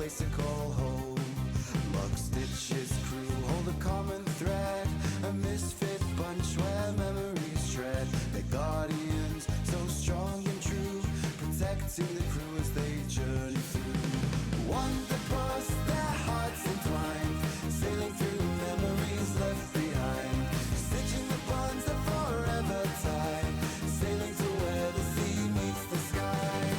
place to call home. Luck Stitch's crew hold a common thread, a misfit bunch where memories tread. They're guardians, so strong and true, protecting the crew as they journey through. Wanderpus, their hearts entwined, sailing through memories left behind, stitching the bonds that forever tie, sailing to where the sea meets the sky.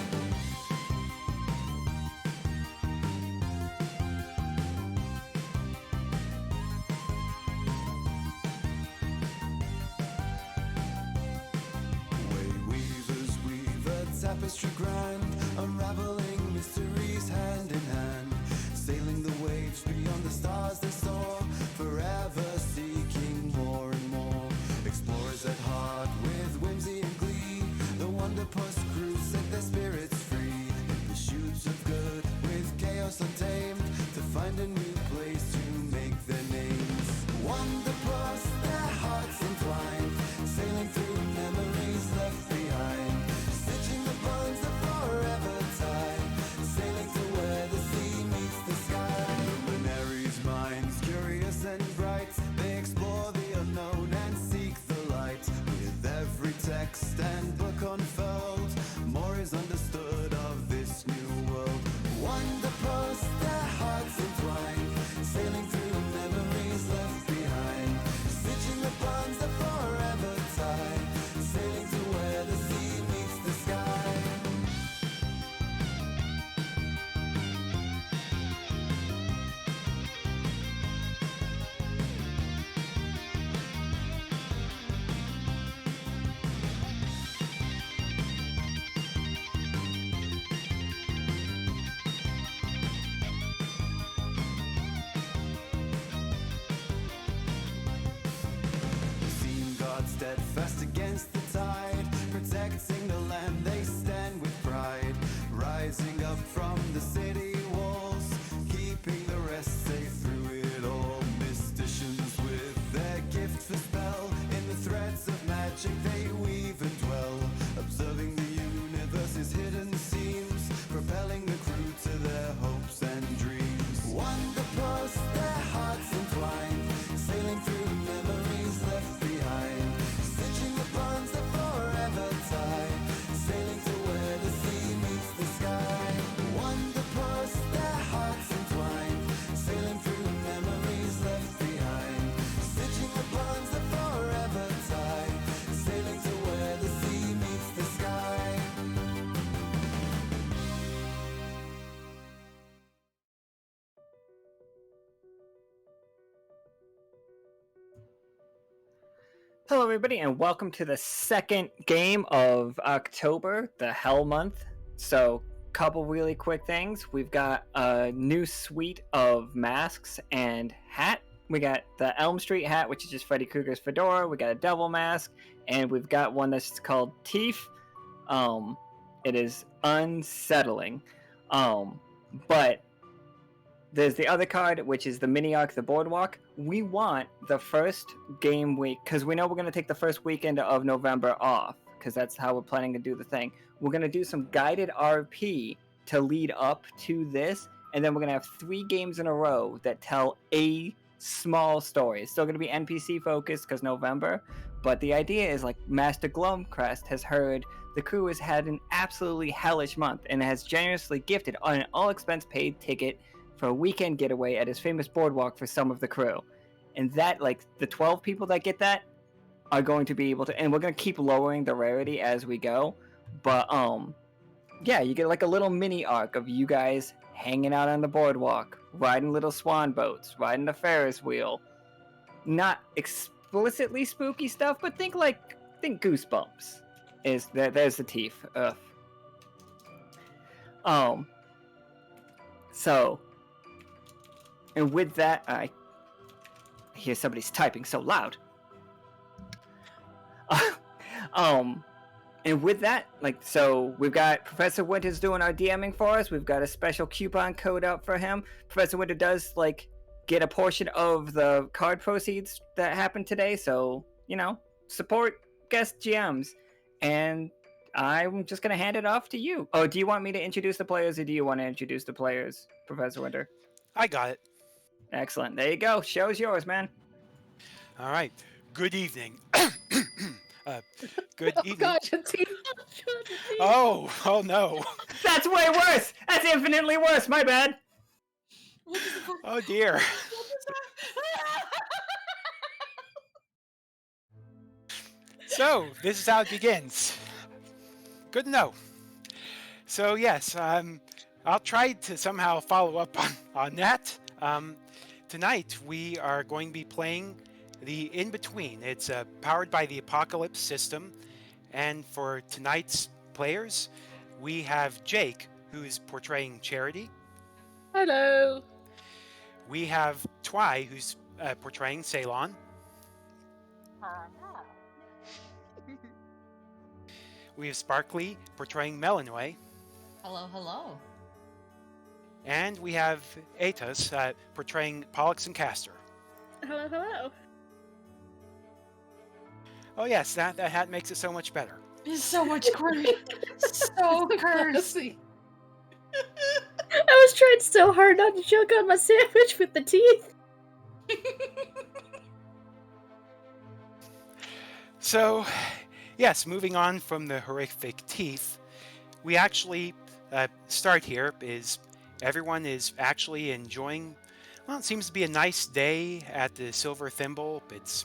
Way weavers weave a tapestry grand, unraveling mysteries hand in hand, sailing the waves beyond the stars they soar, forever seeking more and more. Explorers at heart with whimsy and glee, the Wanderpus crew set their spirits free, in pursuit of good with chaos untamed, to find a new place to make their names. Wanderpus, their hearts entwined, sailing through memories left behind, stitching the bonds that forever tie, sailing to where the sea meets the sky. Luminaries' minds, curious and bright, they explore the unknown and seek the light. With every text and book unfurled, more is understood of this new world. Wanderpus, their hearts entwined, sailing through memories left behind, stitching the bonds that forever tie, sailing to where the sea meets the sky. Seen God steadfast against the tide, protecting the land they stand with pride, rising up from the city walls, keeping the rest safe through it all. Mysticians with their gift for spell, in the threads of magic they weave and dwell, observing the universe's hidden seams, propelling the crew to their hopes and dreams. Wanderpus, their hearts entwined, sailing through memories left behind, stitching the bonds that forever tie, sailing to where the sea meets the sky. Wanderpus, their hearts entwined, sailing through memories left behind, stitching the bonds that forever tie, sailing to where the sea meets the sky. Hello, everybody, and welcome to the second game of October, the Hell Month. So, couple really quick things. We've got a new suite of masks and hat. We got the Elm Street hat, which is just Freddy Krueger's fedora. We got a devil mask, and we've got one that's called Teeth. It is unsettling. But there's the other card, which is the mini arc, the boardwalk. We want the first game week, because we know we're going to take the first weekend of November off, because that's how we're planning to do the thing. We're going to do some guided RP to lead up to this, and then we're going to have 3 games in a row that tell a small story. It's still going to be NPC focused, because November, but the idea is, like, Master Glumcrest has heard the crew has had an absolutely hellish month, and has generously gifted on an all-expense paid ticket for a weekend getaway at his famous boardwalk for some of the crew. And that, like, the 12 people that get that are going to be able to, and we're going to keep lowering the rarity as we go, but yeah, you get like a little mini arc of you guys hanging out on the boardwalk, riding little swan boats, riding the Ferris wheel. Not explicitly spooky stuff, but think Goosebumps is there. There's the teeth. So, and with that, I hear somebody's typing so loud. And with that, like, so we've got Professor Winter's doing our DMing for us. We've got a special coupon code up for him. Professor Winter does, like, get a portion of the card proceeds that happened today. So, you know, support guest GMs. And I'm just going to hand it off to you. Oh, do you want me to introduce the players, or do you want to introduce the players, Professor Winter? I got it. Excellent. There you go. Show's yours, man. All right. Good evening. Good evening. Gosh, Oh no. That's way worse. That's infinitely worse. My bad. Oh dear. So this is how it begins. Good to know. So yes, I'll try to somehow follow up on that. Tonight we are going to be playing the In Between. It's powered by the Apocalypse system, and for tonight's players, we have Jake, who's portraying Charity. Hello. We have Twy, who's portraying Ceylon. We have Sparkly portraying Melinoe. Hello, hello. And we have Atos portraying Pollux and Castor. Hello, hello. Oh yes, that hat makes it so much better. It's so much cursed. So cursed. I was trying so hard not to choke on my sandwich with the teeth. So, yes, moving on from the horrific teeth, we actually start here is everyone is actually enjoying, well, it seems to be a nice day at the Silver Thimble. It's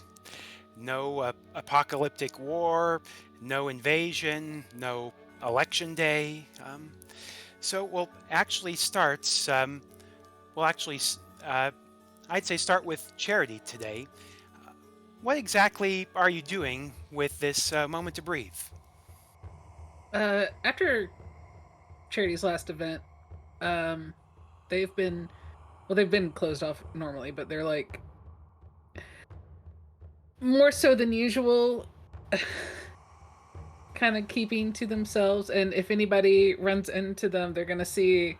no apocalyptic war, no invasion, no election day. So we'll actually start, I'd say start with Charity today. What exactly are you doing with this moment to breathe? After Charity's last event, they've been closed off normally, but they're like more so than usual, kind of keeping to themselves. And if anybody runs into them, they're gonna see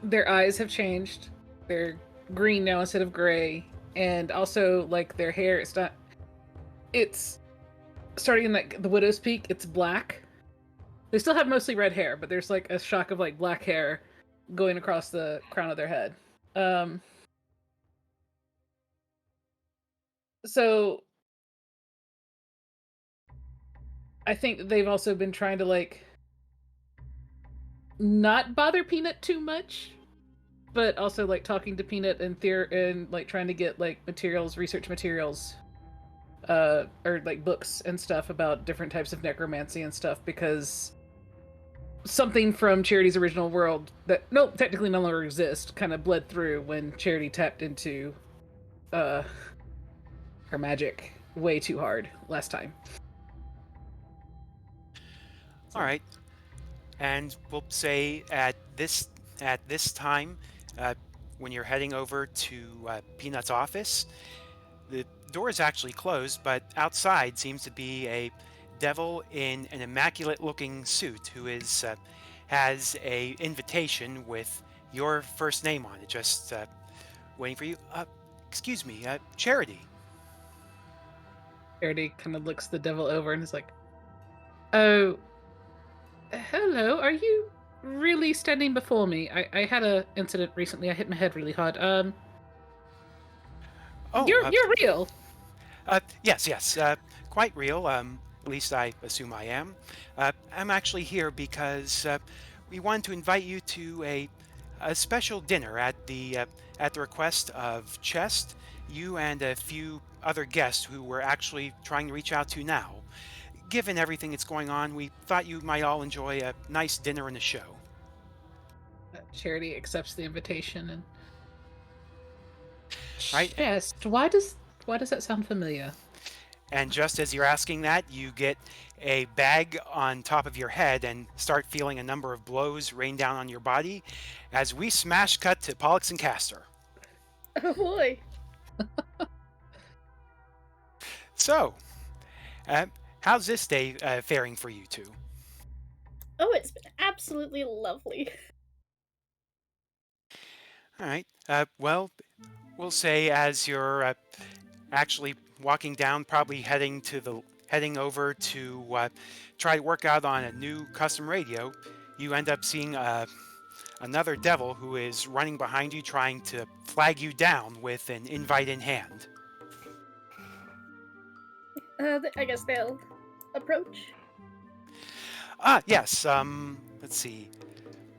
their eyes have changed. They're green now instead of gray, and also like their hair. It's starting in like the widow's peak. It's black. They still have mostly red hair, but there's like a shock of like black hair going across the crown of their head. So I think they've also been trying to like not bother Peanut too much, but also like talking to Peanut and like trying to get like research materials, or like books and stuff about different types of necromancy and stuff, because something from Charity's original world that technically no longer exists kind of bled through when Charity tapped into her magic way too hard last time. All right, and we'll say at this time, when you're heading over to Peanut's office, the door is actually closed, but outside seems to be a devil in an immaculate-looking suit who is has a invitation with your first name on it, just waiting for you. Excuse me, Charity. Charity kind of looks the devil over and is like, "Oh, hello. Are you really standing before me? I had a incident recently. I hit my head really hard. Oh, you're real." Yes, quite real. At least I assume I am. I'm actually here because we wanted to invite you to a special dinner at the request of Chest, you and a few other guests who we're actually trying to reach out to now. Given everything that's going on, we thought you might all enjoy a nice dinner and a show. Charity accepts the invitation and. Right. Chest. Why does that sound familiar? And just as you're asking that, you get a bag on top of your head and start feeling a number of blows rain down on your body as we smash cut to Pollux and Castor. Oh boy. So, how's this day faring for you two? Oh, it's been absolutely lovely. All right. Well, we'll say as you're actually walking down, probably heading heading over to try to work out on a new custom radio, you end up seeing another devil who is running behind you, trying to flag you down with an invite in hand. I guess they'll approach. Yes. Let's see.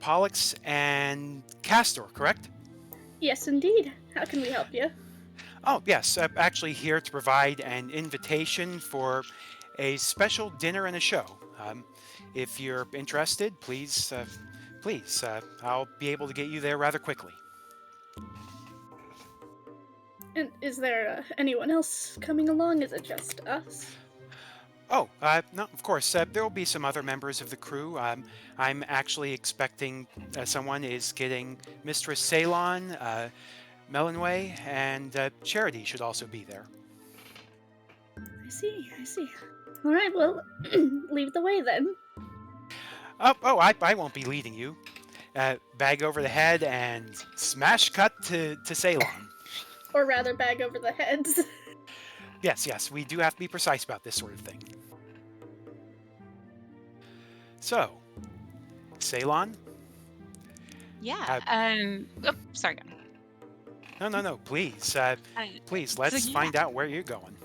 Pollux and Castor, correct? Yes, indeed. How can we help you? Oh, yes. I'm actually here to provide an invitation for a special dinner and a show. If you're interested, please, I'll be able to get you there rather quickly. And is there anyone else coming along? Is it just us? Oh, no, of course. There will be some other members of the crew. I'm actually expecting someone is getting Mistress Ceylon, Melinoe, and Charity should also be there. I see. All right, well, lead the way then. I won't be leading you. Bag over the head and smash cut to Ceylon. Or rather, bag over the heads. Yes, we do have to be precise about this sort of thing. So, Ceylon? Yeah. Sorry. No, please. Please, let's yeah. find out where you're going.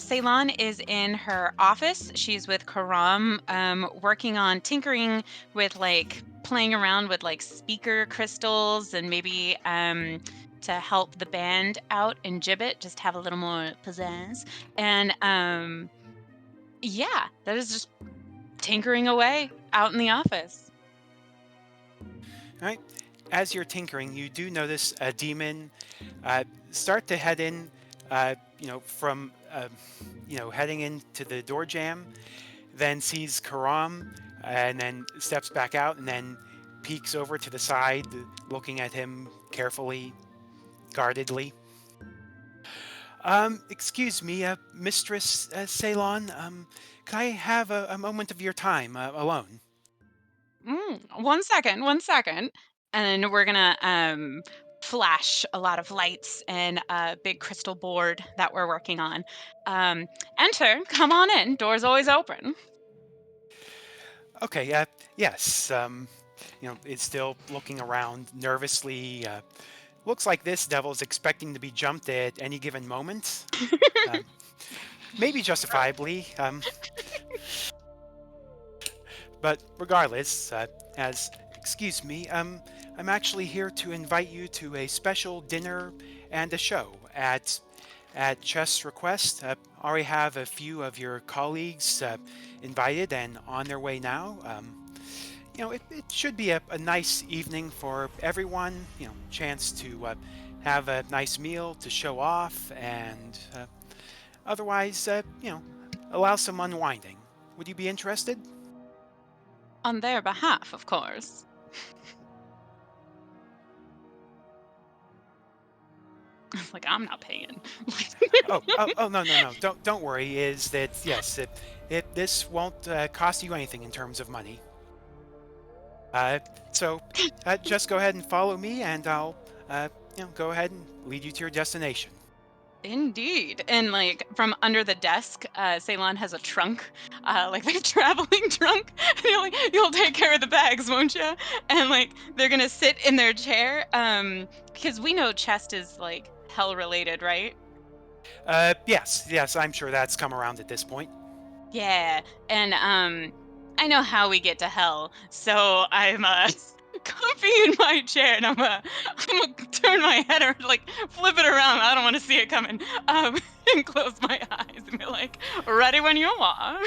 Ceylon is in her office. She's with Karam, working on tinkering with playing around with speaker crystals and maybe to help the band out in Gibbet, just have a little more pizzazz. And yeah, that is just tinkering away out in the office. All right. As you're tinkering, you do notice a demon start to head in, from heading into the door jam, then sees Karam, and then steps back out, and then peeks over to the side, looking at him carefully, guardedly. Excuse me, Mistress Ceylon, can I have a moment of your time alone? 1 second, 1 second. And we're gonna flash a lot of lights and a big crystal board that we're working on. Enter, come on in. Door's always open. Okay, yes, it's still looking around nervously. Looks like this devil is expecting to be jumped at any given moment. Maybe justifiably. But regardless, excuse me, I'm actually here to invite you to a special dinner and a show at Chess' request. Already have a few of your colleagues invited and on their way now. It should be a nice evening for everyone. Chance to have a nice meal to show off, and otherwise, allow some unwinding. Would you be interested? On their behalf, of course. I'm not paying. No. Don't worry. Is that yes? This won't cost you anything in terms of money. So just go ahead and follow me, and I'll go ahead and lead you to your destination. Indeed. And from under the desk, Ceylon has a trunk, like a traveling trunk. And you're you'll take care of the bags, won't you? And they're gonna sit in their chair, because we know chest is hell related, right? Yes, I'm sure that's come around at this point. Yeah. And I know how we get to hell, so I'm comfy in my chair, and I'm gonna turn my head or flip it around. I don't want to see it coming. And close my eyes and be ready when you are.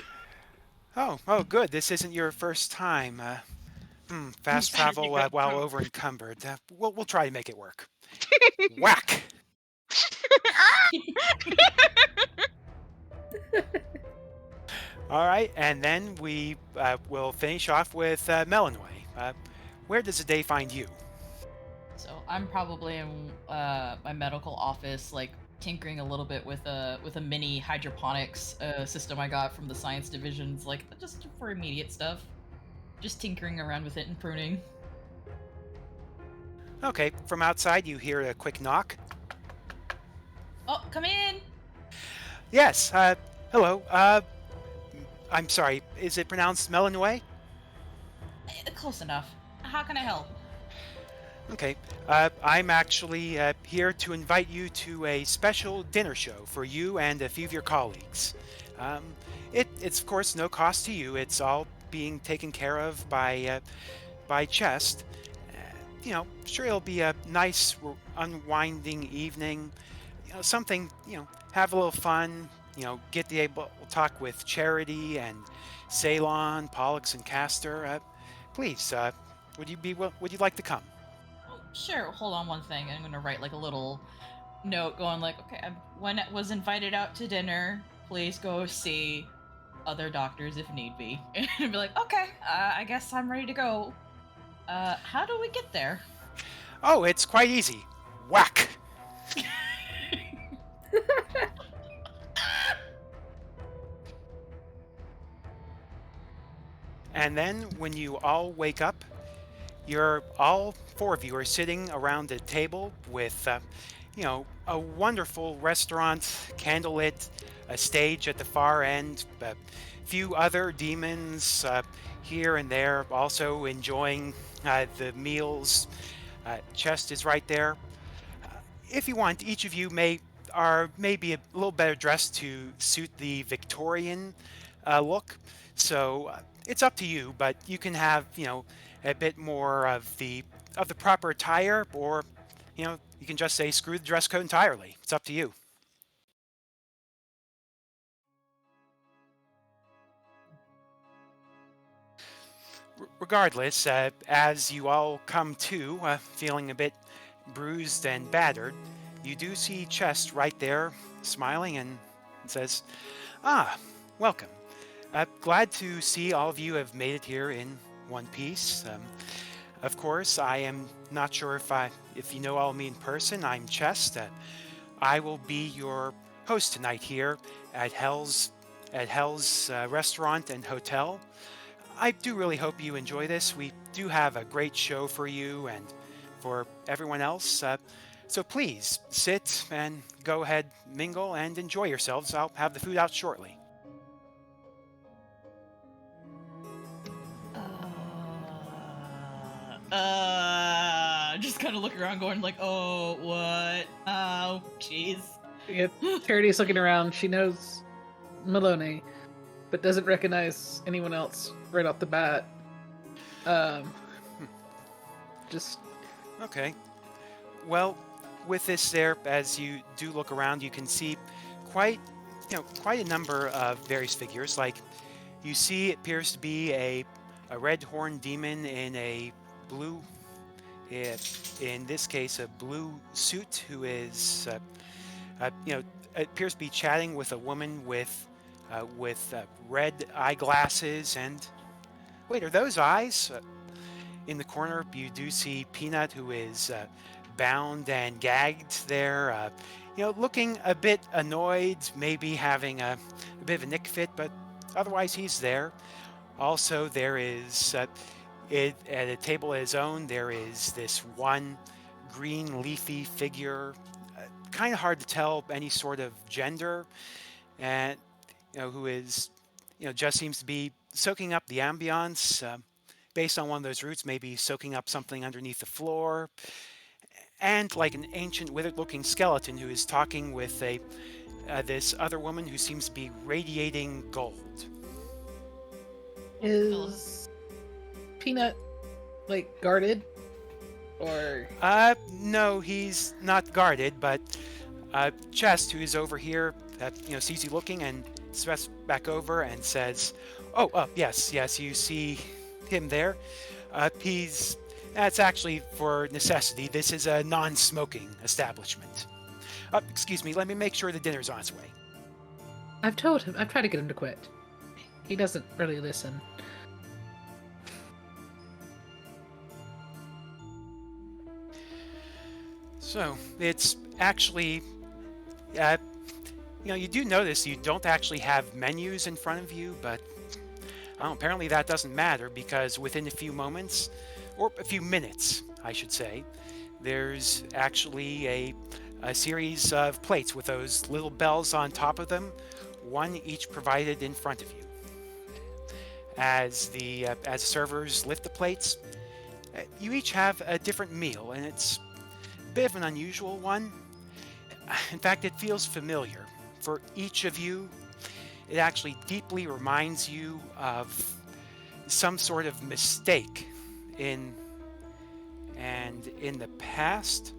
Oh, good. This isn't your first time. Fast travel while over encumbered. We'll try to make it work. Whack! All right, and then we will finish off with Melinoe. Where does the day find you? So I'm probably in my medical office, tinkering a little bit with a mini hydroponics system I got from the science divisions, just for immediate stuff. Just tinkering around with it and pruning. Okay, from outside you hear a quick knock. Oh, come in! Yes, hello. I'm sorry, is it pronounced Melinoe? Close enough. How can I help? Okay. I'm actually here to invite you to a special dinner show for you and a few of your colleagues. Um, it's of course no cost to you. It's all being taken care of by Chest. Sure it'll be a nice unwinding evening. Something, have a little fun. Get the able to talk with Charity and Ceylon, Pollux, and Castor. Please, would you like to come? Oh, sure, hold on one thing. I'm gonna write like a little note going like, okay, when it was invited out to dinner, please go see other doctors if need be. And be like, okay, I guess I'm ready to go. How do we get there? Oh, it's quite easy. Whack! And then when you all wake up, all four of you are sitting around a table with, a wonderful restaurant, candlelit, a stage at the far end, a few other demons here and there also enjoying the meals. Chest is right there. If you want, each of you may be a little better dressed to suit the Victorian look. So it's up to you, but you can have a bit more of the proper attire, or you can just say screw the dress code entirely. It's up to you. Regardless, as you all come to, feeling a bit bruised and battered, you do see Chest right there, smiling, and says, "Ah, welcome. Glad to see all of you have made it here in one piece. Of course, I am not sure if you know all of me in person. I'm Chest. I will be your host tonight here at Hell's restaurant and hotel. I do really hope you enjoy this. We do have a great show for you and for everyone else. So please sit and go ahead, mingle, and enjoy yourselves. I'll have the food out shortly." Just kind of look around going like, oh, what? Oh, jeez. Yeah, Charity's looking around. She knows Melinoe, but doesn't recognize anyone else right off the bat. Just Okay. Well, with this there, as you do look around, you can see quite a number of various figures. Like, you see, it appears to be a red horned demon in a blue, in this case, a blue suit, who is, it appears to be chatting with a woman with red eyeglasses. And wait, are those eyes? In the corner, you do see Peanut, who is bound and gagged there, looking a bit annoyed, maybe having a bit of a nick fit, but otherwise he's there. Also, there is, at a table of his own, there is this one green leafy figure, kind of hard to tell any sort of gender, and who is, just seems to be soaking up the ambiance. Based on one of those roots, maybe soaking up something underneath the floor. And like an ancient, withered-looking skeleton who is talking with this other woman who seems to be radiating gold. is Peanut guarded, or No, he's not guarded, but Chest, who is over here, sees you looking and steps back over and says, "Oh, yes, you see him there. That's actually for necessity. This is a non-smoking establishment. Excuse me, let me make sure the dinner's on its way." I've told him. I've tried to get him to quit. He doesn't really listen. So it's actually, you do notice you don't actually have menus in front of you, but apparently that doesn't matter, because within a few moments, or a few minutes, I should say, there's actually a series of plates with those little bells on top of them, one each provided in front of you. as the servers lift the plates. You each have a different meal, and it's a bit of an unusual one. In fact, it feels familiar. For each of you, it actually deeply reminds you of some sort of mistake in the past.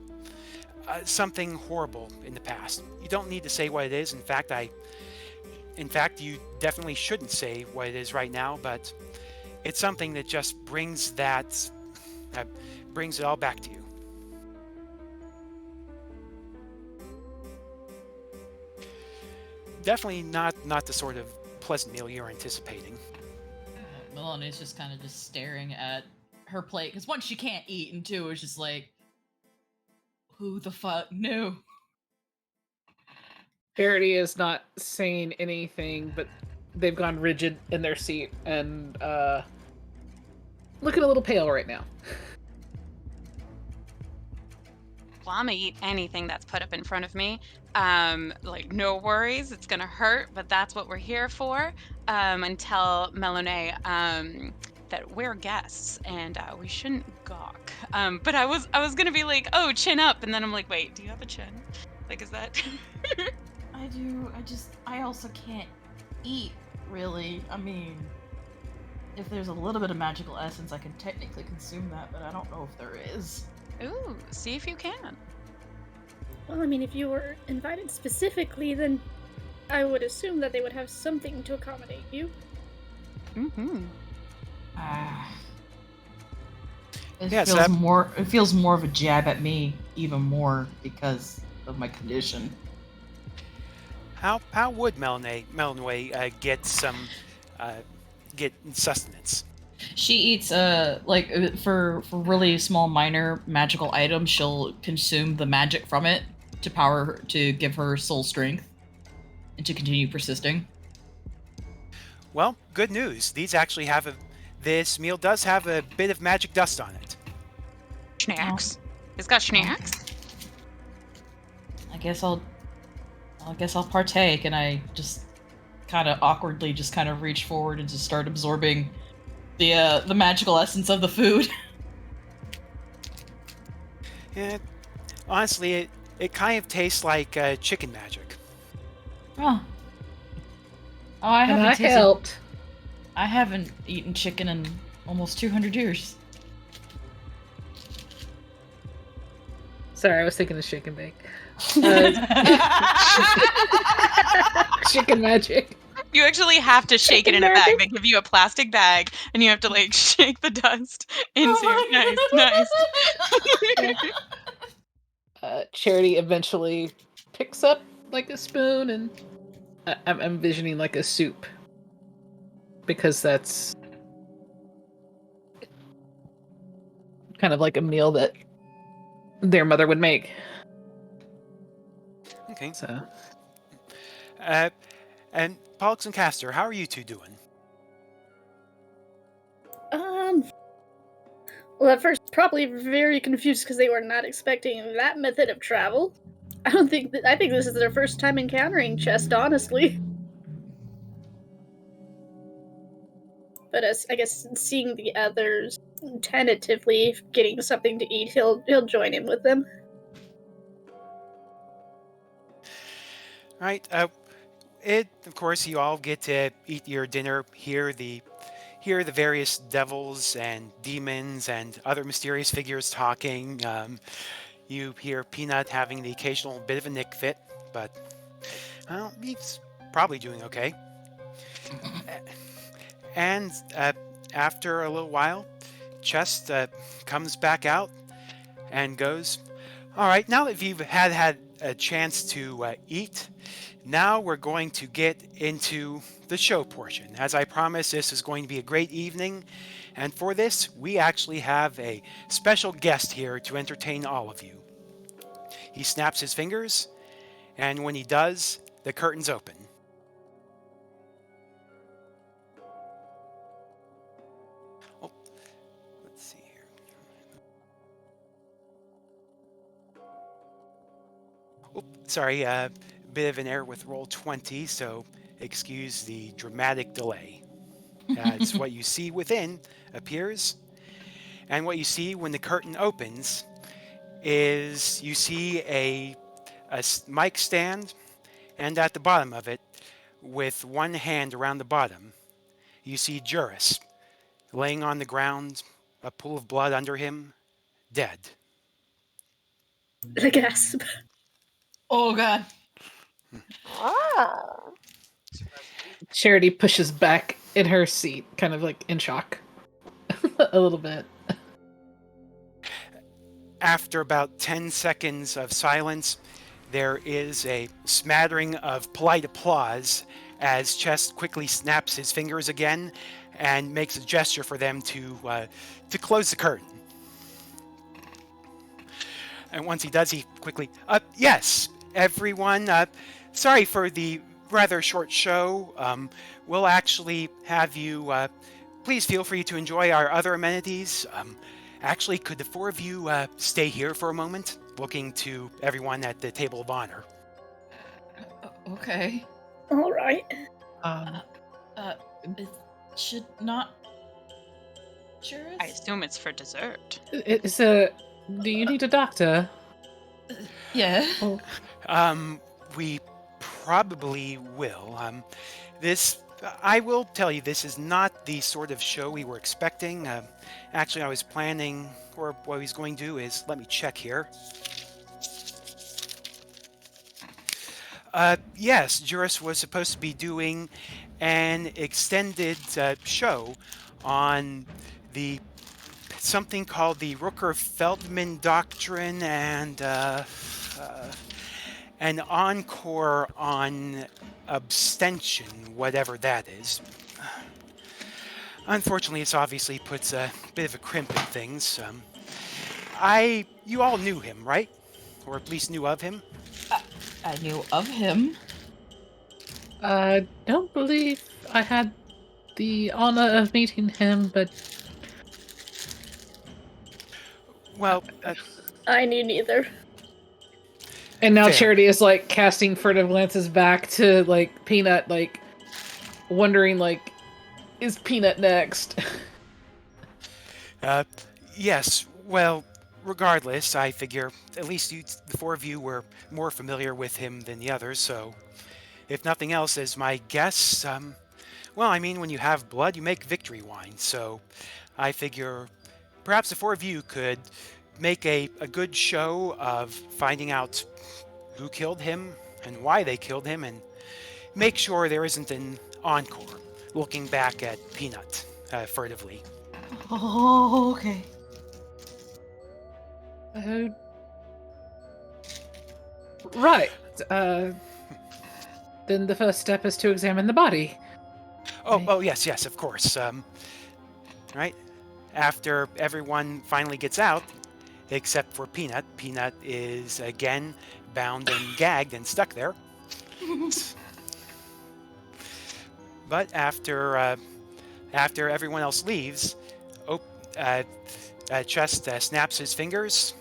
Something horrible in the past. You don't need to say what it is. In fact, you definitely shouldn't say what it is right now, but it's something that just brings it all back to you. Definitely not the sort of pleasant meal you're anticipating. Melinoe is just kind of just staring at her plate, because one, she can't eat, and two, it's just like, who the fuck knew? Charity is not saying anything, but they've gone rigid in their seat and looking a little pale right now. Well, I'm gonna eat anything that's put up in front of me. Like, no worries, it's gonna hurt, but that's what we're here for. And tell Melinoe that we're guests and we shouldn't gawk. But I was gonna be like, oh, chin up, and then I'm like, wait, do you have a chin? Like, is that? I do. I also can't eat, really. I mean, if there's a little bit of magical essence, I can technically consume that, but I don't know if there is. Ooh, see if you can. Well, I mean, if you were invited specifically, then I would assume that they would have something to accommodate you. Mm-hmm. It feels more of a jab at me, even more because of my condition. How would Melinoe get sustenance? She eats for really small minor magical items, she'll consume the magic from it to power her, to give her soul strength and to continue persisting. Well, good news. This meal does have a bit of magic dust on it. Snacks. It's got snacks. I guess I'll partake, and I just kind of awkwardly just kind of reach forward and just start absorbing the magical essence of the food. Yeah, honestly, it kind of tastes like chicken magic. Oh, I haven't eaten chicken in almost 200 years. Sorry, I was thinking of shake and bake. Chicken magic. You actually have to shake it in a bag. They give you a plastic bag, and you have to like shake the dust into. Nice. Charity eventually picks up like a spoon, and I'm envisioning like a soup, because that's kind of like a meal that their mother would make. Okay. So, and Pollux and Castor, how are you two doing? Well, at first, probably very confused because they were not expecting that method of travel. I think this is their first time encountering chest, honestly. But as I guess seeing the others tentatively getting something to eat, he'll join in with them. Right. Of course, you all get to eat your dinner, hear the various devils and demons and other mysterious figures talking. You hear Peanut having the occasional bit of a nick fit, but well, he's probably doing okay. And after a little while, Chest comes back out and goes, "All right, now that you've had a chance to eat, now we're going to get into the show portion. As I promised, this is going to be a great evening, and for this, we actually have a special guest here to entertain all of you." He snaps his fingers, and when he does, the curtains open. Oh, let's see here. Oh, sorry, bit of an error with roll 20, so excuse the dramatic delay. as what you see within appears. And what you see when the curtain opens is you see a mic stand, and at the bottom of it, with one hand around the bottom, you see Juris laying on the ground, a pool of blood under him, dead. A gasp. Oh god. Oh. Charity pushes back in her seat, kind of like in shock. A little bit. After about 10 seconds of silence, there is a smattering of polite applause as Chest quickly snaps his fingers again and makes a gesture for them to close the curtain. And once he does, he quickly, yes, everyone, sorry for the rather short show. We'll actually have you, please feel free to enjoy our other amenities. Actually, could the four of you stay here for a moment? Looking to everyone at the table of honor. Okay. All right. It should not. Juris? I assume it's for dessert. Do you need a doctor? Yeah. We probably will. I will tell you, this is not the sort of show we were expecting. Actually, I was planning, or what he's going to do is, let me check here. Yes, Juris was supposed to be doing an extended show on something called the Rooker-Feldman Doctrine and an encore on abstention, whatever that is. Unfortunately, this obviously puts a bit of a crimp in things. You all knew him, right? Or at least knew of him? I knew of him. I don't believe I had the honor of meeting him, but Well, I knew neither. and now Fair. Charity is like casting furtive glances back to like Peanut, like wondering like, is Peanut next? yes, well, regardless, I figure at least the four of you were more familiar with him than the others, so if nothing else, as my guess, well, I mean, when you have blood, you make victory wine, so I figure perhaps the four of you could make a good show of finding out who killed him and why they killed him, and make sure there isn't an encore looking back at Peanut furtively. Oh, okay. Right. Then the first step is to examine the body. Oh, yes, of course. Right? After everyone finally gets out, except for Peanut. Peanut is again bound and gagged and stuck there. But after everyone else leaves, Chest snaps his fingers,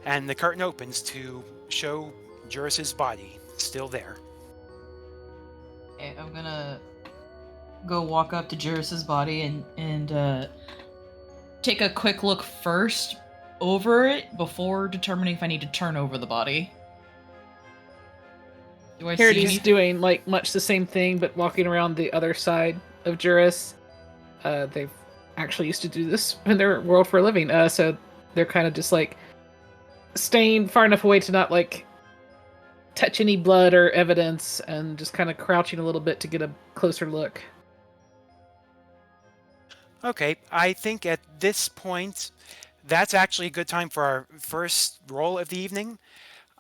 and the curtain opens to show Juris's body still there. Okay, I'm gonna go walk up to Juris's body and take a quick look first over it before determining if I need to turn over the body. Do I see Charity's anything? doing like much the same thing, but walking around the other side of Juris. They've actually used to do this in their world for a living, so they're kind of just like staying far enough away to not like touch any blood or evidence, and just kind of crouching a little bit to get a closer look. Okay, I think at this point, that's actually a good time for our first roll of the evening.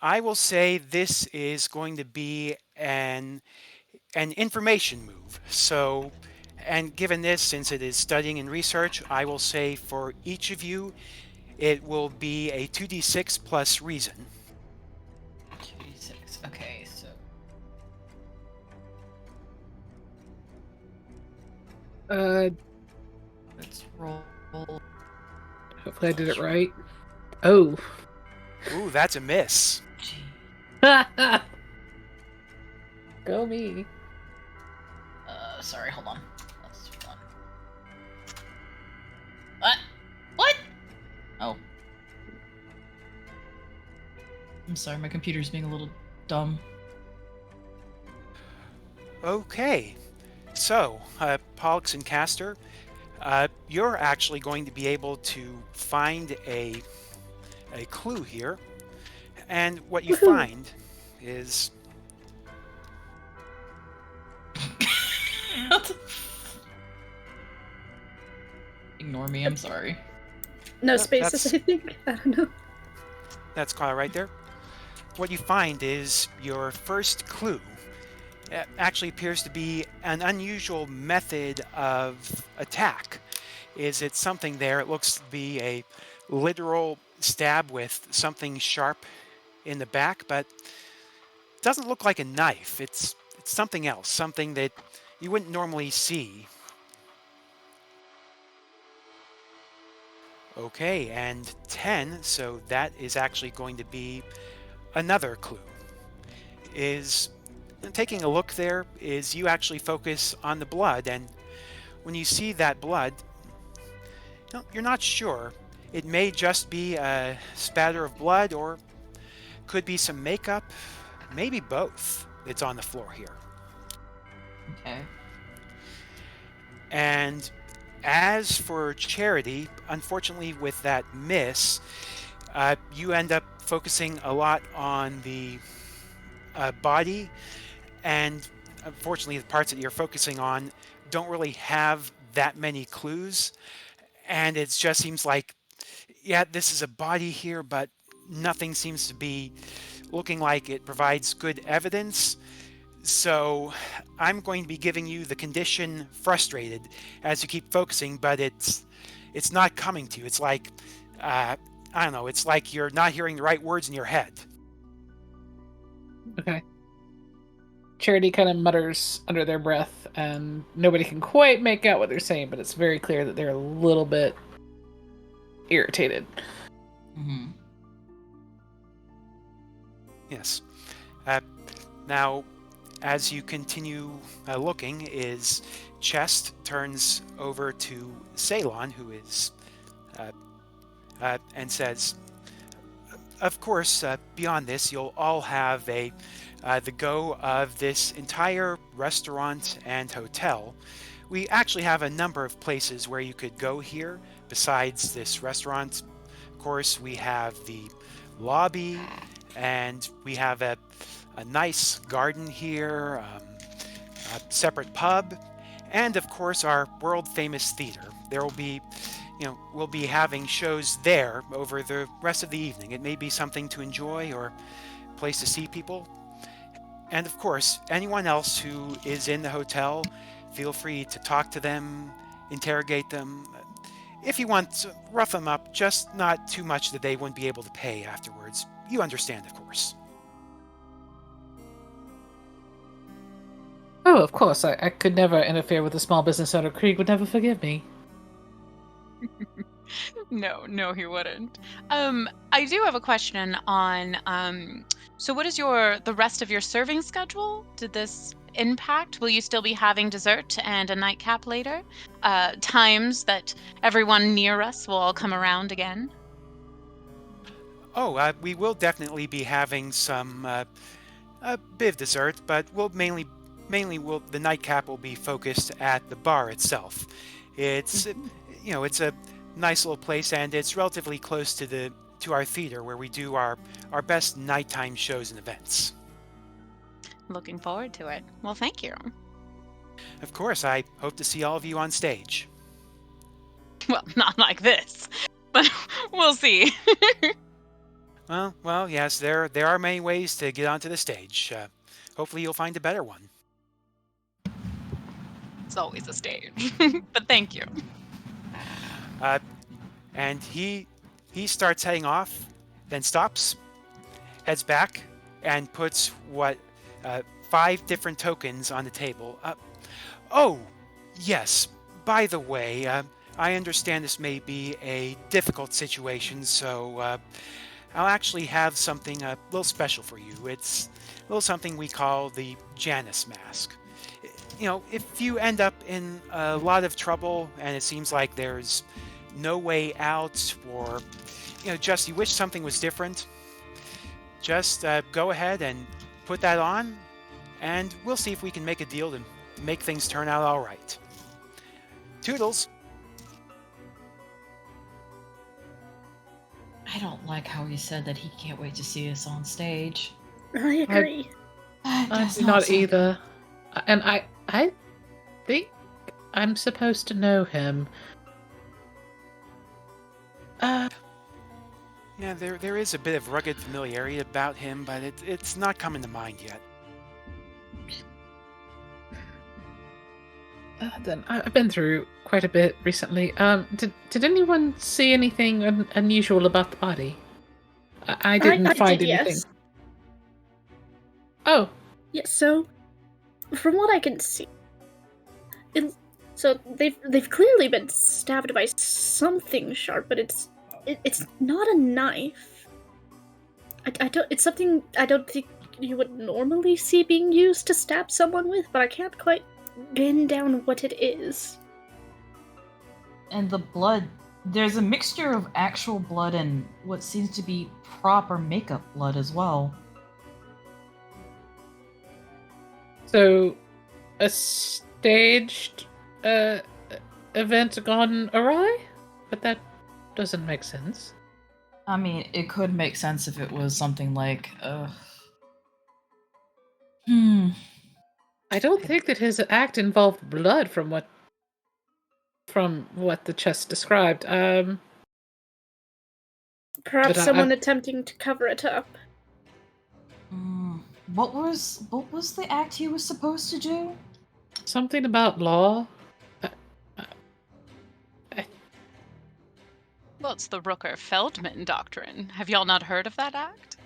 I will say this is going to be an information move. So, and given this, since it is studying and research, I will say for each of you, it will be a 2d6 plus reason. 2d6. Okay, so let's roll. Hopefully I did it right. Oh. Ooh, that's a miss. Go me. Sorry, hold on. That's one. Oh. I'm sorry, my computer's being a little dumb. Okay, so Pollux and Castor, you're actually going to be able to find a clue here, and what you Woohoo. find is Ignore me, I'm sorry. No Oh, spaces, that's- I think. I don't know. that's kind of right there. What you find is your first clue. It actually appears to be an unusual method of attack. Is it something there? It looks to be a literal stab with something sharp in the back, but it doesn't look like a knife. It's something else, something that you wouldn't normally see. Okay, and 10, so that is actually going to be another clue. Is taking a look there is you actually focus on the blood, and when you see that blood, you're not sure. It may just be a spatter of blood, or could be some makeup, maybe both. It's on the floor here. Okay. And as for Charity, unfortunately with that miss, you end up focusing a lot on the body, and unfortunately the parts that you're focusing on don't really have that many clues, and it just seems like, yeah, this is a body here, but nothing seems to be looking like it provides good evidence. So I'm going to be giving you the condition frustrated as you keep focusing, but it's not coming to you. It's like, I don't know, it's like you're not hearing the right words in your head. Okay. Charity kind of mutters under their breath, and nobody can quite make out what they're saying, but it's very clear that they're a little bit irritated. Mm-hmm. Yes. Now, as you continue looking, is chest turns over to Ceylon, who is, and says, of course, beyond this, you'll all have the go of this entire restaurant and hotel. We actually have a number of places where you could go here besides this restaurant. Of course, we have the lobby, and we have a nice garden here, a separate pub, and of course our world-famous theater. There will be, we'll be having shows there over the rest of the evening. It may be something to enjoy or a place to see people. And of course, anyone else who is in the hotel, feel free to talk to them, interrogate them. If you want to rough them up, just not too much that they wouldn't be able to pay afterwards. You understand, of course. Oh, of course. I could never interfere with a small business owner. Krieg would never forgive me. No, he wouldn't. I do have a question on so what is the rest of your serving schedule? Did this impact? Will you still be having dessert and a nightcap later? Times that everyone near us will all come around again? Oh, we will definitely be having some a bit of dessert, but we'll mainly the nightcap will be focused at the bar itself. It's it's a nice little place, and it's relatively close to our theater where we do our best nighttime shows and events. Looking forward to it. Well, thank you. Of course, I hope to see all of you on stage. Well, not like this, but we'll see. Well, yes, there are many ways to get onto the stage. Hopefully, you'll find a better one. It's always a stage, but thank you. And he starts heading off, then stops, heads back, and puts 5 different tokens on the table. Oh, yes. By the way, I understand this may be a difficult situation, so I'll actually have something a little special for you. It's a little something we call the Janus mask. If you end up in a lot of trouble and it seems like there's no way out, or just you wish something was different, just go ahead and put that on, and we'll see if we can make a deal to make things turn out all right. Toodles. I don't like how he said that he can't wait to see us on stage. I agree. I Does do not sound either. And I think I'm supposed to know him. Yeah, there is a bit of rugged familiarity about him, but it's not coming to mind yet. Then I've been through quite a bit recently. Did anyone see anything unusual about the body? I didn't find did, anything. yes. Oh, Yeah, so from what I can see, so they've clearly been stabbed by something sharp, but it's not a knife. I don't. It's something I don't think you would normally see being used to stab someone with, but I can't quite pin down what it is. And the blood, there's a mixture of actual blood and what seems to be proper makeup blood as well. so a staged event gone awry? But that doesn't make sense. I mean, it could make sense if it was something like, I don't think that his act involved blood from what the chest described. Perhaps But someone attempting to cover it up. what was the act he was supposed to do? Something about law. Well, it's the Rooker-Feldman doctrine. Have y'all not heard of that act?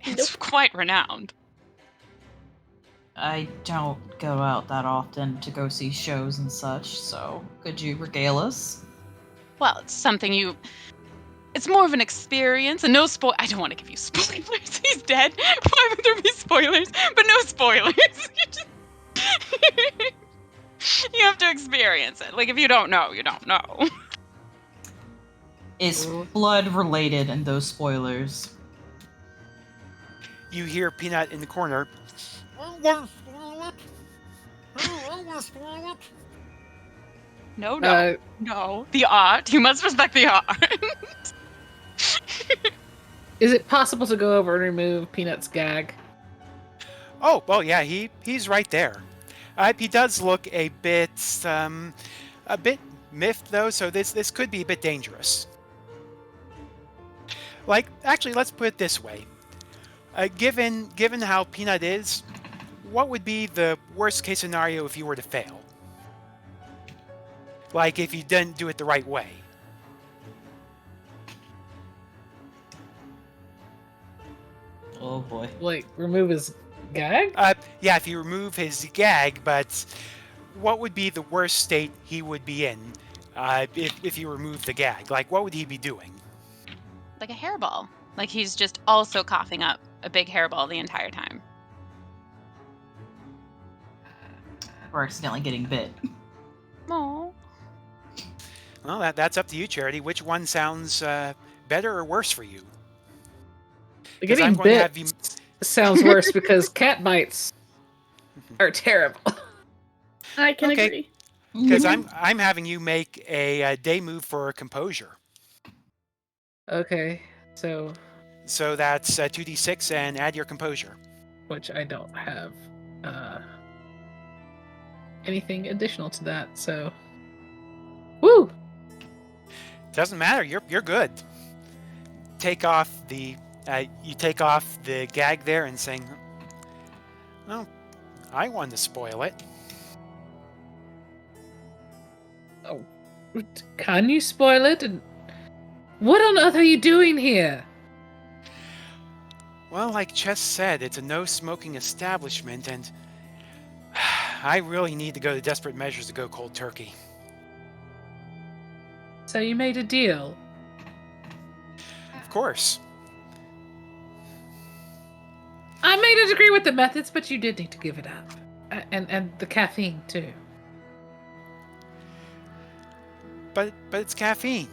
It's Nope. quite renowned. I don't go out that often to go see shows and such, so could you regale us? Well, it's something you... It's more of an experience, and no I don't want to give you spoilers. He's dead. Why would there be spoilers? But no spoilers. You have to experience it. Like, if you don't know, you don't know. It's blood related and those spoilers. You hear Peanut in the corner. No. Uh, No. The art. You must respect the art. Is it possible to go over and remove Peanut's gag? Oh, well, yeah, he's right there. He does look a bit miffed though, so this could be a bit dangerous. Like, actually, let's put it this way. Given how Peanut is, what would be the worst case scenario if you were to fail? Like, if you didn't do it the right way. Oh boy. Like, remove his gag? Yeah, if you remove his gag, but what would be the worst state he would be in if you remove the gag? Like, what would he be doing? Like a hairball. Like he's just also coughing up a big hairball the entire time. Or accidentally getting bit. Oh. Well, that's up to you, Charity. Which one sounds better or worse for you? 'Cause Getting I'm going to bit have you... sounds worse because cat bites are terrible. I can Okay. agree. Because I'm having you make a day move for composure. Okay, so So that's 2d6 and add your composure. which I don't have anything additional to that, so woo! Doesn't matter. You're good. Take off the you take off the gag there and saying, "Oh, I wanted to spoil it." Oh, can you spoil it? And what on earth are you doing here? Well, like Chess said, it's a no-smoking establishment, and I really need to go to desperate measures to go cold turkey. So you made a deal? Of course. I may not agree with the methods, but you did need to give it up, and the caffeine too. But it's caffeine.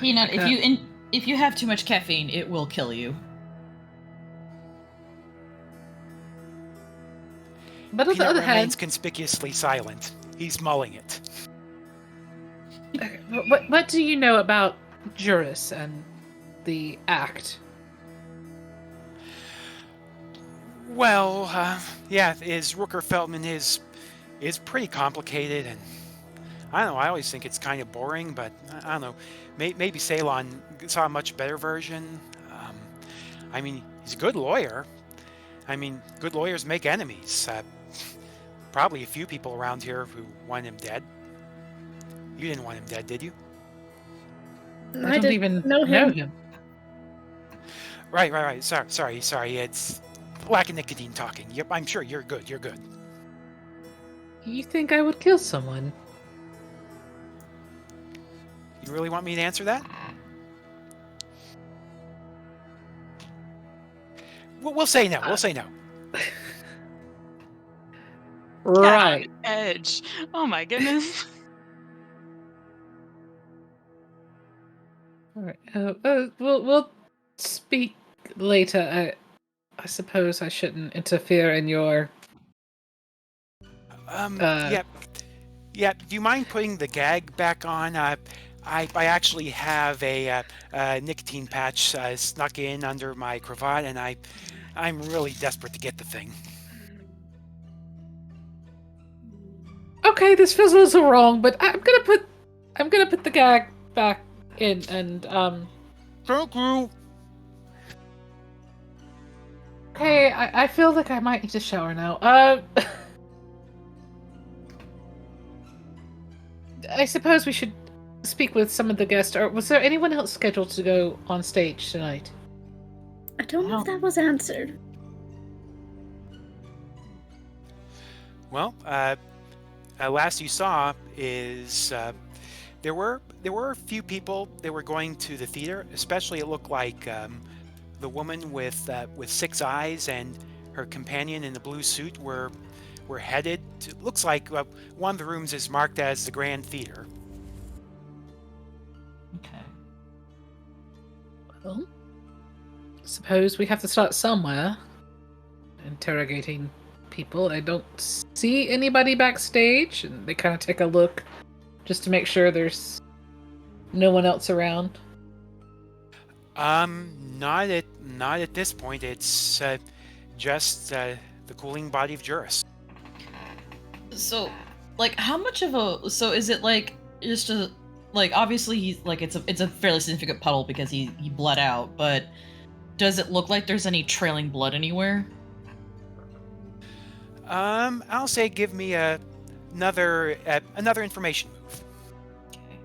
Peanut, if you have too much caffeine, it will kill you. But on the Peanut other remains hand, conspicuously silent. He's mulling it. what do you know about Juris and the Act? Well, yeah, his Rooker Feldman is pretty complicated, and I don't know. I always think it's kind of boring, but I don't know. Maybe Ceylon saw a much better version. I mean, he's a good lawyer. I mean, good lawyers make enemies. Probably a few people around here who want him dead. You didn't want him dead, did you? I don't even know him. Right. Sorry. It's lack of nicotine talking. Yep, I'm sure you're good. You think I would kill someone? You really want me to answer that? We'll say no. We'll say no. Right. Edge. Oh my goodness. All right. We'll speak later. I suppose I shouldn't interfere in your. Yeah. Do you mind putting the gag back on? I actually have a nicotine patch snuck in under my cravat, and I'm really desperate to get the thing. Okay, this feels a little wrong, but I'm gonna put the gag back in and Thank you. Okay, I feel like I might need to shower now. I suppose we should speak with some of the guests. Or was there anyone else scheduled to go on stage tonight? I don't know if that was answered. Well, last you saw is there were a few people that were going to the theater. Especially, it looked like the woman with 6 eyes and her companion in the blue suit were headed to, looks like one of the rooms is marked as the Grand Theater. Okay. Well, suppose we have to start somewhere. Interrogating people. I don't see anybody backstage, and they kind of take a look just to make sure there's no one else around. Not at this point. It's just the cooling body of Juris. So, like, how much of a... So is it, like, just a... Like, obviously, he's, like, it's a fairly significant puddle because he bled out, but does it look like there's any trailing blood anywhere? I'll say give me another information move. Okay.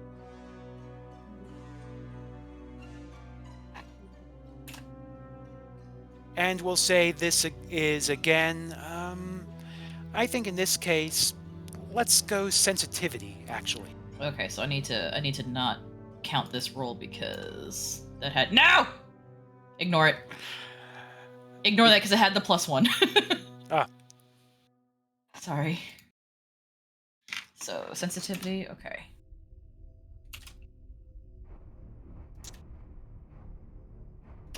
And we'll say this is again, I think in this case, let's go sensitivity, actually. Okay, so I need to not count this roll because that had... No! Ignore it. Ignore that because it had the +1. Ah. Sorry. So, sensitivity, okay.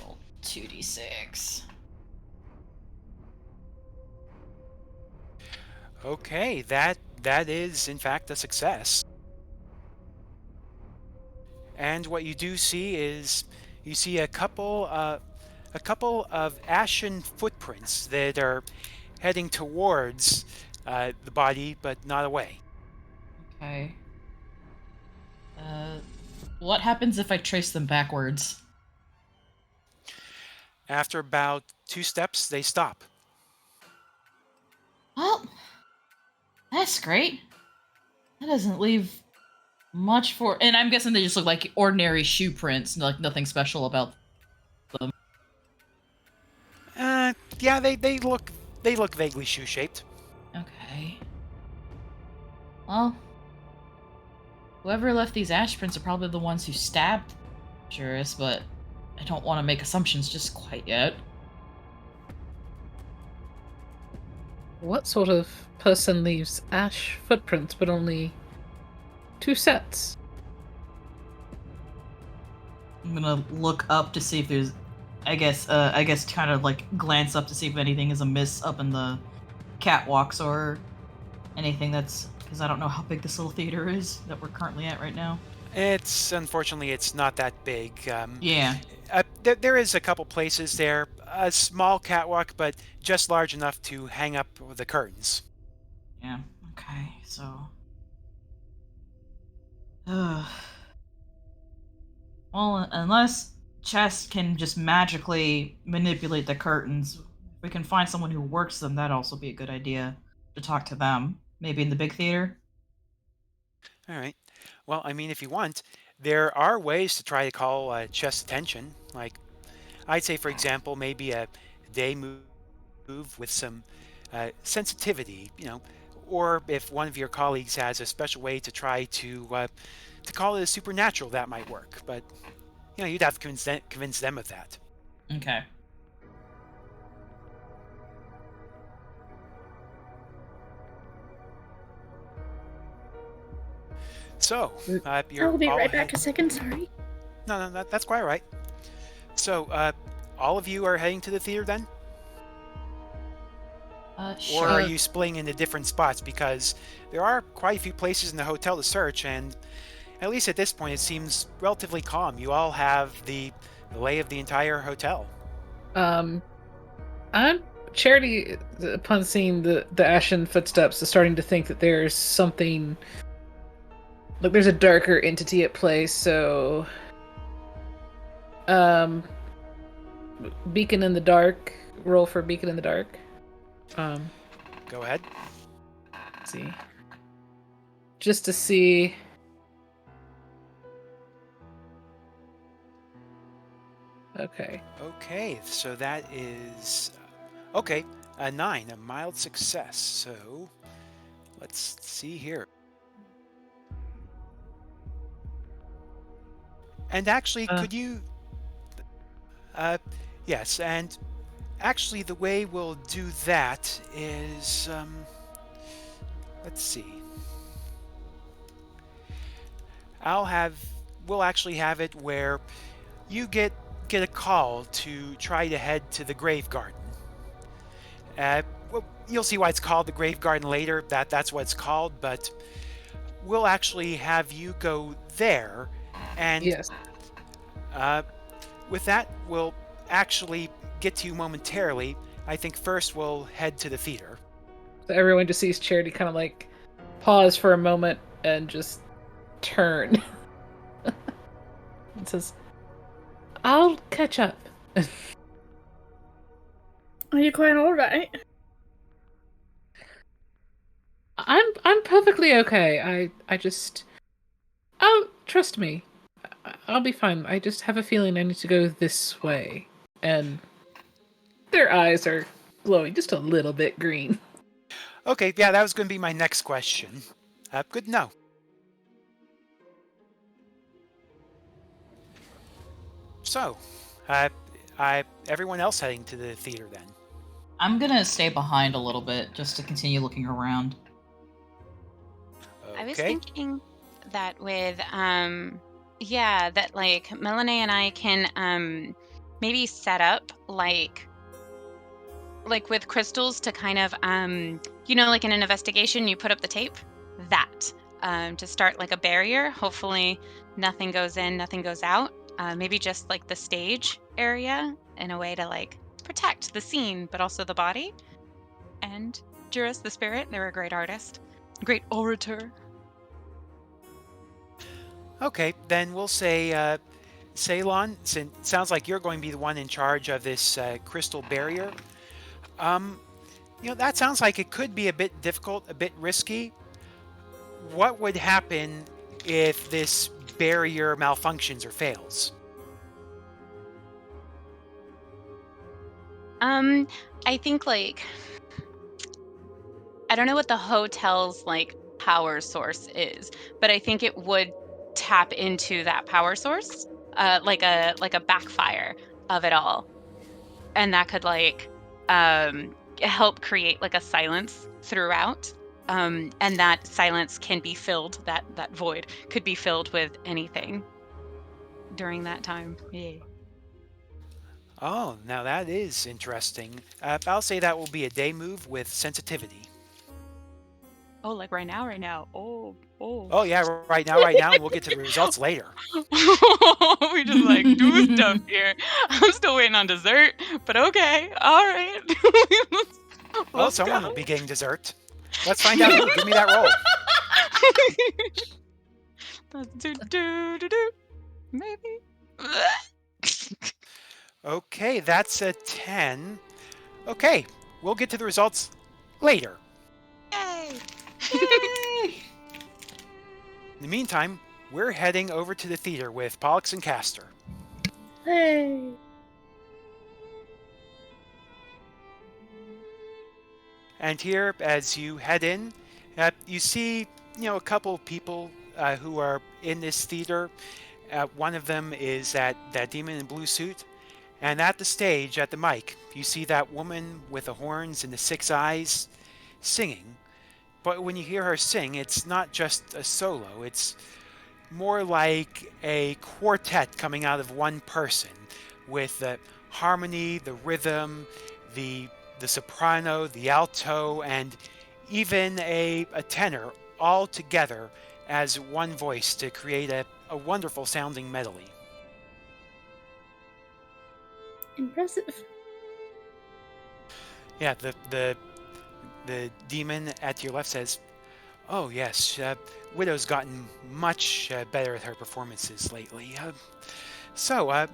Roll 2d6. Okay, that is in fact a success. And what you do see is you see a couple of ashen footprints that are heading towards the body, but not away. Okay. What happens if I trace them backwards? After about 2 steps, they stop. Well, that's great. That doesn't leave much for... And I'm guessing they just look like ordinary shoe prints, like nothing special about them. Yeah, they look vaguely shoe-shaped. Okay. Well, whoever left these ash prints are probably the ones who stabbed Juris, but I don't want to make assumptions just quite yet. What sort of person leaves ash footprints but only 2 sets? I'm gonna look up to see if there's, I guess kind of like glance up to see if anything is amiss up in the catwalks or anything that's, because I don't know how big this little theater is that we're currently at right now. Unfortunately, it's not that big. Yeah. There is a couple places there, a small catwalk, but just large enough to hang up the curtains. Yeah. Okay. So. Well, unless Chess can just magically manipulate the curtains, if we can find someone who works them, that'd also be a good idea to talk to them. Maybe in the big theater. All right. Well, I mean, if you want, there are ways to try to call Chess' attention. Like, I'd say, for example, maybe a day move with some sensitivity, or if one of your colleagues has a special way to try to call it a supernatural, that might work. But you'd have to convince them of that. Okay. So, you're I'll be all right back head- a second, sorry. No, that's quite all right. So, all of you are heading to the theater then? Sure. Or are you splitting into different spots? Because there are quite a few places in the hotel to search, and at least at this point, it seems relatively calm. You all have the lay of the entire hotel. Charity, upon seeing the ashen footsteps, is starting to think that there's something. Like, there's a darker entity at play, so. Beacon in the dark. Roll for Beacon in the dark. Go ahead. Let's see. Just to see. Okay. Okay, so that is okay. A 9, a mild success. So let's see here. And actually, could you? Yes, and actually, the way we'll do that is, let's see. We'll actually have it where you get a call to try to head to the grave garden. Well, you'll see why it's called the grave garden later. That's what it's called, but we'll actually have you go there, and Yes. with that, we'll actually get to you momentarily. I think first we'll head to the theater. So everyone just sees Charity kind of like pause for a moment and just turn. And says, "I'll catch up." Are you quite alright? I'm perfectly okay. I just, oh, trust me. I'll be fine. I just have a feeling I need to go this way. And their eyes are glowing just a little bit green. Okay, yeah, that was going to be my next question. Good to know. So, everyone else heading to the theater then? I'm gonna stay behind a little bit just to continue looking around. Okay. I was thinking that with that like Melinoe and I can maybe set up like with crystals to kind of like in an investigation you put up the tape, that to start like a barrier. Hopefully nothing goes in, nothing goes out. Maybe just like the stage area in a way to like protect the scene but also the body. And Juris the spirit, they're a great artist, great orator. Okay, then we'll say, Ceylon, since it sounds like you're going to be the one in charge of this crystal barrier. That sounds like it could be a bit difficult, a bit risky. What would happen if this barrier malfunctions or fails? I think like I don't know what the hotel's like power source is, but I think it would tap into that power source, like a backfire of it all, and that could like help create like a silence throughout, and that silence can be filled, that void could be filled with anything. during that time. Yeah. Oh, now that is interesting. I'll say that will be a day move with sensitivity. Oh, like right now, right now. Oh. Oh yeah, right now, and we'll get to the results later. We just like do stuff here. I'm still waiting on dessert, but okay, all right. Oh, Let's someone go. will be getting dessert. Let's find out who. Give me that roll. do, maybe. Okay, that's a 10. Okay, we'll get to the results later. Yay! In the meantime, we're heading over to the theater with Pollux and Castor. Hey. And here, as you head in, you see, a couple of people who are in this theater. One of them is that demon in blue suit. And at the stage, at the mic, you see that woman with the horns and the 6 eyes singing. But when you hear her sing, it's not just a solo. It's more like a quartet coming out of one person, with the harmony, the rhythm, the soprano, the alto, and even a tenor all together as one voice to create a wonderful sounding medley. Impressive. Yeah, the demon at your left says, "Oh yes, Widow's gotten much better at her performances lately. So,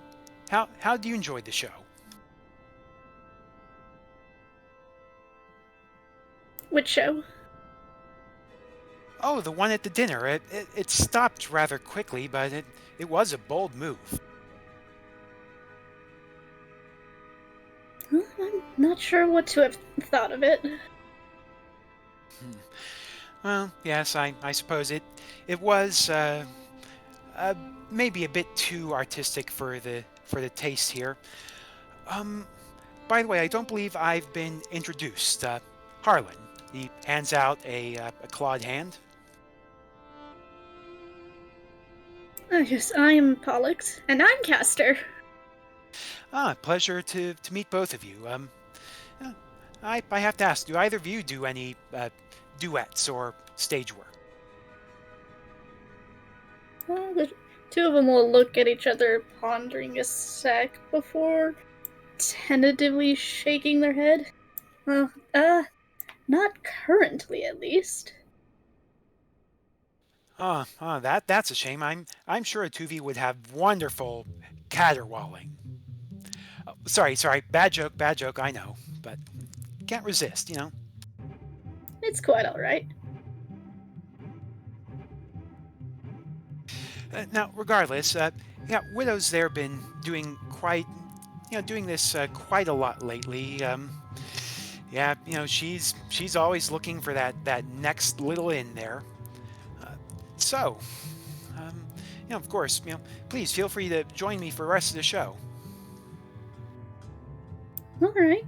how do you enjoy the show?" Which show? Oh, the one at the dinner. It stopped rather quickly, but it was a bold move. Well, I'm not sure what to have thought of it. Well, yes, I suppose it was maybe a bit too artistic for the taste here. By the way, I don't believe I've been introduced. Harlan. He hands out a clawed hand. Oh, yes, I'm Pollux, and I'm Castor. Pleasure to meet both of you. I have to ask, do either of you do any duets or stage work? Well, the two of them will look at each other, pondering a sec before tentatively shaking their head. Well, not currently, at least. That's a shame. I'm sure Tuvi would have wonderful caterwauling. Oh, sorry, bad joke. I know, but can't resist, It's quite alright. Now, regardless, Widow's there been doing doing this quite a lot lately. She's always looking for that next little in there. So, of course, please feel free to join me for the rest of the show. Alright.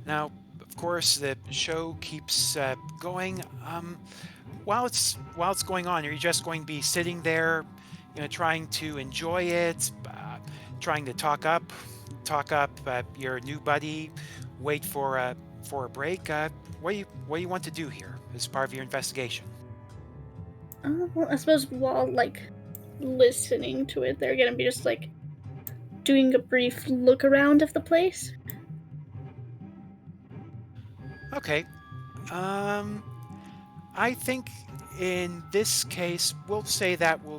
Now, of course, the show keeps going. While it's going on, are you just going to be sitting there, trying to enjoy it, trying to talk up your new buddy, wait for a break? What do you want to do here as part of your investigation? Well, I suppose while, listening to it, they're gonna be just, doing a brief look around of the place. Okay. I think in this case, we'll say that's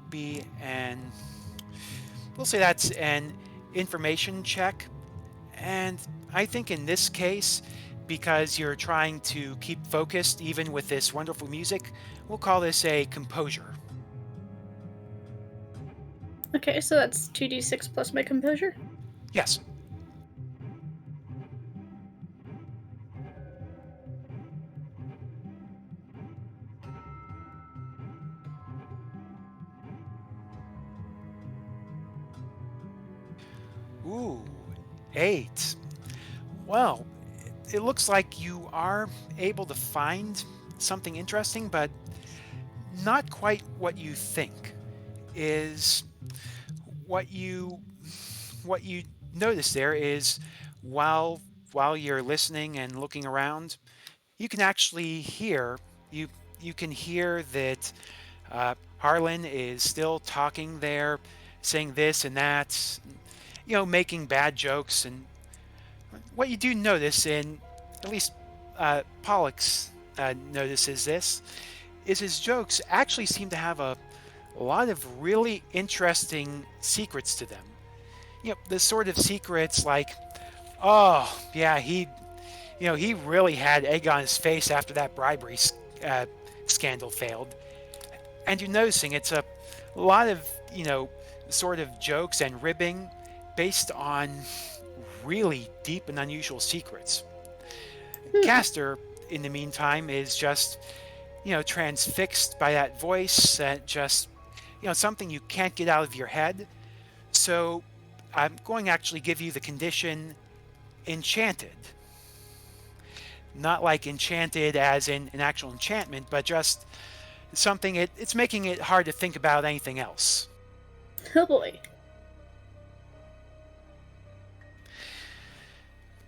an information check. And I think in this case, because you're trying to keep focused even with this wonderful music, we'll call this a composure. Okay, so that's 2d6 plus my composure. Yes. Ooh, 8. Well, it looks like you are able to find something interesting, but not quite what you think. Is what you notice there is while you're listening and looking around, you can actually hear you you can hear that Harlan is still talking there, saying this and that, making bad jokes. And what you do notice, and at least Pollux notices this, is his jokes actually seem to have a lot of really interesting secrets to them. The sort of secrets like, oh yeah, he really had egg on his face after that bribery scandal failed. And you're noticing it's a lot of, sort of jokes and ribbing based on really deep and unusual secrets. Castor, in the meantime, is just, transfixed by that voice, just, something you can't get out of your head. So I'm going to actually give you the condition enchanted. Not like enchanted as in an actual enchantment, but just something, it's making it hard to think about anything else. Oh boy.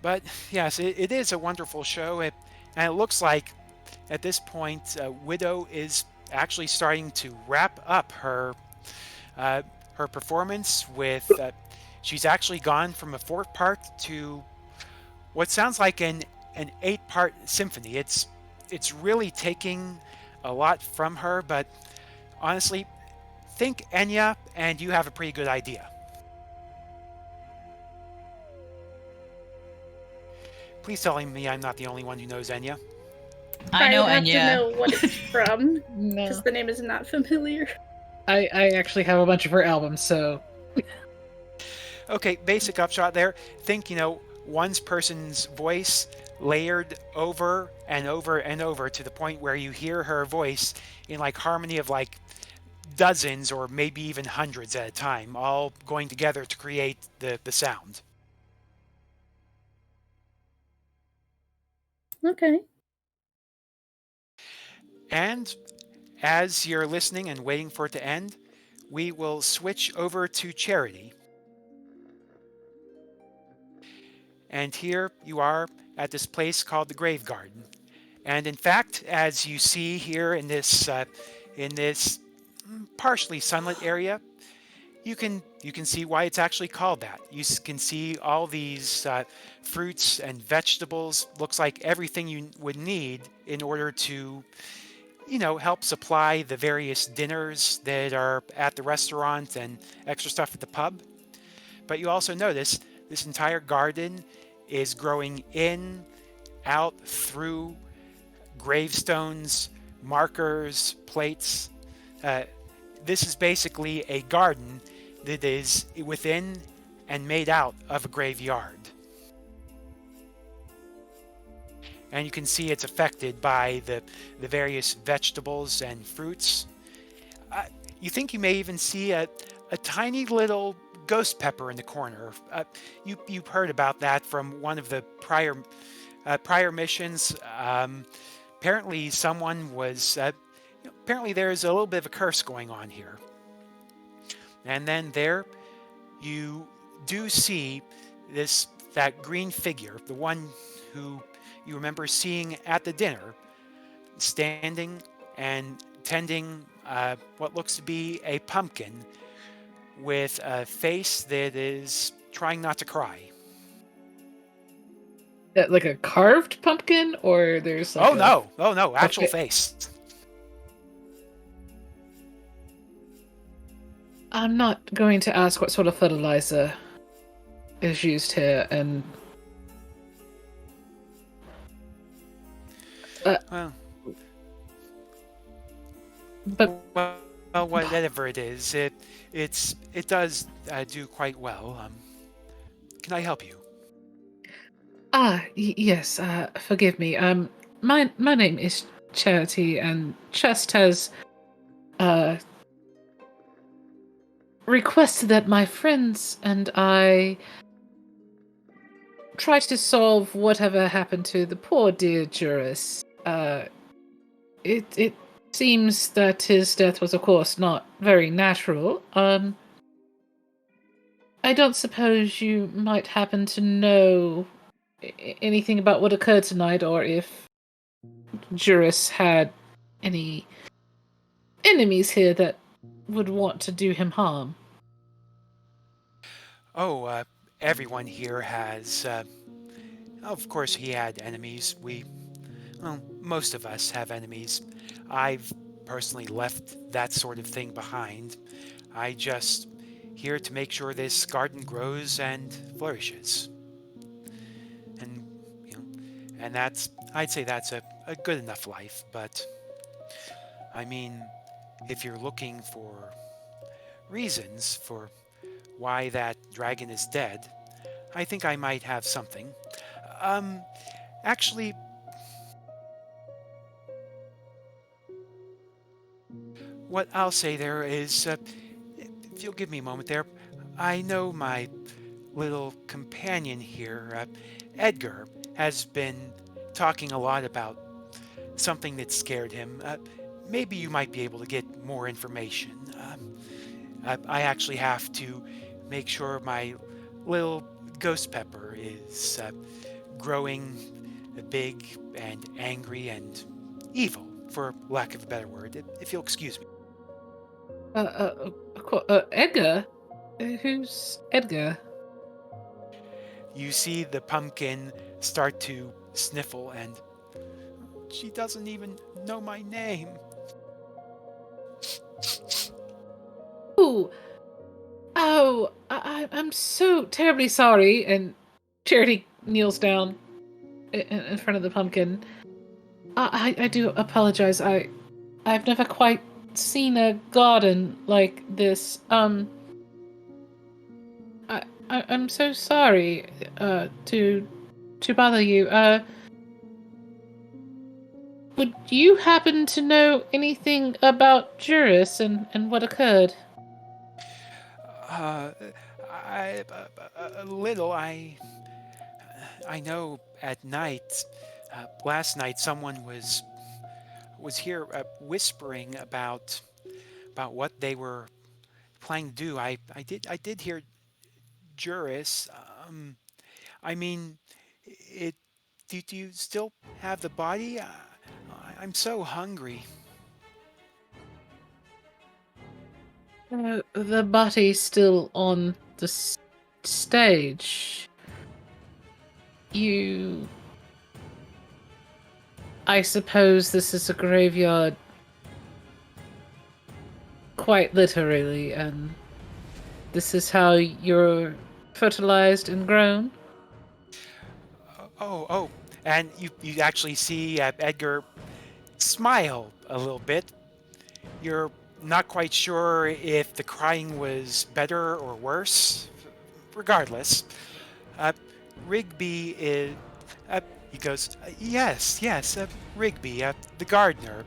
But yes, it is a wonderful show, and it looks like at this point, Widow is actually starting to wrap up her performance with. She's actually gone from a 4-part to what sounds like an 8-part symphony. It's really taking a lot from her, but honestly, think Enya, and you have a pretty good idea. Please tell me I'm not the only one who knows Enya. I know would have Enya. to know what it's from, No. because the name is not familiar. I actually have a bunch of her albums, so... Okay, basic upshot there. Think, one person's voice layered over and over and over to the point where you hear her voice in like harmony of like dozens or maybe even hundreds at a time, all going together to create the sound. Okay. And as you're listening and waiting for it to end, we will switch over to Charity. And here you are at this place called the Grave Garden. And in fact, as you see here in this partially sunlit area, you can see why it's actually called that. You can see all these fruits and vegetables. Looks like everything you would need in order to, help supply the various dinners that are at the restaurant and extra stuff at the pub. But you also notice this entire garden is growing in, out, through gravestones, markers, plates. This is basically a garden that is within and made out of a graveyard. And you can see it's affected by the various vegetables and fruits. You think you may even see a tiny little ghost pepper in the corner. You've heard about that from one of the prior missions. Apparently someone was... apparently there's a little bit of a curse going on here. And then there you do see that green figure, the one who you remember seeing at the dinner, standing and tending what looks to be a pumpkin with a face that is trying not to cry. Like a carved pumpkin, or there's like Oh no, actual face. I'm not going to ask what sort of fertilizer is used here, and... Well, but whatever it is, it does do quite well. Can I help you? Yes, forgive me. My name is Charity, and Chest has requested that my friends and I try to solve whatever happened to the poor dear Juris. It seems that his death was, of course, not very natural. I don't suppose you might happen to know anything about what occurred tonight, or if Juris had any enemies here that would want to do him harm. Oh, everyone here has. Of course, he had enemies. Well, most of us have enemies. I've personally left that sort of thing behind. I just here to make sure this garden grows and flourishes. And and I'd say that's a good enough life, but I mean, if you're looking for reasons for why that dragon is dead, I think I might have something. Um, actually, what I'll say there is, if you'll give me a moment there, I know my little companion here, Edgar, has been talking a lot about something that scared him. Maybe you might be able to get more information. I actually have to make sure my little ghost pepper is growing big and angry and evil, for lack of a better word, if you'll excuse me. Edgar? Who's Edgar? You see the pumpkin start to sniffle, and she doesn't even know my name. Ooh. Oh, I'm so terribly sorry. And Charity kneels down in front of the pumpkin. I do apologize. I've never quite seen a garden like this. I'm so sorry to bother you. Would you happen to know anything about Juris and what occurred? A little. I know at night, last night, someone was here whispering about what they were planning to do. I did hear Juris. I mean, it. Do you still have the body? I'm so hungry. The body's still on the stage. I suppose this is a graveyard, quite literally, and this is how you're fertilized and grown? Oh, and you actually see Edgar smile a little bit. You're not quite sure if the crying was better or worse. Regardless, uh, Rigby is. He goes, yes, Rigby, the gardener.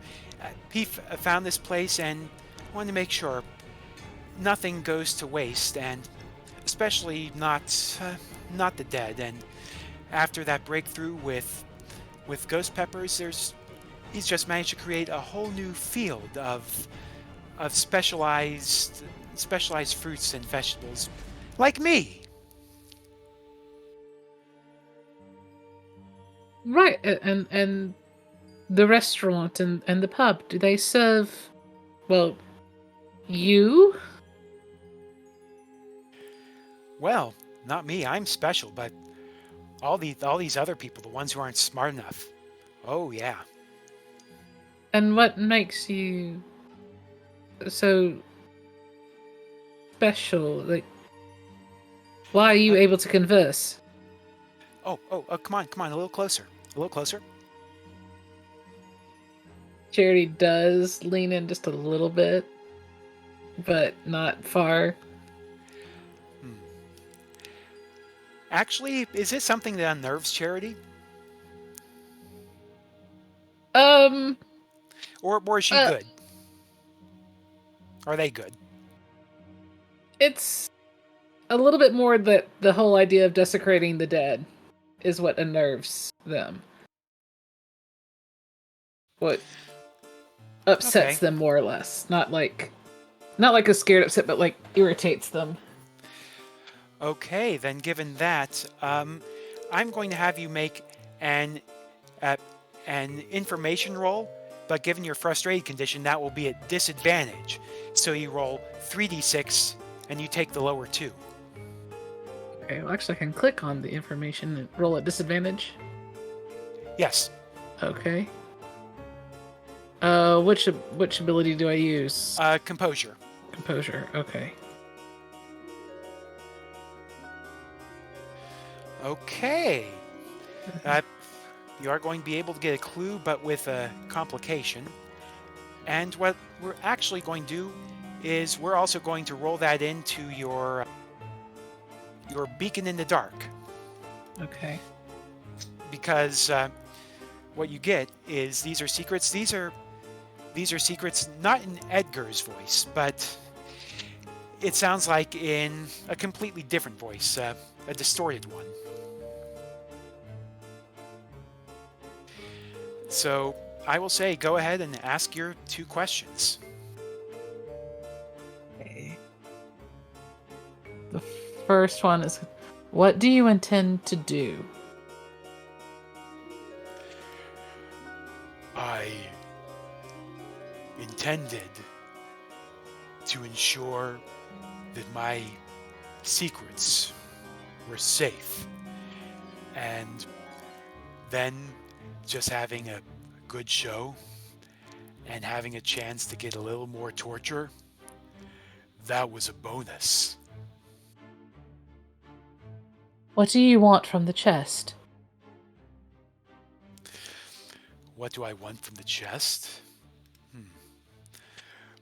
He found this place and wanted to make sure nothing goes to waste, and especially not the dead. And after that breakthrough with ghost peppers, he's just managed to create a whole new field of specialized fruits and vegetables, like me. Right, and the restaurant and the pub, do they serve, well, you? Well, not me. I'm special, but all these other people, the ones who aren't smart enough. Oh yeah. And what makes you so special? Like, why are you able to converse? Come on, a little closer, a little closer. Charity does lean in just a little bit, but not far. Actually, is this something that unnerves Charity? Or is she good? Are they good? It's a little bit more that the whole idea of desecrating the dead. is what unnerves them. What upsets Okay. them more or less. Not like a scared upset, but like irritates them. Okay, then given that, I'm going to have you make an information roll, but given your frustrated condition, that will be at disadvantage. So you roll 3d6, and you take the lower 2. Okay, well actually I can click on the information and roll at disadvantage. Yes. Okay. Which ability do I use? Composure. Composure, okay. Okay. You are going to be able to get a clue, but with a complication. And what we're actually going to do is we're also going to roll that into your beacon in the dark. Okay. Because what you get is these are secrets. These are secrets not in Edgar's voice, but it sounds like in a completely different voice, a distorted one. So I will say, go ahead and ask your 2 questions. Okay. The first one is, what do you intend to do? I intended to ensure that my secrets were safe, and then just having a good show and having a chance to get a little more torture, that was a bonus. What do you want from the chest? What do I want from the chest?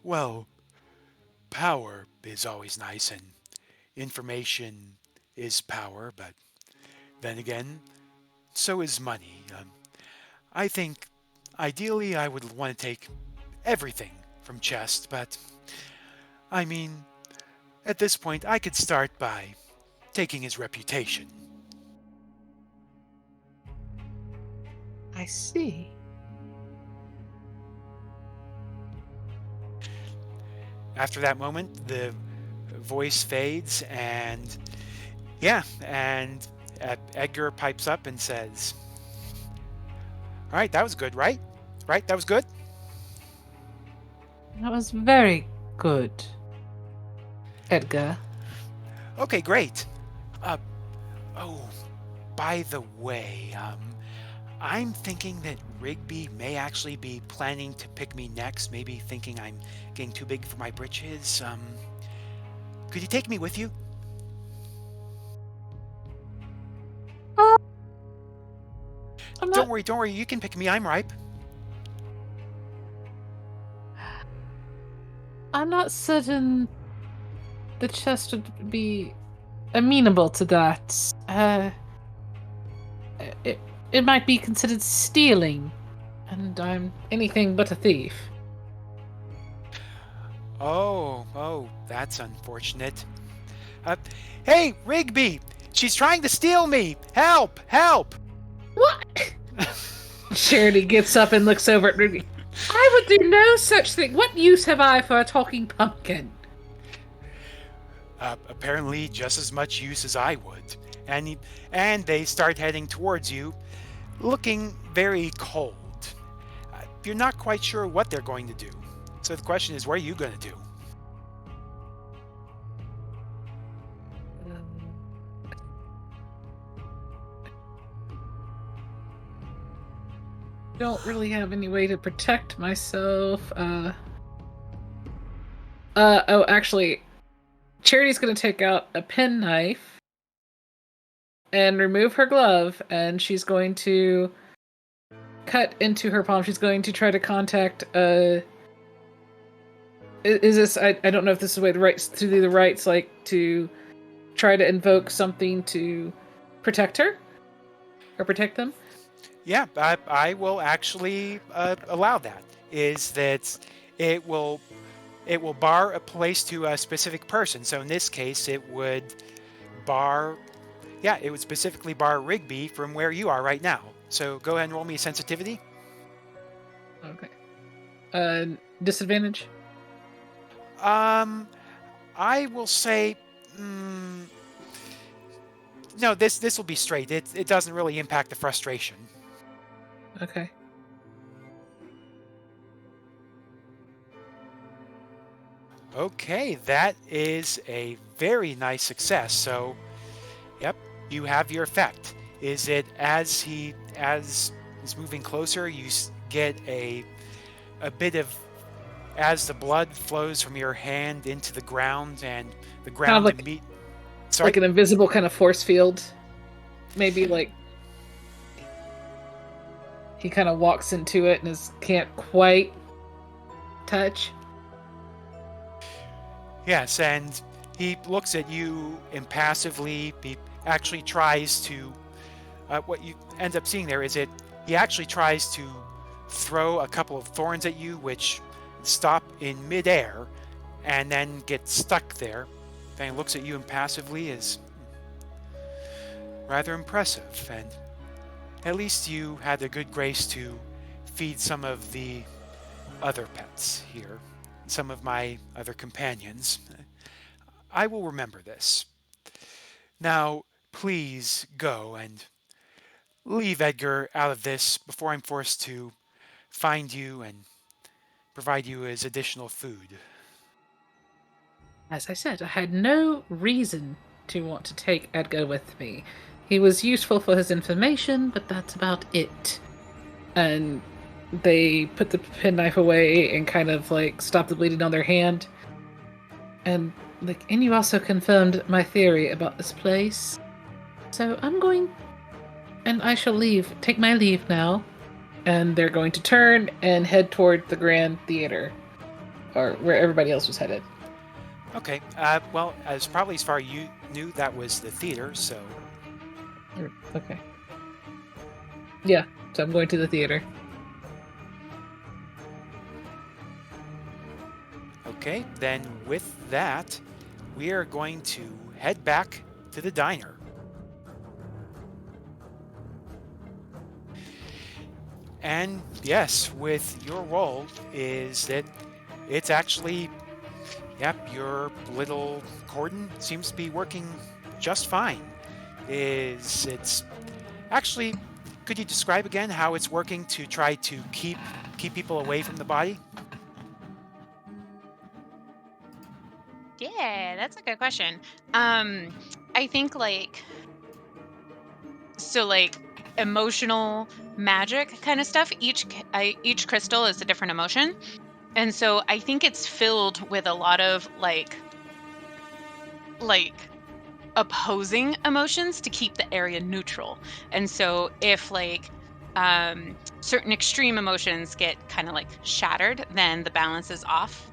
Well, power is always nice, and information is power, but then again, so is money. I think, ideally, I would want to take everything from chest, but, I mean, at this point, I could start by taking his reputation. I see. After that moment, the voice fades, and Edgar pipes up and says, "All right, that was good, right? Right, that was good? That was very good, Edgar. Okay, great. Oh, by the way, I'm thinking that Rigby may actually be planning to pick me next, maybe thinking I'm getting too big for my britches. Could you take me with you?" Don't worry, you can pick me, I'm ripe. I'm not certain the chest would be amenable to that. It might be considered stealing, and I'm anything but a thief. Oh, that's unfortunate. Hey, Rigby! She's trying to steal me! Help! What? Charity gets up and looks over at Ruby. I would do no such thing. What use have I for a talking pumpkin? Apparently just as much use as I would. And they start heading towards you, looking very cold. You're not quite sure what they're going to do. So the question is, what are you going to do? Don't really have any way to protect myself. Actually, Charity's gonna take out a penknife and remove her glove, and she's going to cut into her palm. She's going to try to contact is this I don't know if this is the way to do the rights, like to try to invoke something to protect her or protect them. Yeah, I will actually allow that. Is that it will bar a place to a specific person. So in this case, it would bar Yeah, it would specifically bar Rigby from where you are right now. So go ahead and roll me a sensitivity. Okay. Disadvantage? I will say, no. This will be straight. It doesn't really impact the frustration. Okay. Okay, that is a very nice success. So, yep, you have your effect. Is it as he's moving closer, you get a bit of, as the blood flows from your hand into the ground, and the ground like, Sorry? like an invisible kind of force field. Maybe like he kind of walks into it and can't quite touch. Yes, and he looks at you impassively. He actually tries to. What you end up seeing there is he actually tries to throw a couple of thorns at you, which stop in midair and then get stuck there. Then he looks at you impassively as rather impressive, and at least you had the good grace to feed some of the other pets here, some of my other companions. I will remember this. Now, please go and leave Edgar out of this before I'm forced to find you and provide you as additional food. As I said, I had no reason to want to take Edgar with me. He was useful for his information, but that's about it. And they put the penknife away and kind of like stop the bleeding on their hand. And you also confirmed my theory about this place. So I'm going, and I shall take my leave now. And they're going to turn and head toward the Grand Theater, or where everybody else was headed. Okay, well, as far as you knew, that was the theater, so... Okay. Yeah, so I'm going to the theater. Okay, then with that, we are going to head back to the diner. And yes, with your roll is that it's actually, yep, your little cordon seems to be working just fine. It's actually, could you describe again how it's working to try to keep people away from the body? Yeah, that's a good question. I think emotional magic kind of stuff. Each crystal is a different emotion, and so I think it's filled with a lot of like opposing emotions to keep the area neutral. And so if certain extreme emotions get kind of like shattered, then the balance is off.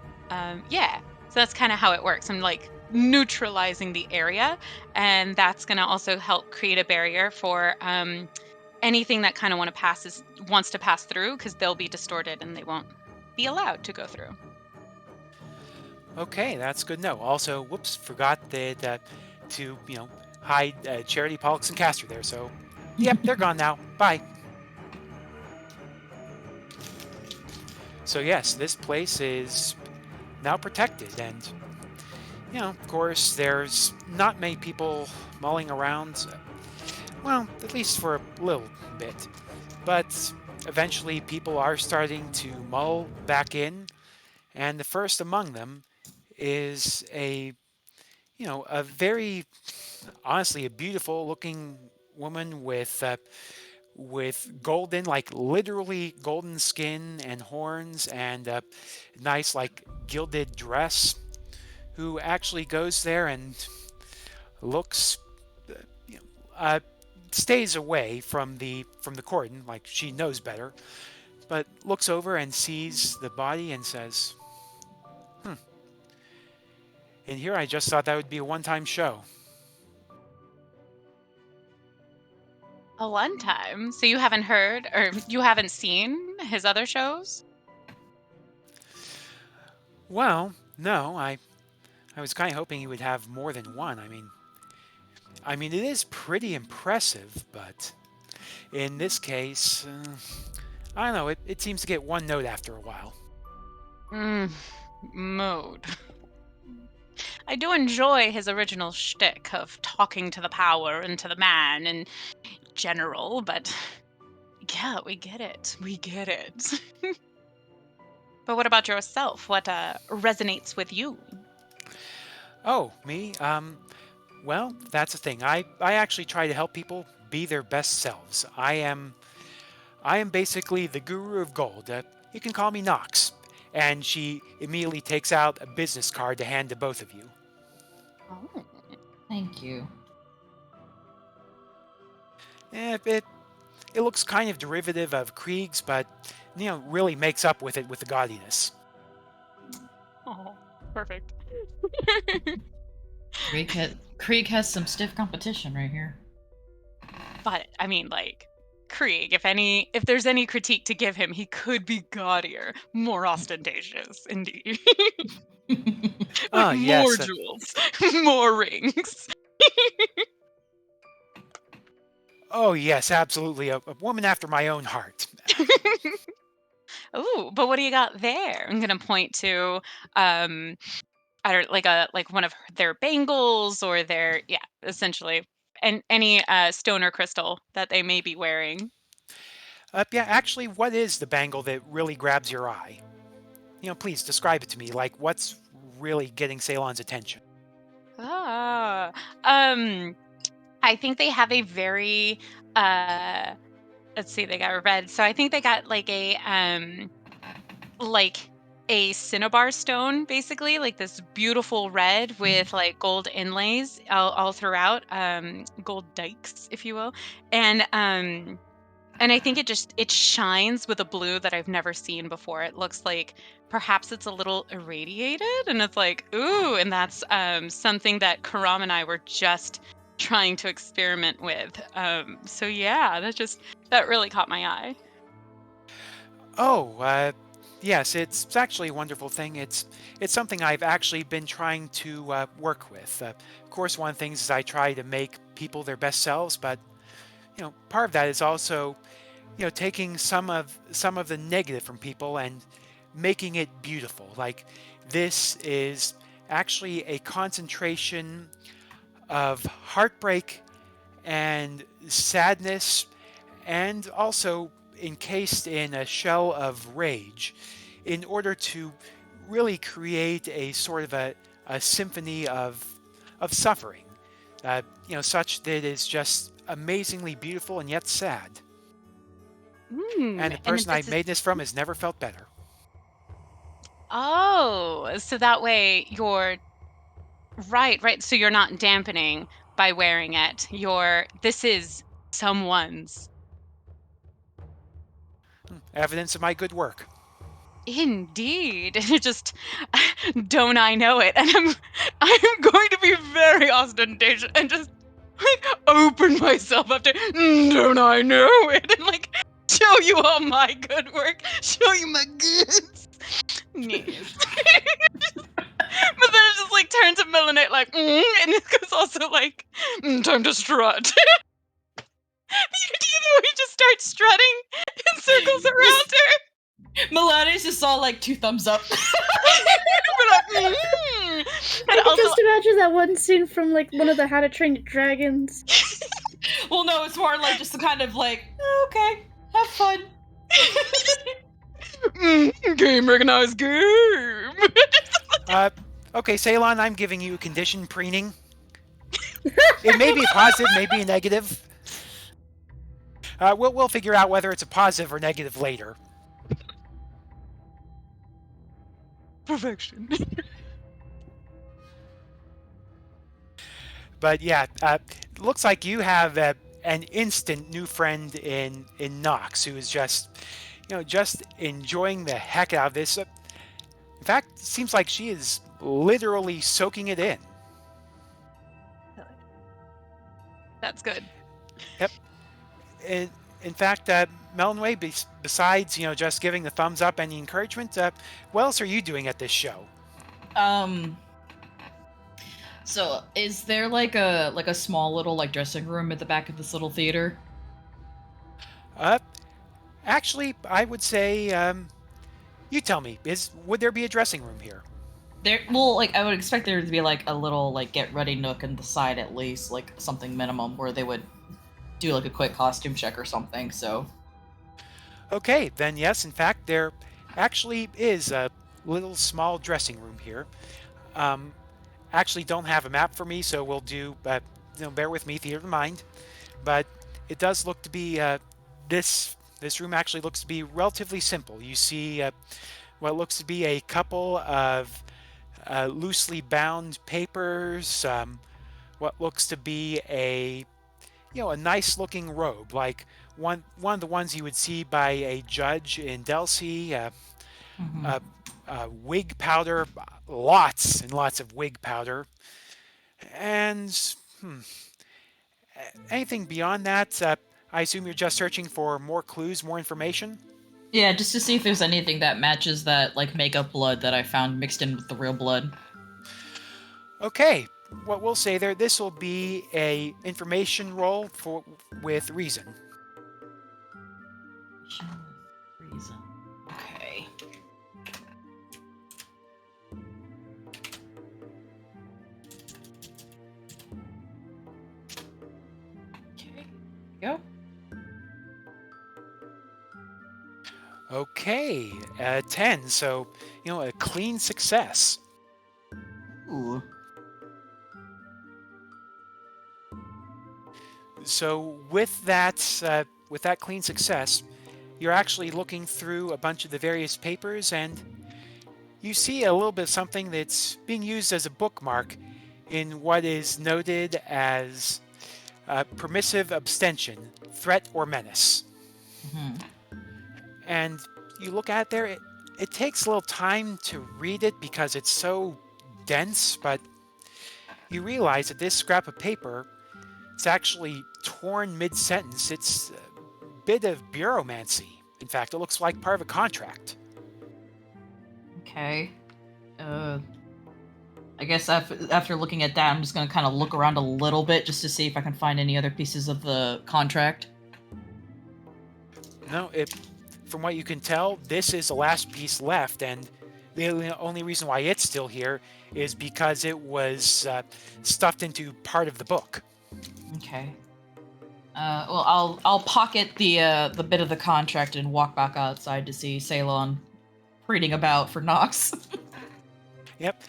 Yeah, so that's kind of how it works. I'm like neutralizing the area, and that's going to also help create a barrier for anything that kind of wants to pass through, because they'll be distorted and they won't be allowed to go through. Okay, that's good to know. Also, whoops, forgot that to hide Charity, Pollux, and Castor there. So, yep, they're gone now. Bye. So yes, this place is now protected, and of course, there's not many people mulling around. Well, at least for a little bit, but eventually people are starting to mull back in, and the first among them is a very, honestly, a beautiful looking woman with golden, like literally golden skin and horns, and a nice like gilded dress, who actually goes there and looks, stays away from the cordon, like she knows better, but looks over and sees the body and says, "In here, I just thought that would be a one-time show." A one time. So you haven't heard or you haven't seen his other shows? Well, no, I was kind of hoping he would have more than one. I mean, I mean, it is pretty impressive, but in this case, I don't know, it seems to get one note after a while. Mode. I do enjoy his original shtick of talking to the power and to the man in general, but yeah, we get it. We get it. But what about yourself? What resonates with you? Oh, me? Well, that's the thing. I actually try to help people be their best selves. I am basically the guru of gold. You can call me Nox. And she immediately takes out a business card to hand to both of you. Oh. Thank you. It looks kind of derivative of Krieg's, but really makes up with it with the gaudiness. Oh, perfect. Krieg has some stiff competition right here. But I mean, like, Krieg, if there's any critique to give him, he could be gaudier, more ostentatious, indeed. With Yes. more jewels, more rings. Oh, yes, absolutely. A woman after my own heart. Ooh, but what do you got there? I'm gonna point to I don't like one of their bangles or essentially and any stone or crystal that they may be wearing. Yeah, actually, what is the bangle that really grabs your eye? Please describe it to me. Like, what's really getting Ceylon's attention? Ah. I think they have a very let's see, they got red. So I think they got like a cinnabar stone, basically, like this beautiful red with like gold inlays all throughout, gold dikes, if you will. And I think it shines with a blue that I've never seen before. It looks like perhaps it's a little irradiated, and it's like, ooh, and that's something that Karam and I were just trying to experiment with. So yeah, that really caught my eye. Oh, yes, it's actually a wonderful thing. It's something I've actually been trying to work with. Of course, one of the things is I try to make people their best selves, but part of that is also taking some of the negative from people and making it beautiful. Like, this is actually a concentration of heartbreak and sadness, and also encased in a shell of rage, in order to really create a sort of a symphony of suffering, such that it is just amazingly beautiful and yet sad. And the person I made this from has never felt better. Oh, so that way you're right. So you're not dampening by wearing it. This is someone's. Evidence of my good work. Indeed. And don't I know it? And I'm going to be very ostentatious and just like open myself up to don't I know it? And like show you all my good work. Show you my goods. Yes. But then it just like turns to Melinoe like and it goes also like time to strut. The idea that we just start strutting in circles around her. Melania's just all like 2 thumbs up. I can just imagine that one scene from like one of the How to Train Your Dragons. Well, no, it's more like just the kind of like, oh, okay, have fun. Game recognized game. Okay, Ceylon, I'm giving you a condition preening. It may be positive, maybe a negative. We'll figure out whether it's a positive or negative later. Perfection. But yeah, looks like you have an instant new friend in Nox, who is just enjoying the heck out of this. In fact, it seems like she is literally soaking it in. That's good. Yep. In fact, Melinoe, besides just giving the thumbs up and the encouragement, what else are you doing at this show? So, is there like a small little like dressing room at the back of this little theater? Actually, I would say, you tell me, would there be a dressing room here? Well, like I would expect there to be like a little like get ready nook in the side at least, like something minimum where they would do like a quick costume check or something. So, Okay, then yes, in fact, there actually is a little small dressing room here. Actually, don't have a map for me, so we'll do, bear with me, theater of the mind. But it does look to be this room actually looks to be relatively simple. You see what looks to be a couple of loosely bound papers, what looks to be a nice looking robe, like one of the ones you would see by a judge in Delcy. Wig powder, lots and lots of wig powder, and anything beyond that. I assume you're just searching for more clues, more information. yeah, just to see if there's anything that matches that like makeup blood that I found mixed in with the real blood. Okay, what we'll say there, this will be a information roll with reason. Reason. Okay. Okay. Go. Okay, 10. So a clean success. Ooh. So with that clean success, you're actually looking through a bunch of the various papers, and you see a little bit of something that's being used as a bookmark in what is noted as permissive abstention, threat, or menace. Mm-hmm. And you look at it there, it takes a little time to read it because it's so dense, but you realize that this scrap of paper, it's actually torn mid-sentence. It's a bit of bureaumancy. In fact, it looks like part of a contract. Okay. I guess after looking at that, I'm just going to kind of look around a little bit just to see if I can find any other pieces of the contract. No, from what you can tell, this is the last piece left, and the only reason why it's still here is because it was stuffed into part of the book. Okay. Well, I'll pocket the bit of the contract and walk back outside to see Ceylon reading about for Nox. Yep.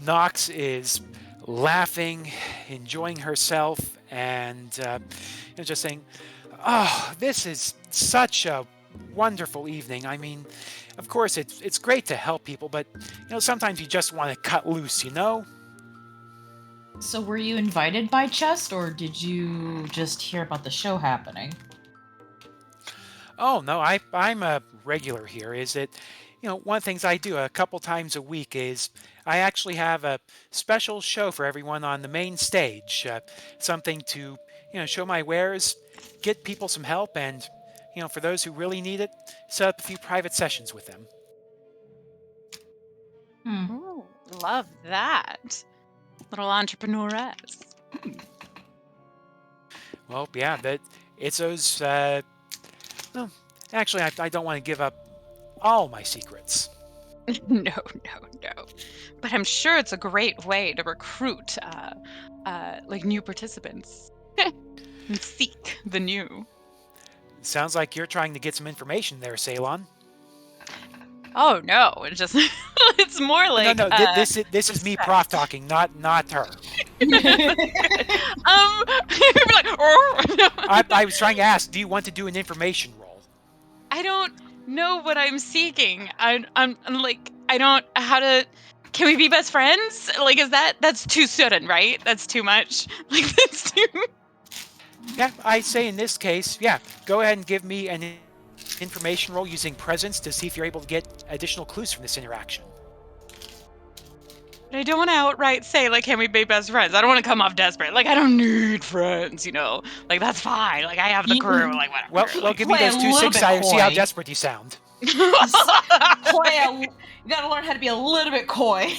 Nox is laughing, enjoying herself, and just saying, "Oh, this is such a wonderful evening. I mean, of course, it's great to help people, but sometimes you just want to cut loose, So were you invited by Chest, or did you just hear about the show happening? Oh, no, I'm a regular here. Is it, one of the things I do a couple times a week is I actually have a special show for everyone on the main stage. Something to, show my wares, get people some help, and, for those who really need it, set up a few private sessions with them. Ooh, love that. Little entrepreneuress. Well, yeah, but it's those, well, actually, I don't want to give up all my secrets. No. But I'm sure it's a great way to recruit, new participants and seek the new. Sounds like you're trying to get some information there, Ceylon. Oh no, it's just it's more like No, this is me prof talking, not her. Like, I was trying to ask, do you want to do an information roll? I don't know what I'm seeking. I'm like, I don't how to. Can we be best friends? Like, that's too sudden, right? That's too much. Like, that's too. Yeah, I say in this case, yeah, go ahead and give me an information roll using presence to see if you're able to get additional clues from this interaction. But I don't want to outright say, like, can we be best friends? I don't want to come off desperate. Like, I don't need friends, Like, that's fine. Like, I have the crew. Like, whatever. Well, give me those 2 6-sided. See how desperate you sound. You gotta learn how to be a little bit coy.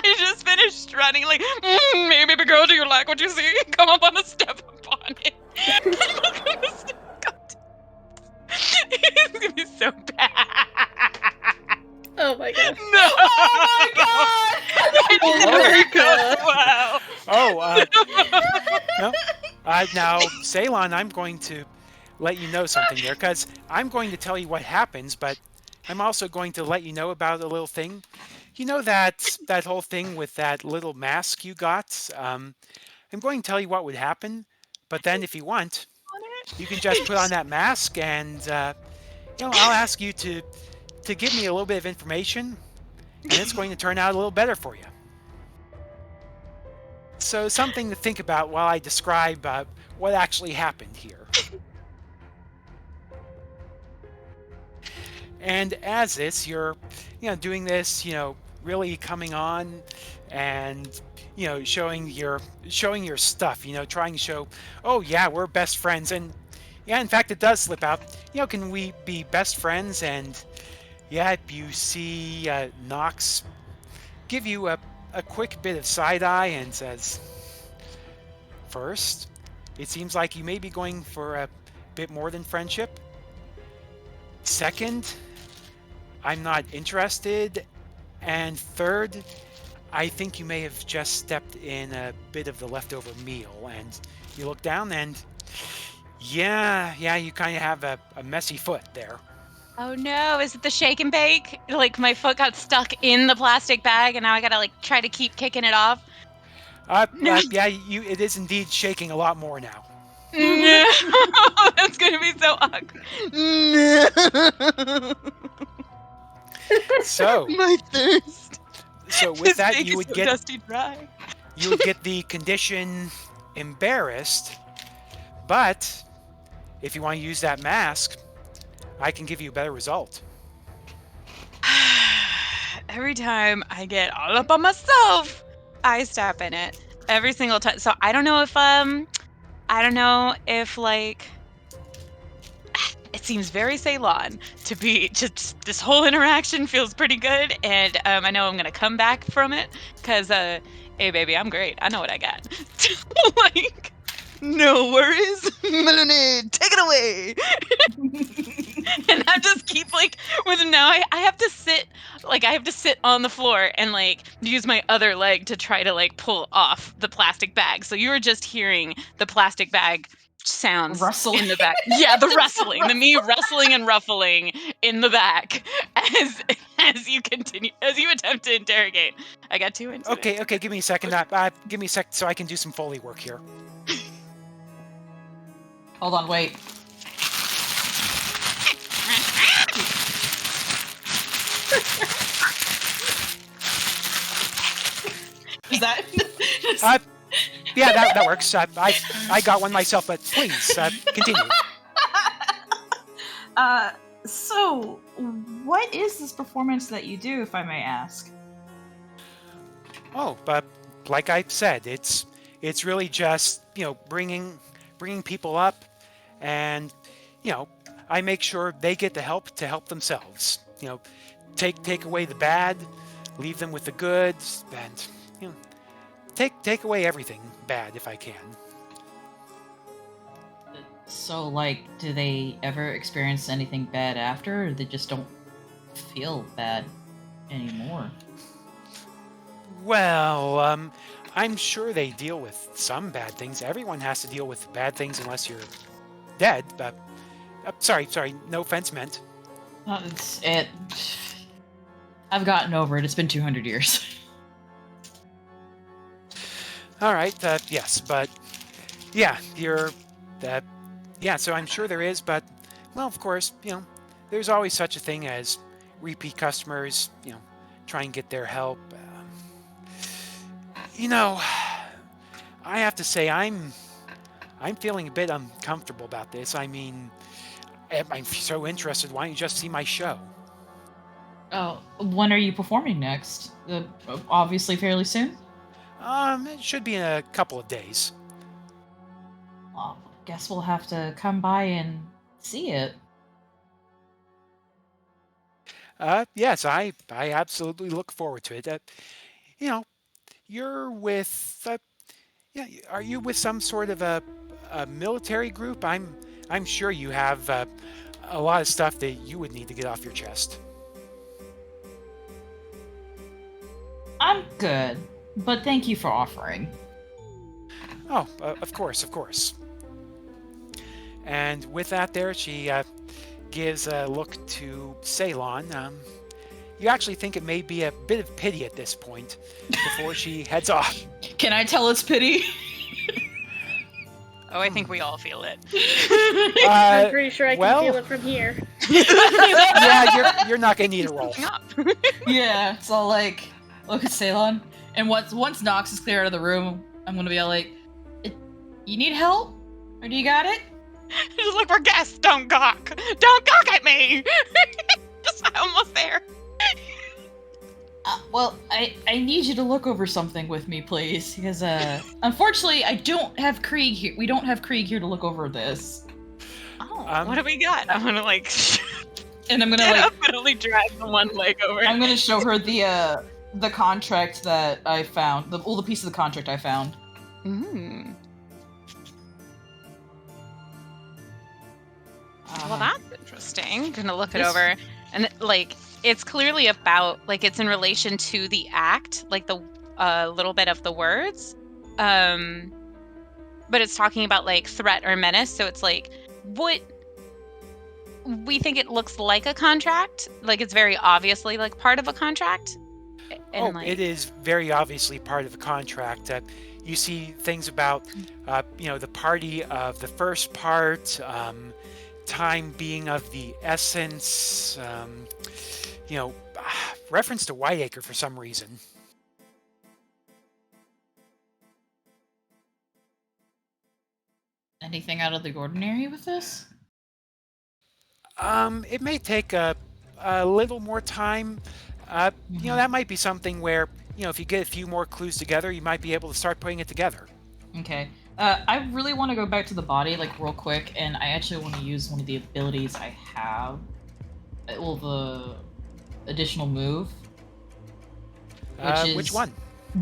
He just finished running like, hey, baby girl, do you like what you see? Come up on the step upon it. It's gonna be so bad. Oh my god. No. Oh my god! It never goes well. Oh, no. Now, Ceylon, I'm going to let you know something there, because I'm going to tell you what happens, but I'm also going to let you know about a little thing. You know that whole thing with that little mask you got? I'm going to tell you what would happen, but then if you want, you can just put on that mask, and I'll ask you to give me a little bit of information, and it's going to turn out a little better for you. So something to think about while I describe what actually happened here. And as this, you're, doing this, really coming on, and showing your stuff. Trying to show, oh yeah, we're best friends, and yeah, in fact, it does slip out. Can we be best friends? And yeah, you see Nox give you a quick bit of side eye and says, first, it seems like you may be going for a bit more than friendship. Second, I'm not interested. And third, I think you may have just stepped in a bit of the leftover meal. And you look down and yeah, you kind of have a messy foot there. Oh no, is it the shake and bake? Like my foot got stuck in the plastic bag and now I gotta try to keep kicking it off? Yeah, it is indeed shaking a lot more now. No, that's gonna be so awkward. No. So My thirst. So with This that, bag you is would so get dusty dry. you would get the condition embarrassed. But if you want to use that mask, I can give you a better result. Every time I get all up on myself, I step in it. Every single time. So I don't know if it seems very Ceylon to be just this whole interaction feels pretty good, and I know I'm gonna come back from it because hey baby, I'm great. I know what I got. No worries, Melinoe, take it away. And I just keep with now I have to sit on the floor and use my other leg to try to pull off the plastic bag. So you were just hearing the plastic bag sounds Rustling. in the back. Yeah, the rustling, the me rustling and ruffling in the back as you attempt to interrogate. I got too into it. Okay, give me a second. Give me a sec so I can do some Foley work here. Hold on, wait. Is that? Yeah, that works. I got one myself, but please continue. So, what is this performance that you do, if I may ask? Oh, but like I said, it's really just bringing people up, and I make sure they get the help to help themselves. Take away the bad, leave them with the good, and take away everything bad if I can. So, do they ever experience anything bad after, or they just don't feel bad anymore? Well, I'm sure they deal with some bad things. Everyone has to deal with bad things unless you're dead. But sorry, no offense meant. I've gotten over it. It's been 200 years. All right, yes, but yeah, so I'm sure there is, but well, of course, there's always such a thing as repeat customers, try and get their help. I have to say I'm feeling a bit uncomfortable about this. I mean, I'm so interested. Why don't you just see my show? Oh, when are you performing next? Obviously fairly soon? It should be in a couple of days. Well, guess we'll have to come by and see it. Yes, I absolutely look forward to it. you know, you're with, yeah, are you with some sort of a military group? I'm sure you have a lot of stuff that you would need to get off your chest. I'm good, but thank you for offering. Oh, of course, of course. And with that there, she gives a look to Ceylon. You actually think it may be a bit of pity at this point before she heads off. Can I tell it's pity? Oh, I think we all feel it. I'm pretty sure I can feel it from here. Yeah, you're not gonna need a roll. Yeah, so like, look at Ceylon, and once Nox is clear out of the room, I'm gonna be all like, "You need help, or do you got it?" Just look for guests. Don't gawk. Don't gawk at me. Just almost there. Well, I need you to look over something with me, please, because unfortunately, I don't have Krieg here. We don't have Krieg here to look over this. Oh, what do we got? I'm gonna like, and I'm gonna definitely drag the one leg over. I'm gonna show her the contract that I found, the piece of the contract I found. Mm. Well, that's interesting. Gonna look it over, and like it's clearly about like it's in relation to the act, like the little bit of the words, but it's talking about like threat or menace. So it's like what we think it looks like a contract, like it's very obviously like part of a contract. And, it is very obviously part of a contract. You see things about, the party of the first part. Time being of the essence, reference to Whiteacre for some reason. Anything out of the ordinary with this? It may take a little more time. That might be something where, if you get a few more clues together, you might be able to start putting it together. Okay. I really want to go back to the body, like, real quick, and I actually want to use one of the abilities I have. Well, the additional move. Which one?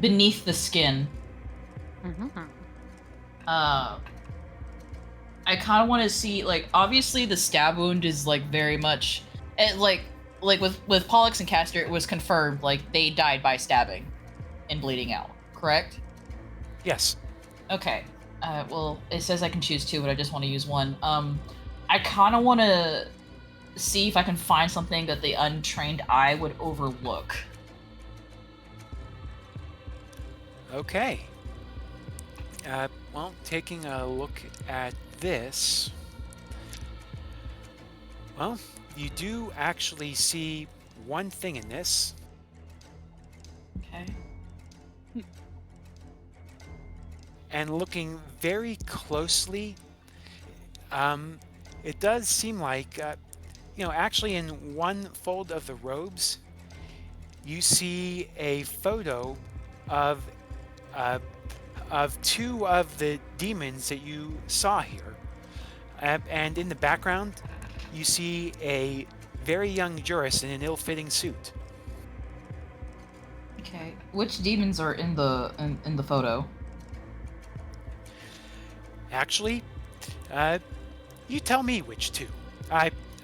Beneath the skin. Mm-hmm. I kind of want to see, like, obviously the stab wound is, like, very much... like with Pollux and Castor, it was confirmed, like, they died by stabbing and bleeding out, correct? Yes. Okay. Well, it says I can choose two, but I just want to use one. I kind of want to see if I can find something that the untrained eye would overlook. Okay. Taking a look at this, you do actually see one thing in this. Okay. And looking very closely, it does seem like, actually in one fold of the robes, you see a photo of two of the demons that you saw here. And in the background, you see a very young jurist in an ill-fitting suit. Okay. Which demons are in the photo? Actually, you tell me which two.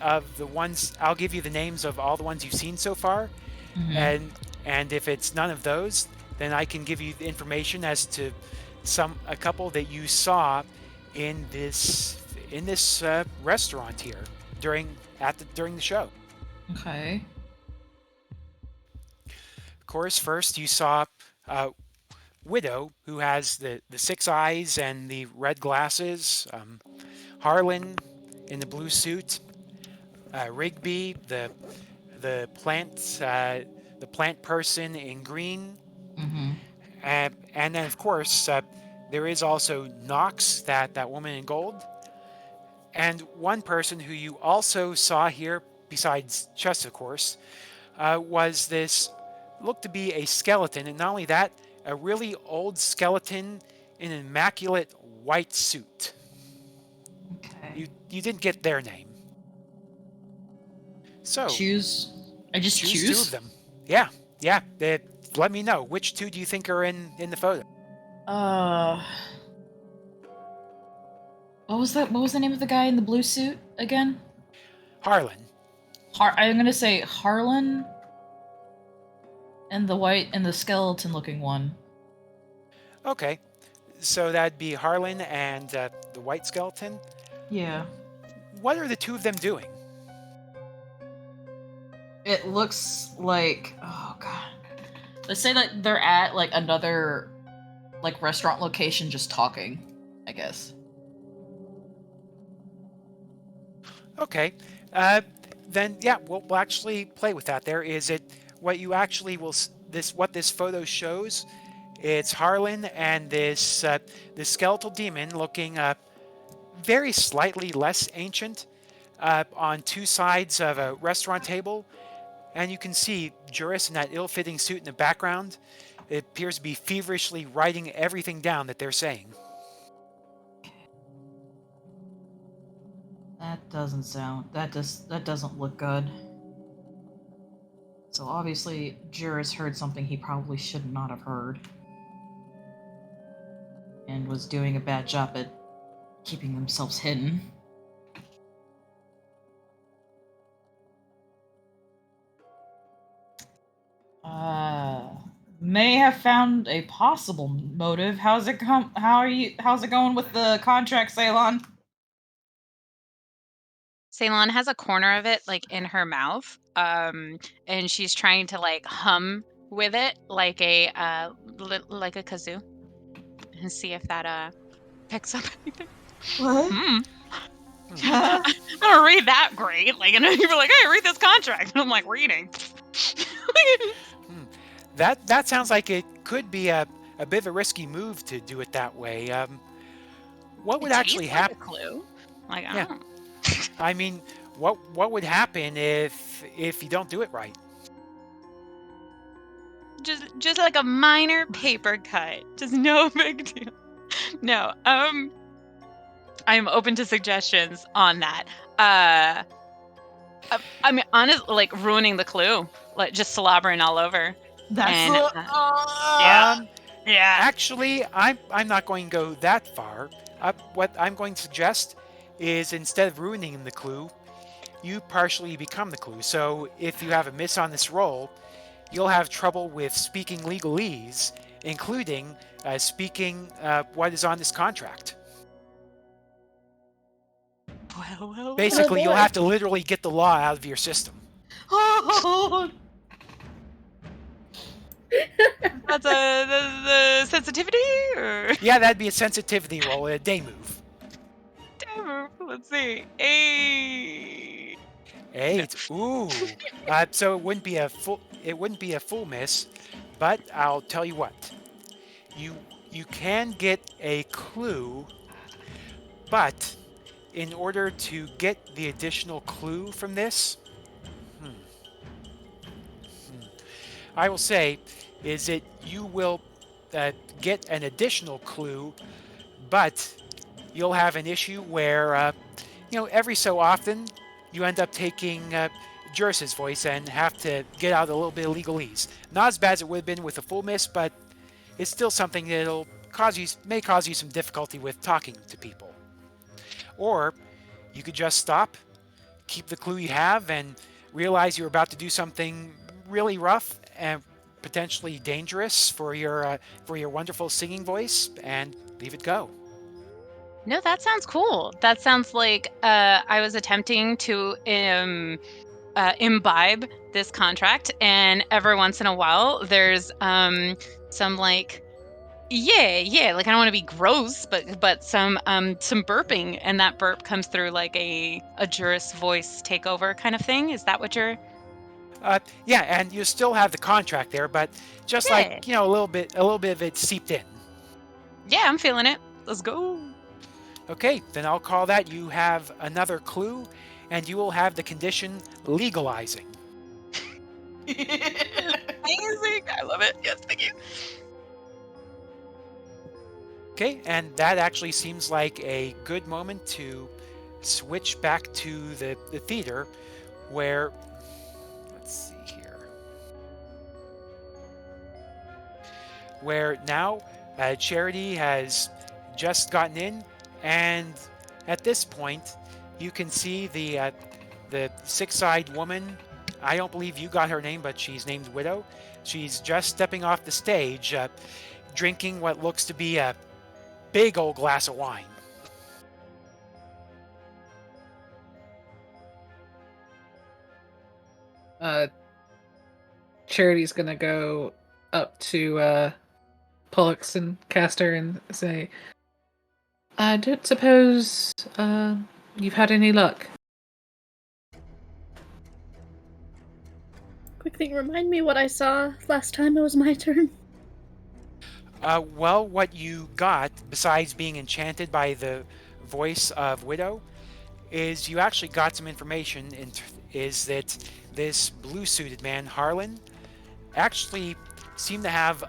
Of the ones, I'll give you the names of all the ones you've seen so far, Mm-hmm. and if it's none of those, then I can give you the information as to a couple that you saw in this restaurant here during the show. Okay. Of course, first you saw Widow, who has the 6 eyes and the red glasses, Harlan in the blue suit, Rigby, the plant person in green, and then of course there is also Nox, that woman in gold, and one person who you also saw here, besides Chess, of course, was this looked to be a skeleton, and not only that, a really old skeleton in an immaculate white suit. Okay. You didn't get their name. So Choose. I just choose? two of them. Yeah. let me know. Which two do you think are in the photo? What was that? What was the name of the guy in the blue suit again? Harlan. I'm gonna say Harlan and the white and the skeleton-looking one. Okay. So that'd be Harlan and the white skeleton. Yeah. What are the two of them doing? It looks like, oh god. Let's say that they're at like another like restaurant location just talking, I guess. Okay. Then yeah, we'll actually play with that. There is it. What you actually will what this photo shows. It's Harlan and this skeletal demon looking very slightly less ancient on two sides of a restaurant table, and you can see Juris in that ill-fitting suit in the background. It appears to be feverishly writing everything down that they're saying. That doesn't look good. So obviously Juris heard something he probably should not have heard. And was doing a bad job at keeping themselves hidden. May have found a possible motive. How's it going with the contract, Ceylon? Ceylon has a corner of it like in her mouth, and she's trying to like hum with it like a kazoo, and see if that picks up anything. What? I don't read that great. Like, and you're like, hey, read this contract, and I'm like reading. That sounds like it could be a bit of a risky move to do it that way. What would actually happen? Like a clue. Like, I Yeah. don't know. I mean, what would happen if you don't do it right? Just like a minor paper cut. Just no big deal. No. I'm open to suggestions on that. I mean, honestly, like ruining the clue, like just slobbering all over. That's Yeah. Actually, I'm not going to go that far. What I'm going to suggest is instead of ruining the clue, you partially become the clue. So if you have a miss on this roll, you'll have trouble with speaking legalese, including speaking what is on this contract. Well. Basically, Oh, you'll boy. have to literally get the law out of your system. That's the sensitivity, or Yeah, that'd be a sensitivity roll, a day move. damn. Let's see. 8. 8. Ooh. So it wouldn't be a full miss, but I'll tell you what. You can get a clue, but in order to get the additional clue from this, I will say is that you will get an additional clue, but you'll have an issue where every so often you end up taking Juris's voice and have to get out a little bit of legalese. Not as bad as it would have been with a full miss, but it's still something that'll may cause you some difficulty with talking to people. Or you could just stop, keep the clue you have, and realize you're about to do something really rough and potentially dangerous for your wonderful singing voice, and leave it go. No, that sounds cool. That sounds like I was attempting to imbibe this contract, and every once in a while there's some like like I don't want to be gross, but some burping, and that burp comes through like a Juris voice takeover kind of thing. Is that what you're? Yeah, and you still have the contract there, but just like a little bit of it seeped in. Yeah, I'm feeling it. Let's go. Okay, then I'll call that you have another clue, and you will have the condition legalizing. Amazing. I love it. Yes, thank you. Okay, and that actually seems like a good moment to switch back to the theater, where, let's see here. where now Charity has just gotten in, and at this point, you can see the six-eyed woman. I don't believe you got her name, but she's named Widow. She's just stepping off the stage, drinking what looks to be a big old glass of wine. Charity's gonna go up to Pollux and Castor and say, I don't suppose you've had any luck. Quick thing, remind me what I saw last time it was my turn. Well, what you got, besides being enchanted by the voice of Widow, is you actually got some information, is that this blue-suited man, Harlan, actually seemed to have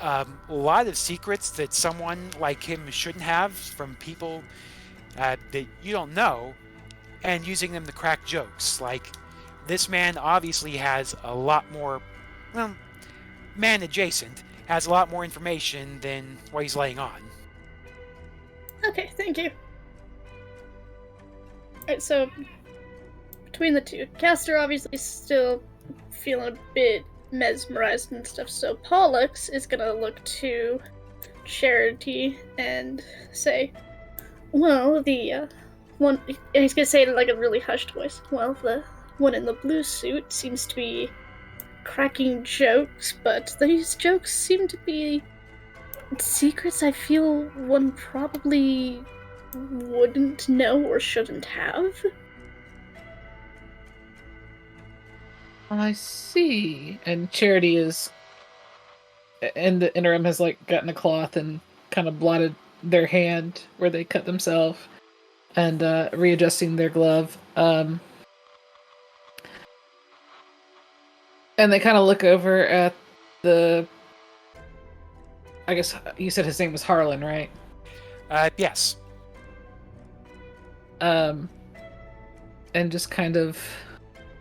a lot of secrets that someone like him shouldn't have from people that you don't know, and using them to crack jokes. Like, this man obviously has a lot more, well, man adjacent, has a lot more information than what he's laying on. Okay, thank you. Alright, so between the two, Castor obviously still feeling a bit mesmerized and stuff, so Pollux is gonna look to Charity and say, well, the one, and he's gonna say it in like a really hushed voice, well, the one in the blue suit seems to be cracking jokes, but these jokes seem to be secrets I feel one probably wouldn't know or shouldn't have. I see. And Charity is, in the interim, has like gotten a cloth and kind of blotted their hand where they cut themselves and readjusting their glove. And they kind of look over at the, I guess you said his name was Harlan, right? Yes. And just kind of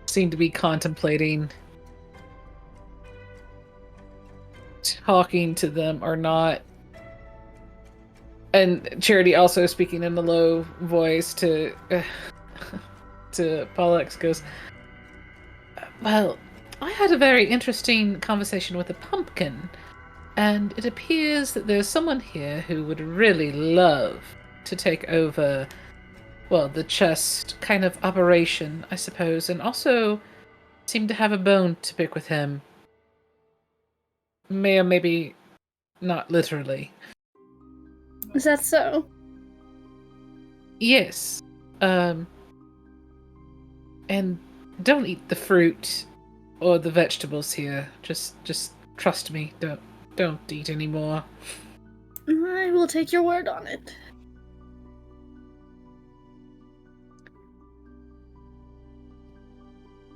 seem to be contemplating talking to them or not. And Charity, also speaking in a low voice to Pollux, goes, well, I had a very interesting conversation with a pumpkin, and it appears that there's someone here who would really love to take over, well, the chest kind of operation, I suppose, and also seem to have a bone to pick with him. May or maybe not literally. Is that so? Yes. And don't eat the fruit or the vegetables here. Just trust me. Don't eat anymore. I will take your word on it.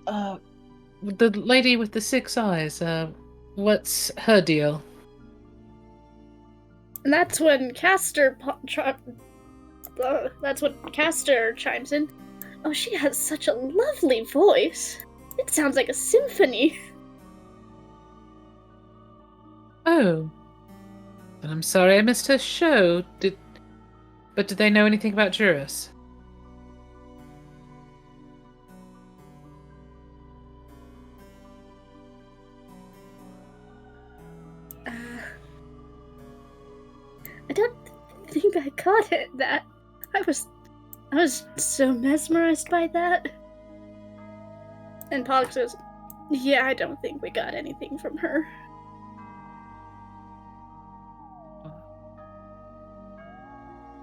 The lady with the 6 eyes, what's her deal? And that's when Castor chimes in. Oh, she has such a lovely voice. It sounds like a symphony. Oh. Then I'm sorry I missed her show. Did they know anything about Juris? I don't think I caught it. That I was so mesmerized by that. And Pollux goes, yeah, I don't think we got anything from her.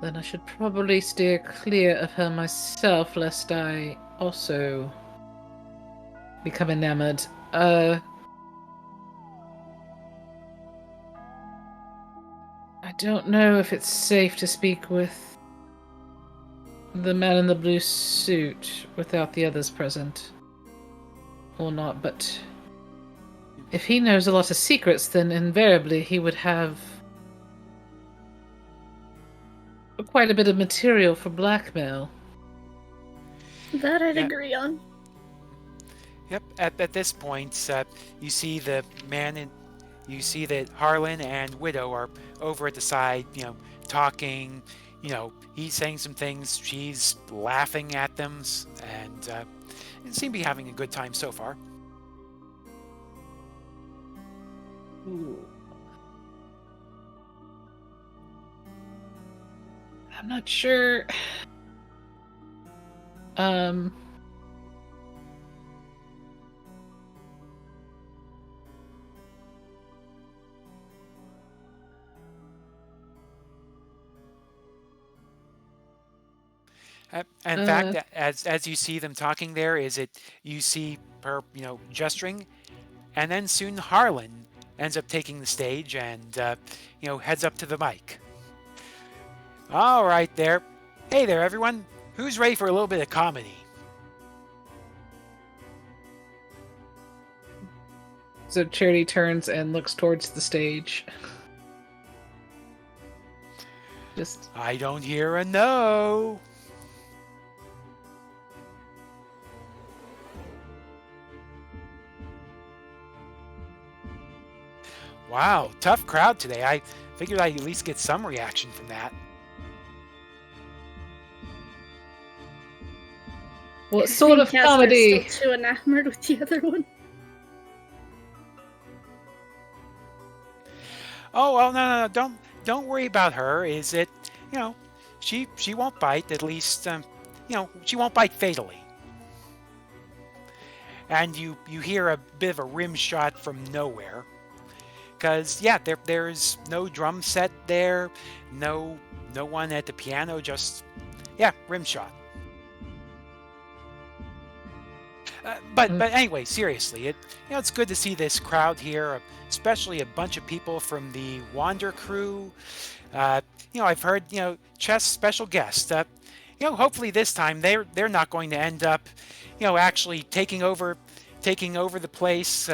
Then I should probably steer clear of her myself, lest I also become enamored. I don't know if it's safe to speak with the man in the blue suit without the others present. Or not, but if he knows a lot of secrets, then invariably he would have quite a bit of material for blackmail. That I'd agree on. Yep. At this point, you see the man you see that Harlan and Widow are over at the side, talking. He's saying some things, she's laughing at them, and seem to be having a good time so far. Ooh. I'm not sure. In fact, as you see them talking there, you see her, gesturing, and then soon Harlan ends up taking the stage and, heads up to the mic. All right there. Hey there, everyone. Who's ready for a little bit of comedy? So Charity turns and looks towards the stage. I don't hear a no. Wow, tough crowd today. I figured I'd at least get some reaction from that. What sort of Castor's comedy? Still too enamored with the other one. Oh well, no, don't worry about her. Is it, she won't bite. At least, she won't bite fatally. And you hear a bit of a rim shot from nowhere. Because, yeah, there's no drum set there, no one at the piano, just, rim shot. But anyway, seriously, it's good to see this crowd here, especially a bunch of people from the Wander crew. I've heard, Chess special guest. Hopefully this time they're not going to end up, actually taking over the place.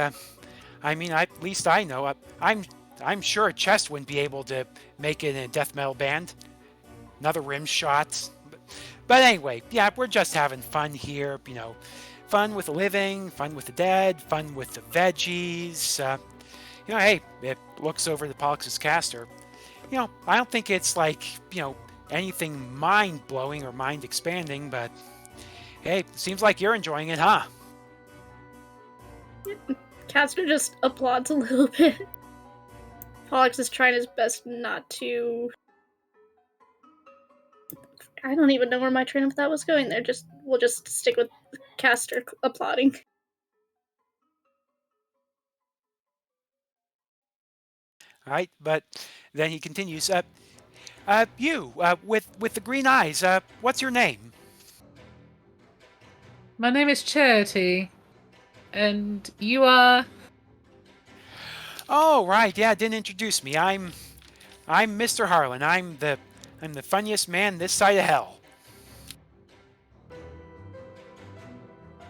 At least I know. I'm sure Chess wouldn't be able to make it in a death metal band. Another rim shot. But anyway, we're just having fun here. Fun with the living, fun with the dead, fun with the veggies. Hey, it looks over the Pollux's Castor. I don't think it's like, anything mind-blowing or mind-expanding, but hey, seems like you're enjoying it, huh? Castor just applauds a little bit. Pollux is trying his best not to... I don't even know where my train of thought was going there. We'll just stick with Castor applauding. All right, but then he continues. You with the green eyes. What's your name? My name is Charity, and you are. Oh right, didn't introduce me. I'm Mr. Harlan. I'm the funniest man this side of hell.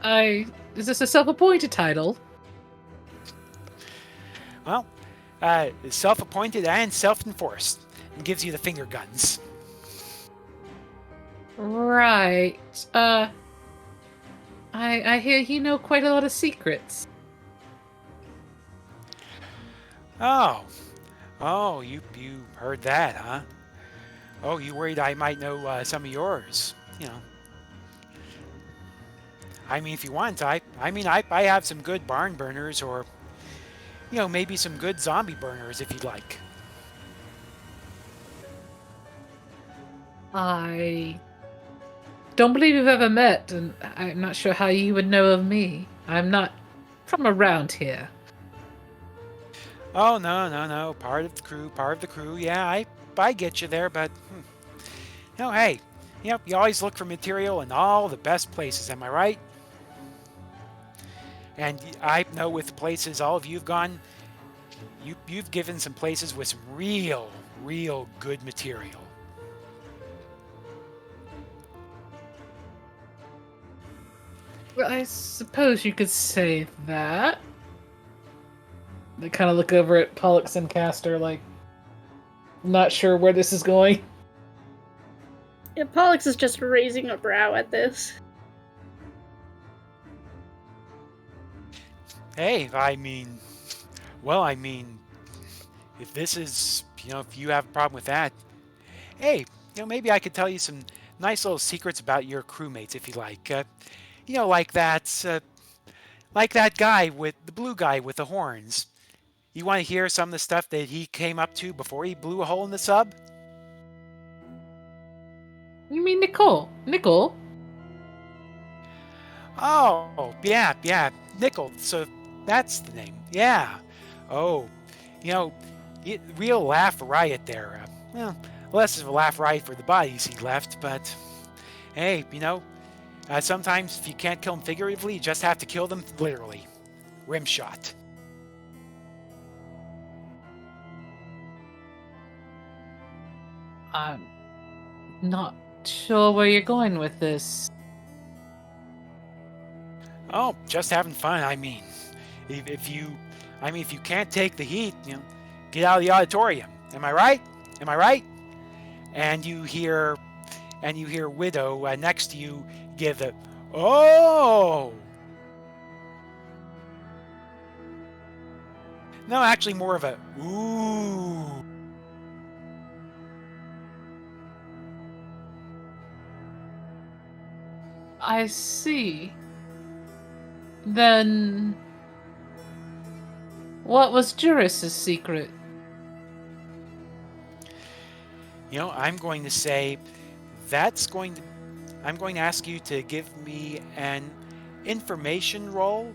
Is this a self-appointed title? Well, self-appointed and self-enforced. And gives you the finger guns. Right. I hear you know quite a lot of secrets. Oh, you heard that, huh? Oh, you worried I might know some of yours? If you want, I have some good barn burners, or maybe some good zombie burners if you'd like. I don't believe we've ever met, and I'm not sure how you would know of me. I'm not from around here. Oh, no. Part of the crew. Yeah, I get you there, but hey, you always look for material in all the best places, am I right? And I know with the places all of you've gone, you've given some places with some real good material. Well, I suppose you could say that. They kind of look over at Pollux and Castor, like, not sure where this is going. Yeah, Pollux is just raising a brow at this. Hey, if this is, if you have a problem with that, hey, maybe I could tell you some nice little secrets about your crewmates if you like. Like that guy with the blue guy with the horns. You want to hear some of the stuff that he came up to before he blew a hole in the sub? You mean Nicole? Nicole? Oh, yeah, Nickel. So that's the name. Yeah. Oh, real laugh riot there. Well, less of a laugh riot for the bodies he left, but hey, sometimes if you can't kill them figuratively, you just have to kill them literally. Rim shot. I'm not sure where you're going with this. Oh, just having fun. I mean, if you can't take the heat, get out of the auditorium. Am I right? Am I right? And you hear Widow next to you give the oh. No, actually more of a ooh. I see. Then what was Juris's secret? I'm going to say I'm going to ask you to give me an information roll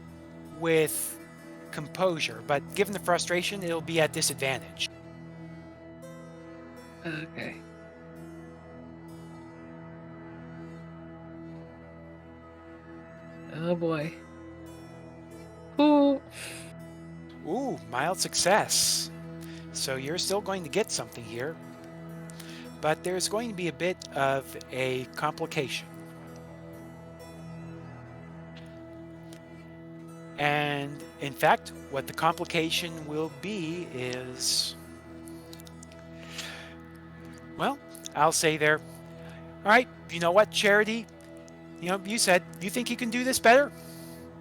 with composure, but given the frustration, it'll be at disadvantage. Okay. Oh boy. Ooh. Ooh, mild success. So you're still going to get something here, but there's going to be a bit of a complication. And in fact, what the complication will be is, well, I'll say there, all right, you know what, Charity? You said you think you can do this better?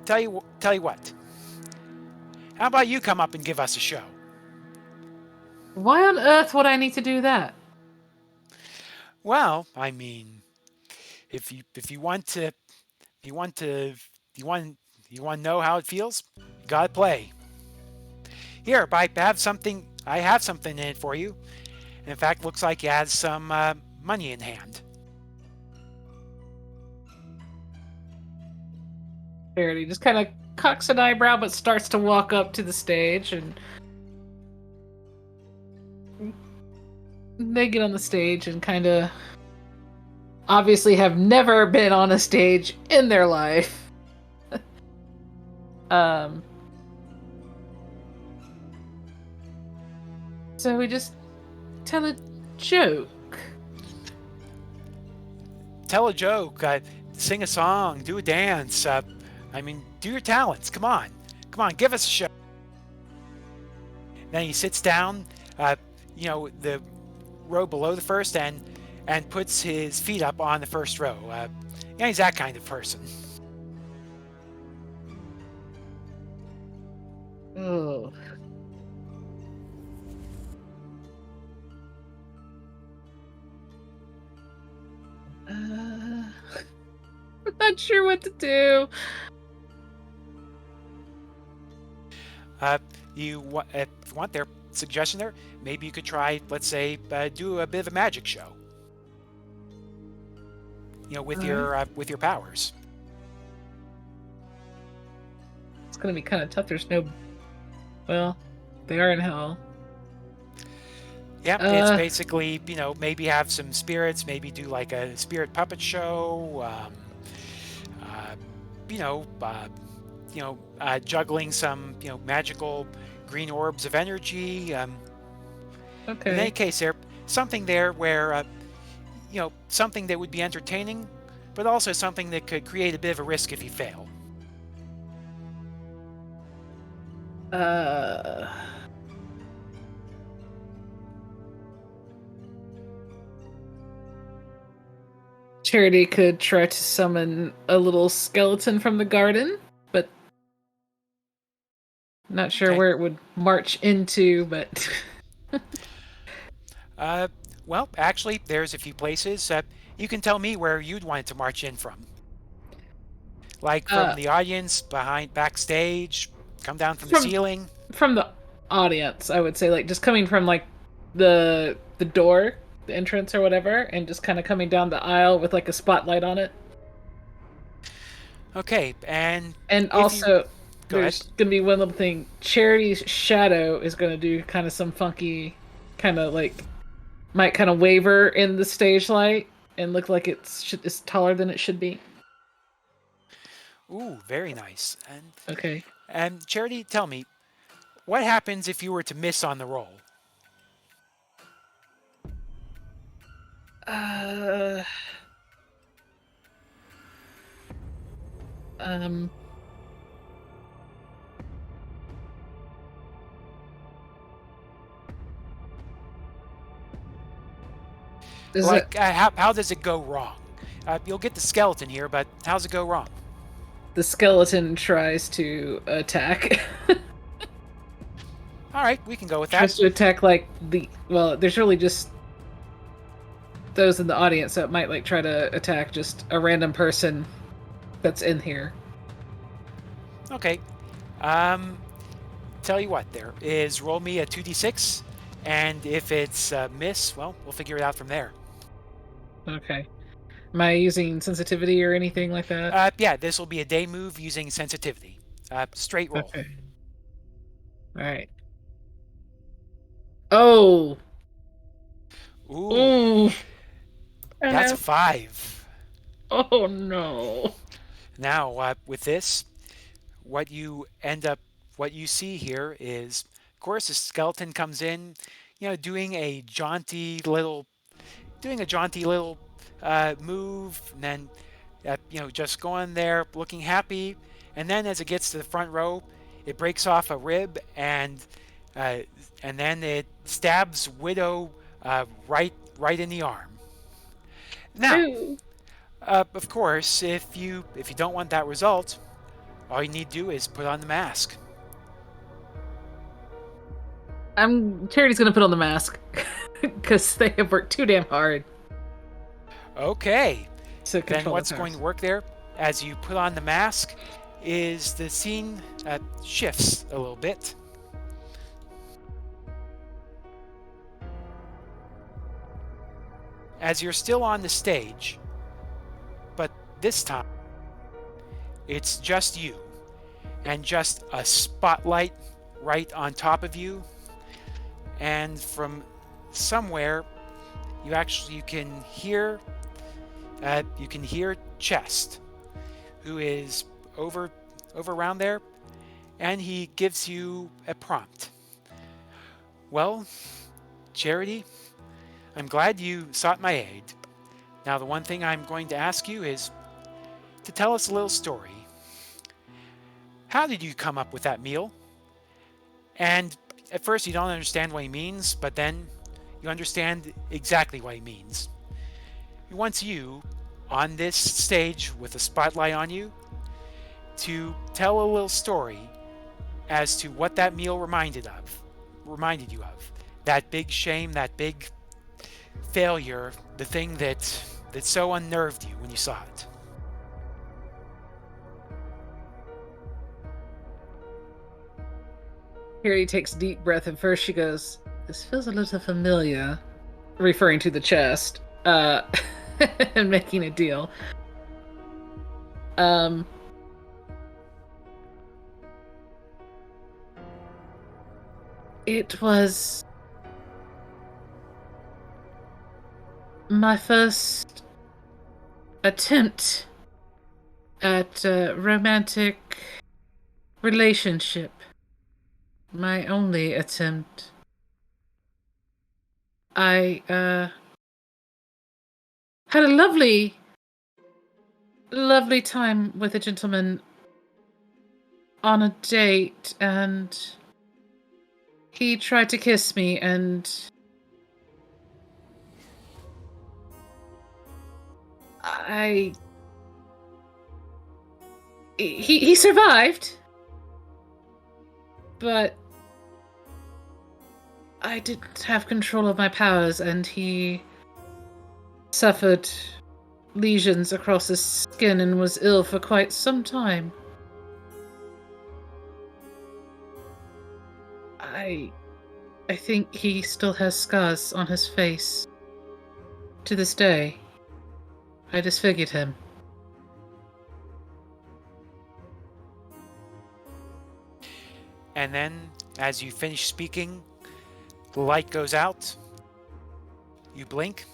Tell you what. How about you come up and give us a show? Why on earth would I need to do that? Well, I mean, if you want to know how it feels, you gotta play. Here, I have something in it for you. In fact, looks like you had some money in hand. Charity just kind of cocks an eyebrow, but starts to walk up to the stage, and they get on the stage and kind of obviously have never been on a stage in their life. So we just tell a joke. Tell a joke, sing a song, do a dance. Do your talents. Come on, give us a show. Then he sits down, the row below the first, and puts his feet up on the first row. He's that kind of person. Oh. I'm not sure what to do. If you want their suggestion there, maybe you could try, let's say, do a bit of a magic show. With your powers. It's gonna be kind of tough. There's no. Well, they are in hell. Yeah, it's basically, maybe have some spirits, maybe do like a spirit puppet show, juggling some, magical green orbs of energy. Okay. In any case, there something there where, something that would be entertaining, but also something that could create a bit of a risk if you fail. Charity could try to summon a little skeleton from the garden, but not sure Okay. where it would march into, but Well, actually, there's a few places. You can tell me where you'd want it to march in from. Like from the audience, backstage, come down from the ceiling. From the audience, I would say, like just coming from like the door, the entrance or whatever, and just kind of coming down the aisle with like a spotlight on it. Okay, and also there's gonna be one little thing. Charity's shadow is gonna do kind of some funky, kind of like might kind of waver in the stage light and look like it's taller than it should be. Ooh, very nice. Okay. And Charity, tell me, what happens if you were to miss on the roll? How does it go wrong? You'll get the skeleton here, but how's it go wrong? The skeleton tries to attack. All right, we can go with that. Tries to attack there's really just those in the audience, so it might like try to attack just a random person that's in here. Okay. Tell you what, there is roll me a 2d6, and if it's a miss, well, we'll figure it out from there. Okay. Am I using sensitivity or anything like that? Yeah, this will be a day move using sensitivity. Straight roll. Okay. All right. Oh. Ooh. That's a 5. Oh no. Now, with this, what you see here is, of course, the skeleton comes in, doing a jaunty little move, and then, just going there, looking happy, and then as it gets to the front row, it breaks off a rib, and then it stabs Widow right in the arm. Now, of course, if you don't want that result, all you need to do is put on the mask. Charity's gonna put on the mask because they have worked too damn hard. Okay. Then what's the going to work there, as you put on the mask, is the scene shifts a little bit. As you're still on the stage, but this time it's just you and just a spotlight right on top of you, and from somewhere you can hear Chest, who is over around there, and he gives you a prompt. Well, Charity, I'm glad you sought my aid. Now, the one thing I'm going to ask you is to tell us a little story. How did you come up with that meal? And at first you don't understand what he means, but then you understand exactly what he means. He wants you, on this stage with a spotlight on you, to tell a little story as to what that meal reminded you of. That big shame, that big failure, the thing that so unnerved you when you saw it. Harry takes a deep breath, and first she goes, "This feels a little familiar," referring to the chest, and making a deal. It was my first attempt at a romantic relationship. My only attempt. I had a lovely time with a gentleman on a date, and he tried to kiss me, and he survived, but I didn't have control of my powers, and he suffered lesions across his skin and was ill for quite some time. I think he still has scars on his face. To this day. I disfigured him. And then, as you finish speaking, the light goes out. You blink.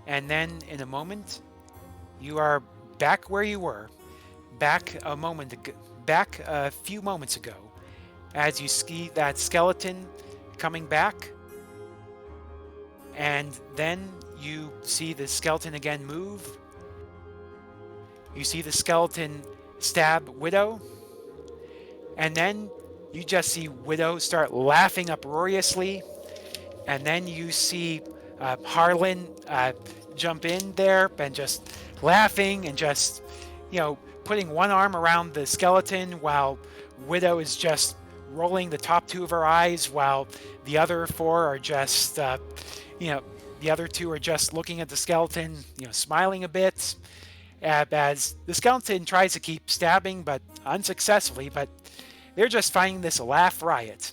And then, in a moment, you are back where you were. Back a few moments ago. As you see that skeleton coming back. And then you see the skeleton again move. You see the skeleton stab Widow. And then you just see Widow start laughing uproariously. And then you see Harlan jump in there and just laughing and just, putting one arm around the skeleton while Widow is just rolling the top two of her eyes while the other four are just, the other two are just looking at the skeleton, smiling a bit. As the skeleton tries to keep stabbing, but unsuccessfully, but they're just finding this a laugh riot.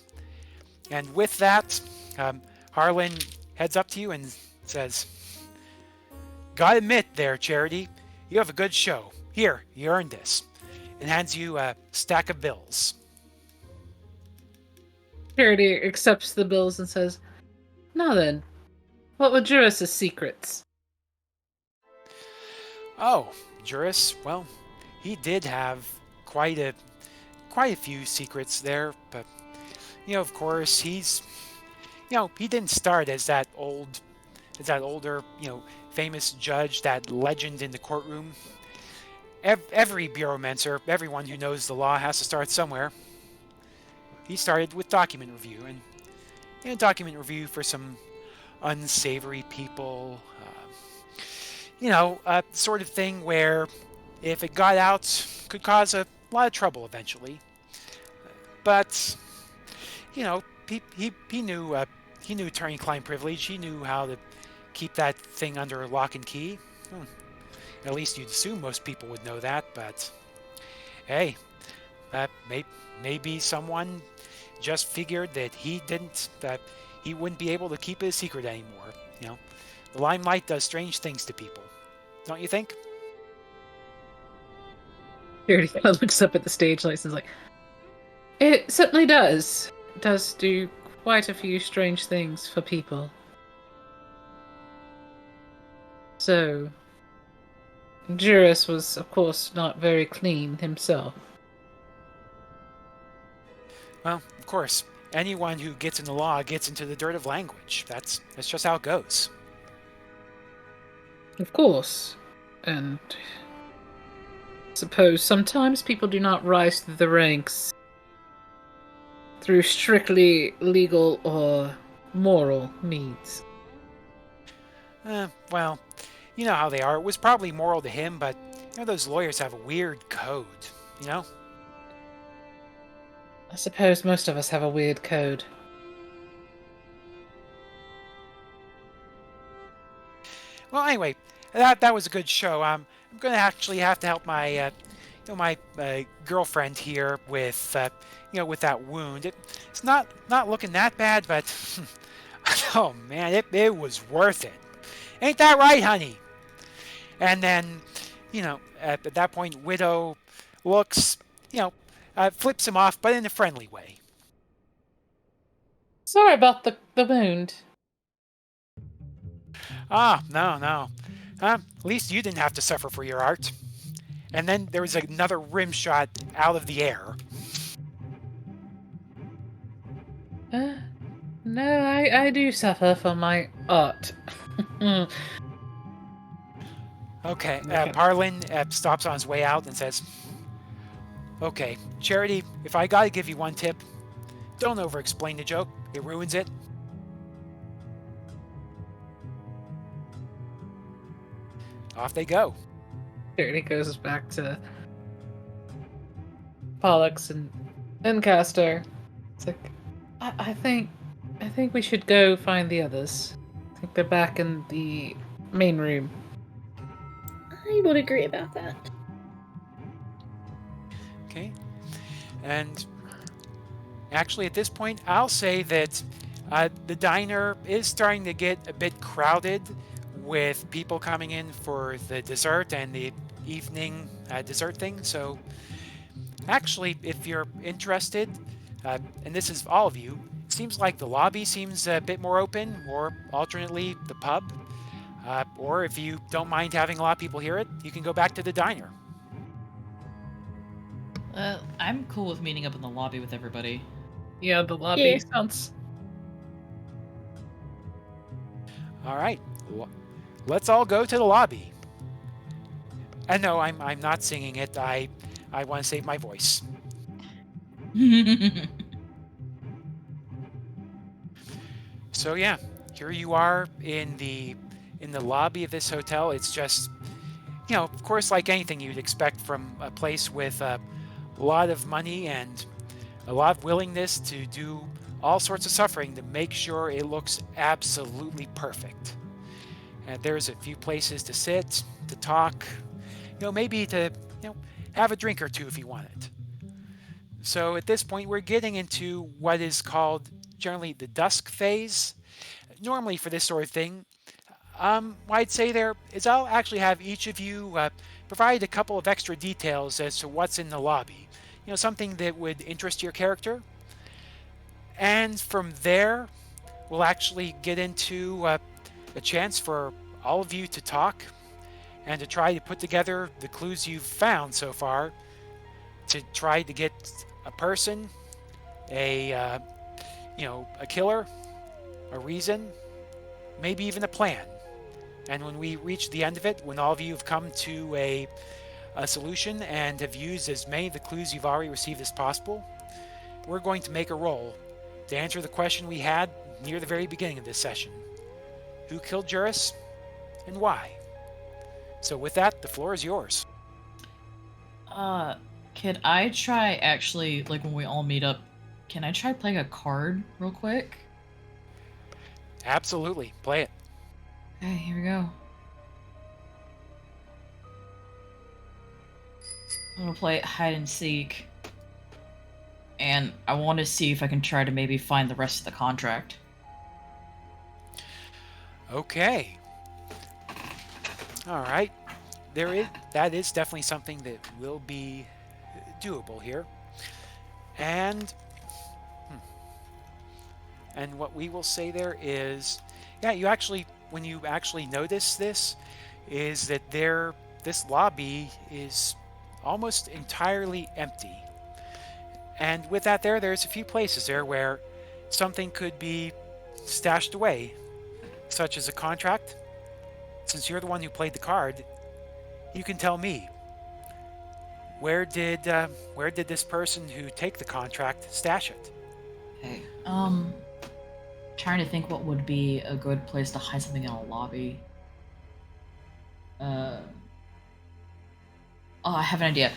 And with that, Harlan heads up to you and says, "Gotta admit there, Charity, you have a good show. Here, you earned this." And hands you a stack of bills. Charity accepts the bills and says, "Now then, what were Juris's secrets?" Oh, Juris, well, he did have quite a few secrets there, but of course he's he didn't start as that older famous judge, that legend in the courtroom. Every bureaumancer, everyone who knows the law, has to start somewhere. He started with document review, and document review for some unsavory people, sort of thing where if it got out, could cause a lot of trouble eventually. But he knew attorney-client privilege. He knew how to keep that thing under lock and key. At least you'd assume most people would know that. But hey, maybe someone just figured that he wouldn't be able to keep his secret anymore. The limelight does strange things to people, don't you think? Charity looks up at the stage lights and is like, "It certainly does. It does do quite a few strange things for people." So, Juris was, of course, not very clean himself. Well, of course, anyone who gets in the law gets into the dirt of language. That's just how it goes. Of course. And suppose sometimes people do not rise through the ranks through strictly legal or moral means. Well, you know how they are. It was probably moral to him, but those lawyers have a weird code, I suppose most of us have a weird code. Well, anyway, that was a good show. I'm going to actually have to help my my girlfriend here with with that wound. It's not looking that bad, but oh man, it was worth it. Ain't that right, honey? And then, at that point, Widow looks, flips him off, but in a friendly way. Sorry about the wound. Ah, no. At least you didn't have to suffer for your art. And then there was another rim shot out of the air. No, I do suffer for my art. Okay, Harlan stops on his way out and says, "Okay, Charity, if I gotta give you one tip, don't over-explain the joke. It ruins it." Off they go. Charity goes back to Pollux and Castor. It's like, I think I think we should go find the others. I think they're back in the main room. I would agree about that. Okay. And actually, at this point, I'll say that the diner is starting to get a bit crowded with people coming in for the dessert and the evening dessert thing. So actually, if you're interested, and this is all of you, seems like the lobby seems a bit more open, or alternately, the pub. Or if you don't mind having a lot of people hear it, you can go back to the diner. I'm cool with meeting up in the lobby with everybody. Yeah, the lobby Yeah. sounds. All right, let's all go to the lobby. And no, I'm not singing it. I want to save my voice. So yeah, here you are in the lobby of this hotel. It's just, of course, like anything you'd expect from a place with a lot of money and a lot of willingness to do all sorts of suffering to make sure it looks absolutely perfect. And there's a few places to sit, to talk, maybe to, have a drink or two if you want it. So at this point, we're getting into what is called generally the dusk phase. Normally for this sort of thing, what I'd say there is I'll actually have each of you provide a couple of extra details as to what's in the lobby. Something that would interest your character. And from there, we'll actually get into a chance for all of you to talk and to try to put together the clues you've found so far to try to get a person, a killer, a reason, maybe even a plan. And when we reach the end of it, when all of you have come to a solution and have used as many of the clues you've already received as possible, we're going to make a roll to answer the question we had near the very beginning of this session. Who killed Juris and why? So with that, the floor is yours. Can I try actually, like when we all meet up, can I try playing a card real quick? Absolutely. Play it. Okay, here we go. I'm gonna play hide and seek. And I want to see if I can try to maybe find the rest of the contract. Okay. All right. That is definitely something that will be doable here. And what we will say there is, when you actually notice this, is that this lobby is almost entirely empty. And with that there's a few places there where something could be stashed away, such as a contract. Since you're the one who played the card, you can tell me, where did this person who take the contract stash it? Okay. Trying to think what would be a good place to hide something in a lobby. Oh, I have an idea.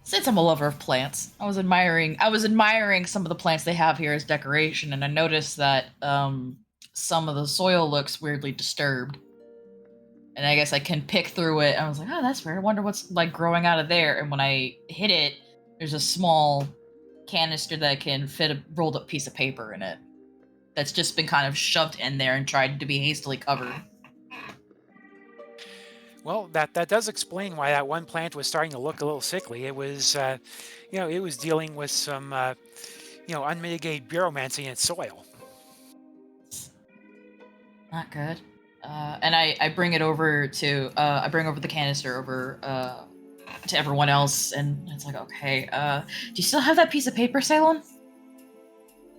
Since I'm a lover of plants, I was admiring some of the plants they have here as decoration, and I noticed that some of the soil looks weirdly disturbed. And I guess I can pick through it. I was like, oh, that's weird. I wonder what's like growing out of there. And when I hit it, there's a small canister that can fit a rolled up piece of paper in it. That's just been kind of shoved in there and tried to be hastily covered. Well, that does explain why that one plant was starting to look a little sickly. It was, it was dealing with some, unmitigated bureaumancy in its soil. Not good. And I bring it over to, I bring over the canister over to everyone else, and it's like, okay, do you still have that piece of paper, Ceylon?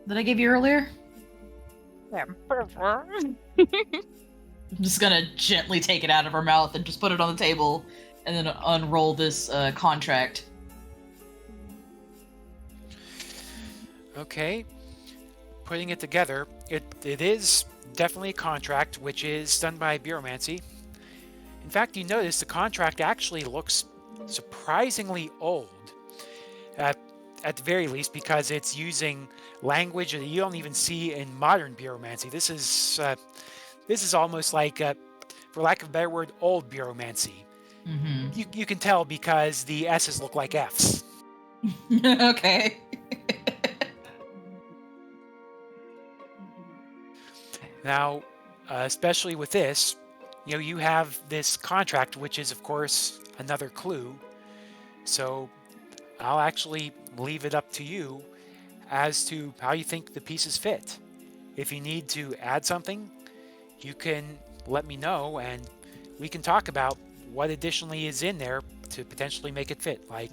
That I gave you earlier? I'm just gonna gently take it out of her mouth and just put it on the table, and then unroll this contract. Okay. Putting it together, it is definitely a contract, which is done by bureaumancy. In fact, you notice the contract actually looks surprisingly old. at the very least, because it's using language that you don't even see in modern bureaumancy. This is almost like, for lack of a better word, old bureaumancy. Mm-hmm. You can tell because the S's look like F's. Okay. Now, especially with this, you have this contract, which is, of course, another clue. So I'll actually leave it up to you as to how you think the pieces fit. If you need to add something, you can let me know, and we can talk about what additionally is in there to potentially make it fit. Like,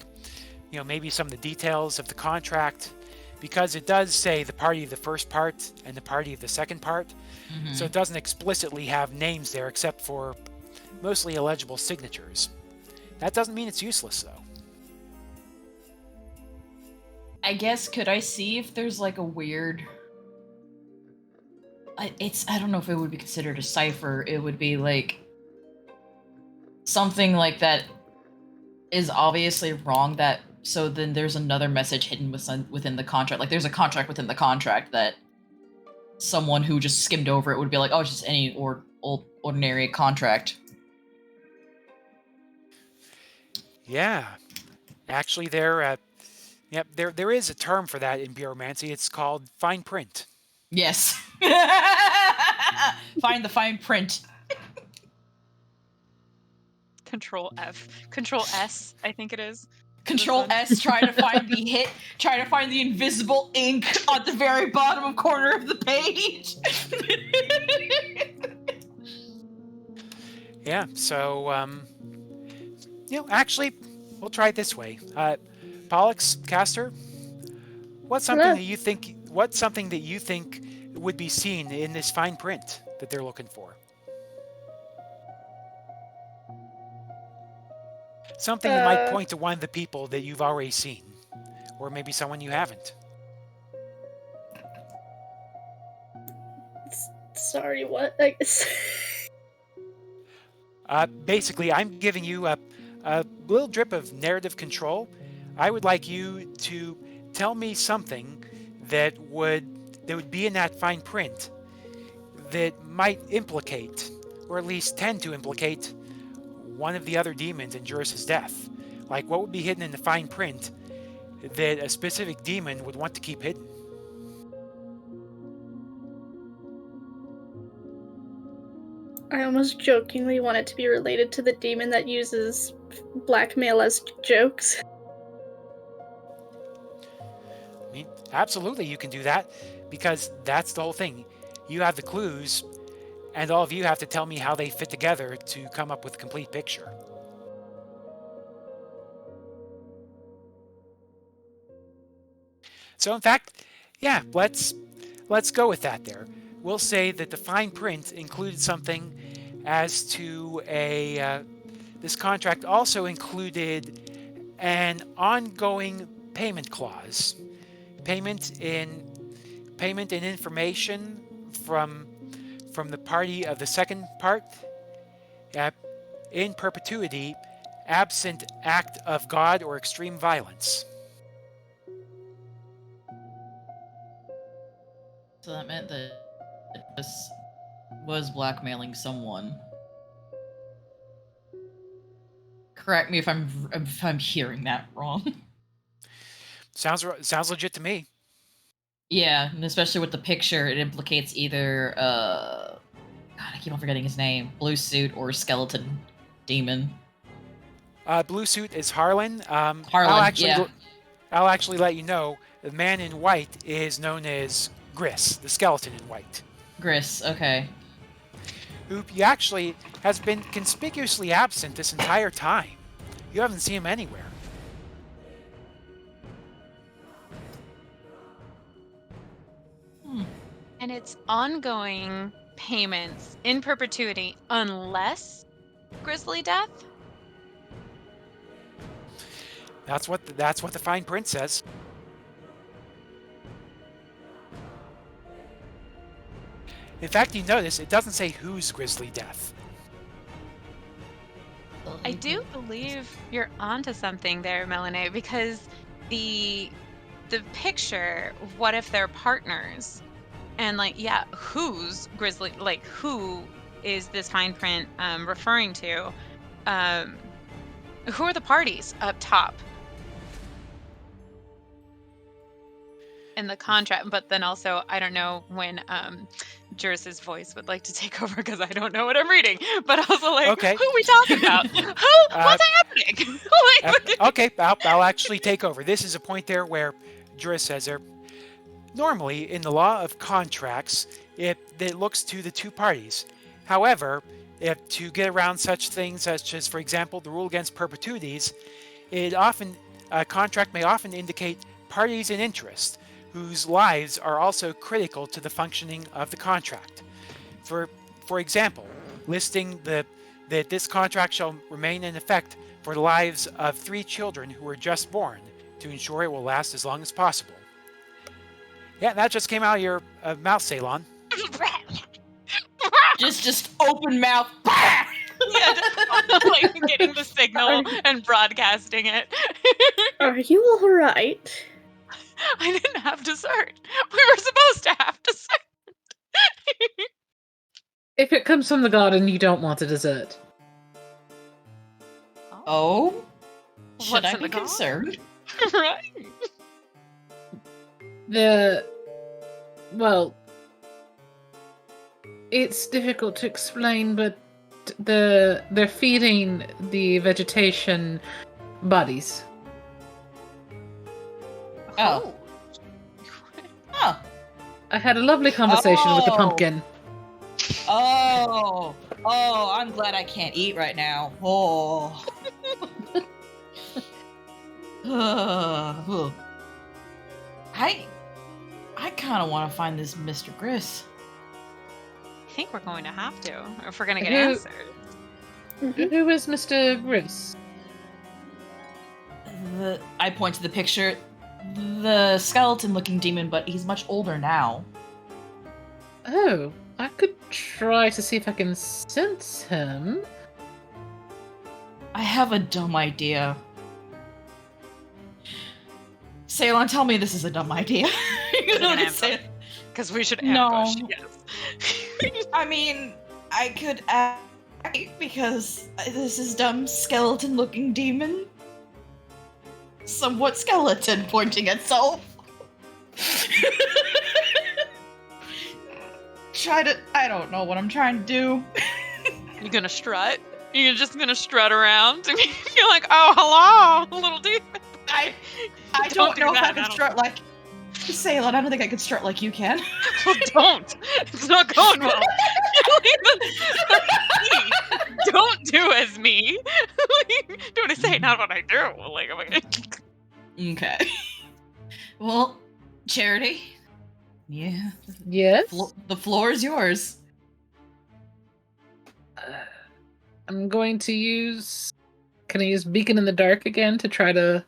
maybe some of the details of the contract, because it does say the party of the first part and the party of the second part. Mm-hmm. So it doesn't explicitly have names there except for mostly illegible signatures. That doesn't mean it's useless, though. I guess, could I see if there's like a weird... I don't know if it would be considered a cipher. It would be like something like that is obviously wrong, so then there's another message hidden within the contract. Like there's a contract within the contract that someone who just skimmed over it would be like, oh, it's just any ordinary contract. Yeah. Actually, there is a term for that in bureaumancy. It's called fine print. Yes. Find the fine print. Control F. Control S, I think it is. Control S, try to find the invisible ink on the very bottom corner of the page. Yeah, so, actually, we'll try it this way. Pollux, Castor, what's something that you think would be seen in this fine print that they're looking for? Something that might point to one of the people that you've already seen, or maybe someone you haven't. Sorry, what? Basically, I'm giving you a little drip of narrative control. I would like you to tell me something that would be in that fine print that might implicate, or at least tend to implicate, one of the other demons in Juris's death. Like, what would be hidden in the fine print that a specific demon would want to keep hidden? I almost jokingly want it to be related to the demon that uses blackmail as jokes. I mean, absolutely you can do that, because that's the whole thing. You have the clues, and all of you have to tell me how they fit together to come up with a complete picture. So in fact, yeah, let's go with that there. We'll say that the fine print included something as to this contract also included an ongoing payment clause. Payment in information from the party of the second part, in perpetuity, absent act of God or extreme violence. So that meant that this was blackmailing someone. Correct me if I'm hearing that wrong. Sounds legit to me. Yeah, and especially with the picture, it implicates either God, I keep on forgetting his name, Blue Suit or Skeleton Demon. Blue Suit is Harlan. Harlan, I'll actually let you know, the man in white is known as Gris, the skeleton in white. Gris, okay. Who actually has been conspicuously absent this entire time. You haven't seen him anywhere. And it's ongoing payments in perpetuity unless grisly death? That's what the fine print says. In fact, you notice it doesn't say whose grisly death. I do believe you're onto something there, Melinoe, because the the picture, what if they're partners? And like, yeah, who's Grizzly? Like, who is this fine print referring to? Who are the parties up top in the contract? But then also, I don't know when Juris's voice would like to take over because I don't know what I'm reading. But also, like, Okay. who are we talking about? What's happening? Okay, I'll actually take over. This is a point there where Juris says there. Normally, in the law of contracts, it looks to the two parties. However, to get around such things such as, for example, the rule against perpetuities, a contract may often indicate parties in interest whose lives are also critical to the functioning of the contract. For example, listing that this contract shall remain in effect for the lives of 3 children who were just born to ensure it will last as long as possible. Yeah, that just came out of your mouth, Ceylon. Just open mouth. Yeah, just like getting the signal and broadcasting it. Are you alright? I didn't have dessert. We were supposed to have dessert. If it comes from the garden, you don't want a dessert. Oh? Should What's I in be the garden? concerned? Right. Well, it's difficult to explain, but they're feeding the vegetation bodies. Oh. Huh. I had a lovely conversation with the Oh. pumpkin. Oh. Oh, I'm glad I can't eat right now. Oh. I kind of want to find this Mr. Griss. I think we're going to have to if we're going to get Who- answers. Who is Mr. Griss? I point to the picture. The skeleton-looking demon, but he's much older now. Oh, I could try to see if I can sense him. I have a dumb idea. Ceylon, tell me this is a dumb idea. You know what I'm saying? Because we should No. ambush, yes. I mean, I could act because this is dumb skeleton-looking demon. Somewhat skeleton pointing at self. I don't know what I'm trying to do. You gonna strut? You're just gonna strut around? And you're like, oh, hello, little dude. I Don't don't do know if that, I can I don't- strut like Ceylon. I don't think I can strut like you can. Well, don't. It's not going well. Don't do as me. Do what I say, not what I do. Like, I'm like, Okay. Well, Charity. Yeah. Yes? The floor is yours. I'm going to use... Can I use Beacon in the Dark again to try to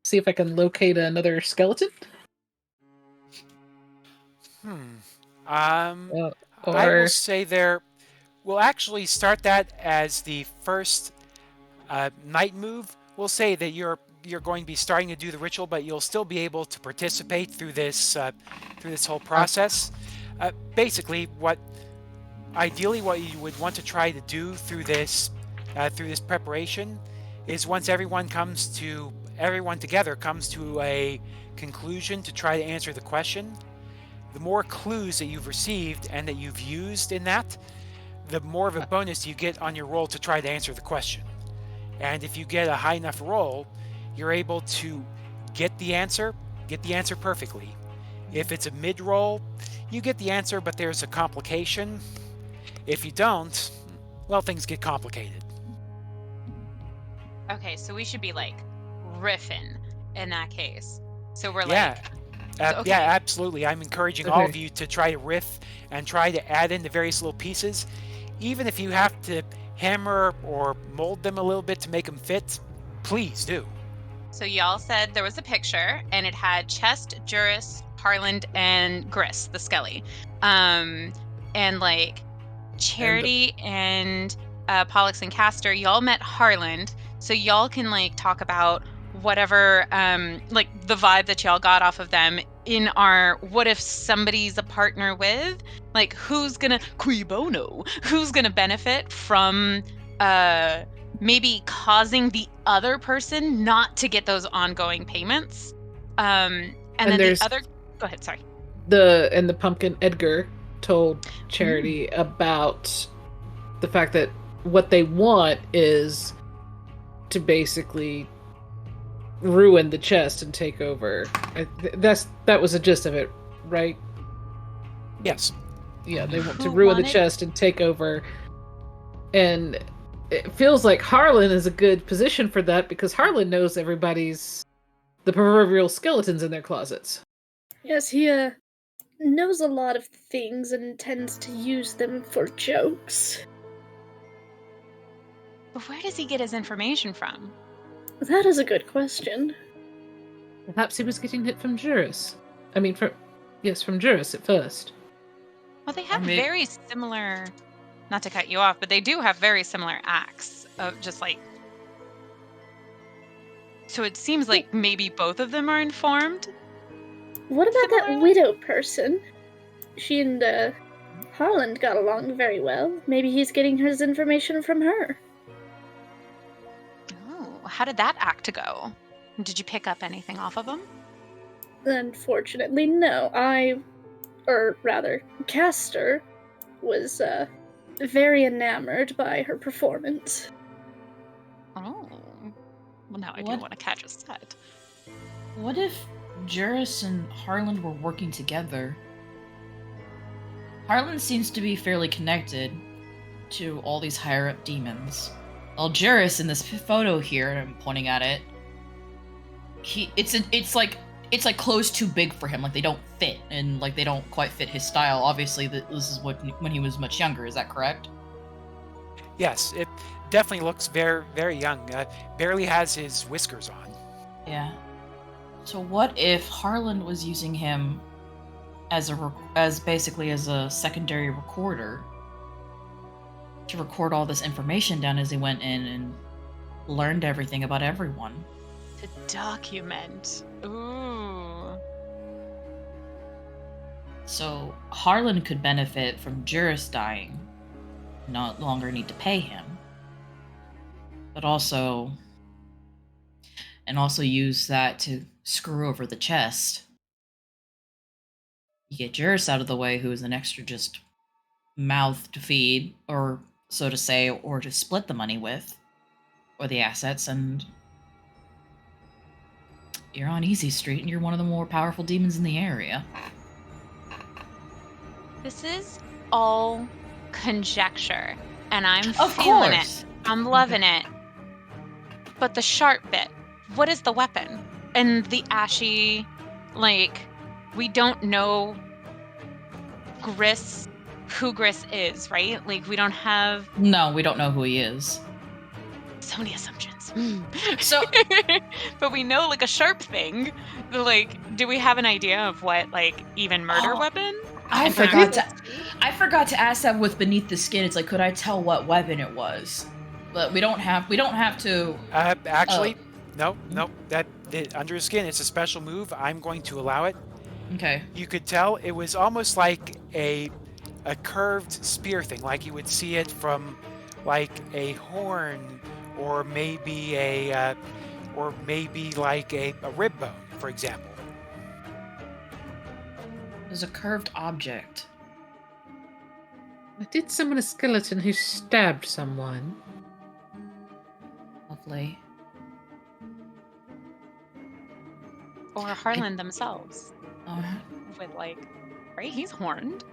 see if I can locate another skeleton? I Or... will say there. We'll actually start that as the first night move. We'll say that you're going to be starting to do the ritual, but you'll still be able to participate through this whole process. Basically, ideally what you would want to try to do through this preparation is once everyone together comes to a conclusion to try to answer the question. The more clues that you've received and that you've used in that, the more of a bonus you get on your roll to try to answer the question. And if you get a high enough roll, you're able to get the answer perfectly. If it's a mid roll, you get the answer, but there's a complication. If you don't, well, things get complicated. okay, so we should be like riffing in that case. So we're Yeah. like, okay. Yeah, absolutely. I'm encouraging all of you to try to riff and try to add in the various little pieces. Even if you have to hammer or mold them a little bit to make them fit, please do. So y'all said there was a picture, and it had Chest, Juris, Harland, and Griss, the Skelly. And like Charity and Pollux and Castor, y'all met Harland, so y'all can like talk about whatever, like the vibe that y'all got off of them in our what if somebody's a partner with, like who's gonna cui bono, who's gonna benefit from maybe causing the other person not to get those ongoing payments. And then the there's other, go ahead, sorry. the pumpkin Edgar told Charity about the fact that what they want is to basically ruin the chest and take over. That was the gist of it, right? Yes. Yeah, they want to Who ruin the wanted- chest and take over. And it feels like Harlan is a good position for that because Harlan knows the proverbial skeletons in their closets. Yes, he knows a lot of things and tends to use them for jokes. But where does he get his information from? That is a good question. Perhaps he was getting hit from Juris. From Juris at first. Well, they have Or may- very similar, not to cut you off, but they do have very similar acts of just like. So it seems like maybe both of them are informed. What about that Similarly? widow person? She and Harlan got along very well. Maybe he's getting his information from her. Oh, how did that act go? Did you pick up anything off of them? Unfortunately, no. Castor was very enamored by her performance. Oh, well now I do What? want to catch a set. What if Juris and Harlan were working together? Harlan seems to be fairly connected to all these higher up demons. Well, Juris in this photo here, and I'm pointing at it, it's like clothes too big for him. Like they don't fit, and like they don't quite fit his style. Obviously, this is when he was much younger. Is that correct? Yes, it definitely looks very, very young. Barely has his whiskers on. Yeah. So what if Harlan was using him as basically as a secondary recorder to record all this information down as he went in and learned everything about everyone? To document. Ooh. So Harlan could benefit from Juris dying, no longer need to pay him, but also use that to screw over the chest. You get Juris out of the way, who is an extra just mouth to feed, or so to say, or to split the money with, or the assets, and you're on Easy Street, and you're one of the more powerful demons in the area. This is all conjecture, and I'm Of feeling course. it. I'm loving it. But the sharp bit, what is the weapon? And the ashy, like, we don't know who Gris is, right? Like, we don't have No, we don't know who he is. so many assumptions. So- but we know, like, a sharp thing. Like, do we have an idea of what, like, even murder Oh. weapon? I And forgot to ask that with Beneath the Skin. It's like, could I tell what weapon it was? But we don't have to. Actually, no. Under his skin, it's a special move. I'm going to allow it. Okay. You could tell it was almost like a curved spear thing, like you would see it from like a horn, or maybe like a rib bone, for example. There's a curved object. I did summon a skeleton who stabbed someone. Lovely. Or Harlan themselves. Uh, With, like, right? He's horned.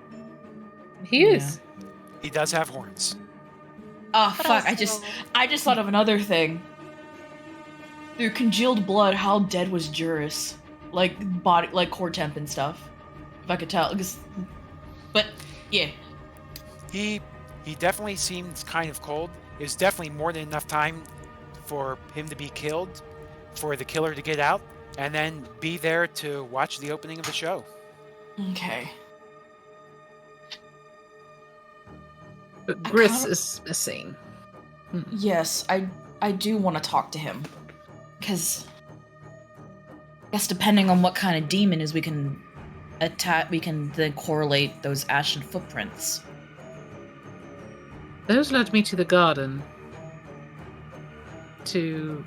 He Yeah. is. He does have horns. oh But fuck! also- I just thought of another thing. Through congealed blood, how dead was Juris? Like body, like core temp and stuff. If I could tell, but yeah. He definitely seemed kind of cold. It was definitely more than enough time for him to be killed, for the killer to get out, and then be there to watch the opening of the show. Okay. But I Gris kinda- is missing. Yes, I do want to talk to him, because guess depending on what kind of demon is, we can then correlate those ashen footprints. Those led me to the garden. To...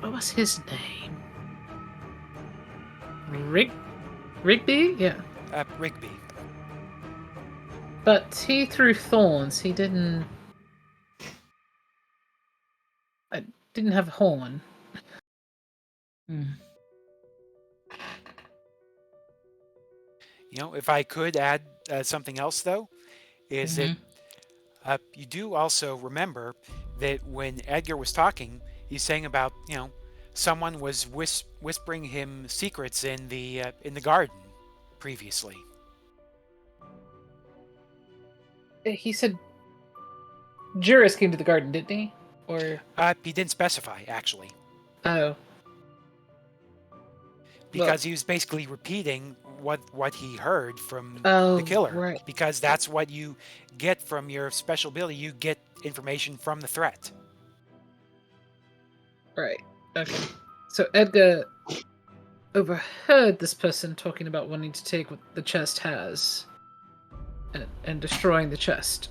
What was his name? Rigby? Yeah. Rigby. But he threw thorns. He didn't... I didn't have a horn. You know, if I could add something else, though, is that you do also remember that when Edgar was talking, he's saying about, you know, someone was whispering him secrets in the garden previously. He said Juris came to the garden, didn't he? Or... He didn't specify, actually. Oh. Because he was basically repeating what he heard from Oh, the killer. right. Because that's what you get from your special ability. You get information from the threat. Right. Okay. So Edgar overheard this person talking about wanting to take what the chest has and destroying the chest.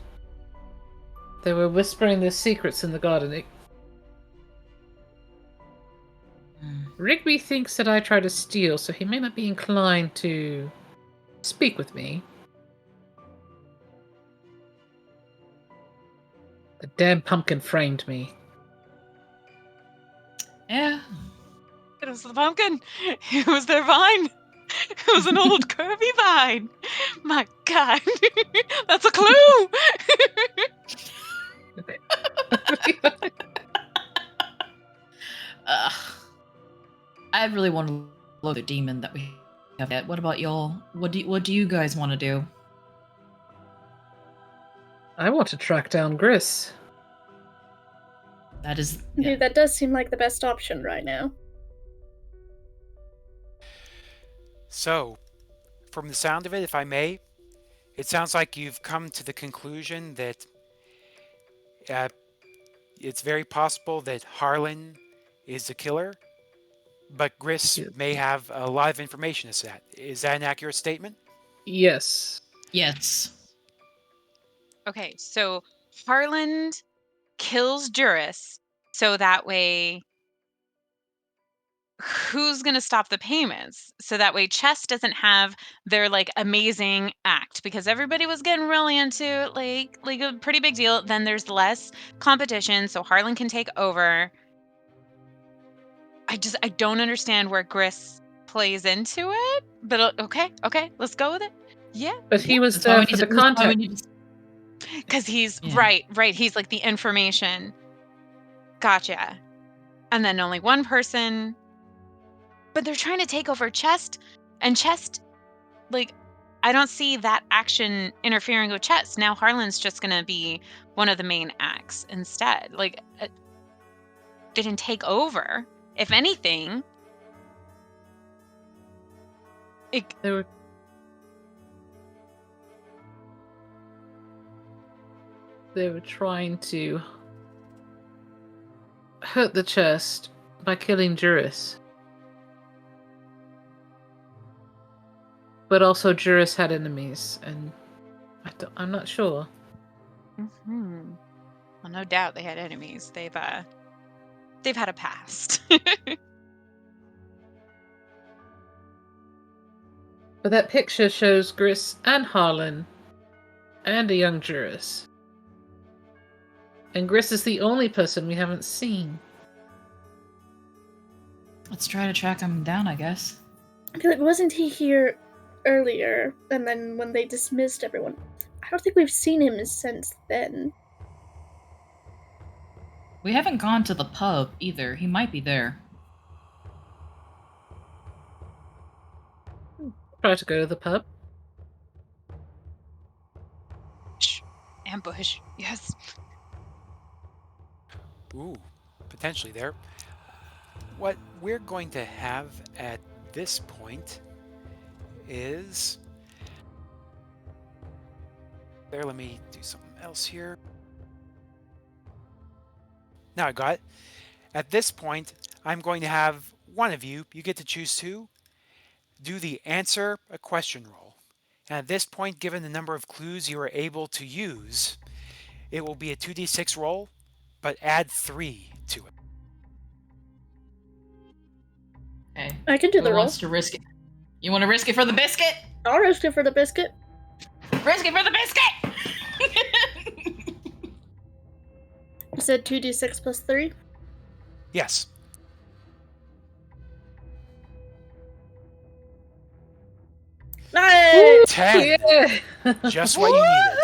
They were whispering their secrets in the garden. Rigby thinks that I tried to steal, so he may not be inclined to speak with me. The damn pumpkin framed me. Yeah. It was the pumpkin. It was their vine. It was an old Kirby vine. My God. That's a clue. I really want to look at the demon that we have yet. What about y'all? What do you guys want to do? I want to track down Gris. That is... Dude, that does seem like the best option right now. So, from the sound of it, if I may, it sounds like you've come to the conclusion that it's very possible that Harlan is the killer, but Gris may have a lot of information as that. Is that an accurate statement? Yes. Yes. Okay, so Harlan kills Juris, so that way who's going to stop the payments? So that way Chess doesn't have their like amazing act, because everybody was getting really into it, like a pretty big deal. Then there's less competition, so Harlan can take over. I don't understand where Gris plays into it, but okay, let's go with it. Yeah. But he was there for the context. Because he's right. He's like the information. Gotcha. And then only one person. But they're trying to take over Chest, and Chest, like, I don't see that action interfering with Chest. Now Harlan's just going to be one of the main acts instead. Like, didn't take over. If anything, They were trying to hurt the chest by killing Juris. But also Juris had enemies, and I'm not sure. Well, no doubt they had enemies. They've had a past. But that picture shows Gris and Harlan and a young Juris. And Gris is the only person we haven't seen. Let's try to track him down, I guess. I feel like, wasn't he here earlier? And then when they dismissed everyone, I don't think we've seen him since then. We haven't gone to the pub either. He might be there. Try to go to the pub. Ambush. Yes. Ooh, potentially there. What we're going to have at this point is... let me do something else here. Now I got it. At this point, I'm going to have one of you get to choose to do the answer a question roll. And at this point, given the number of clues you are able to use, it will be a 2d6 roll, but add 3 to it. Okay. I can do Who the roll. wants to risk it? You want to risk it for the biscuit? I'll risk it for the biscuit. Risk it for the biscuit! You said 2d6 plus 3? Yes. Nice! 10. Yeah. Just what you needed.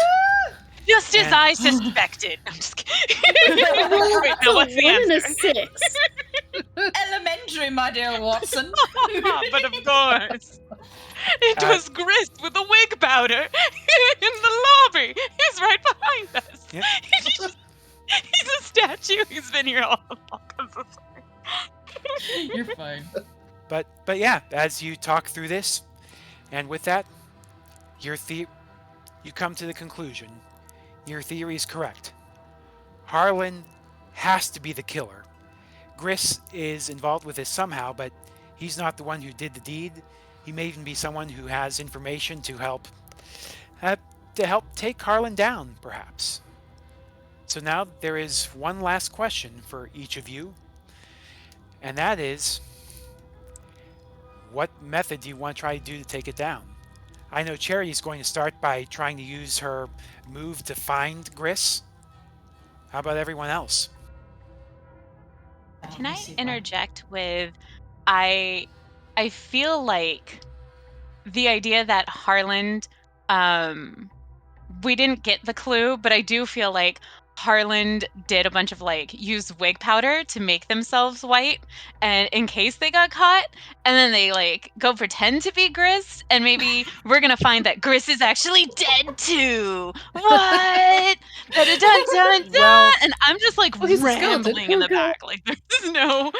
Just as And- I suspected. I'm just kidding. Well, Wait, that's no, a what's the 1 and a answer? 6. Elementary, my dear Watson. But of course. It was grist with a wig powder in the lobby. He's right behind us. Yep. He's a statue. He's been here all along. I'm so sorry. You're fine. But yeah, as you talk through this, and with that, you come to the conclusion. Your theory is correct. Harlan has to be the killer. Gris is involved with this somehow, but he's not the one who did the deed. He may even be someone who has information to help take Harlan down, perhaps. So now there is one last question for each of you, and that is, what method do you want to try to do to take it down? I know Charity's going to start by trying to use her move to find Gris. How about everyone else? Can I interject with I feel like the idea that Harland we didn't get the clue, but I do feel like Harland did a bunch of use wig powder to make themselves white and in case they got caught, and then they go pretend to be Gris, and maybe we're gonna find that Gris is actually dead too. What? Dun dun dun dun. Well- and I'm just he's a skeleton. rambling in the Okay. back. There's no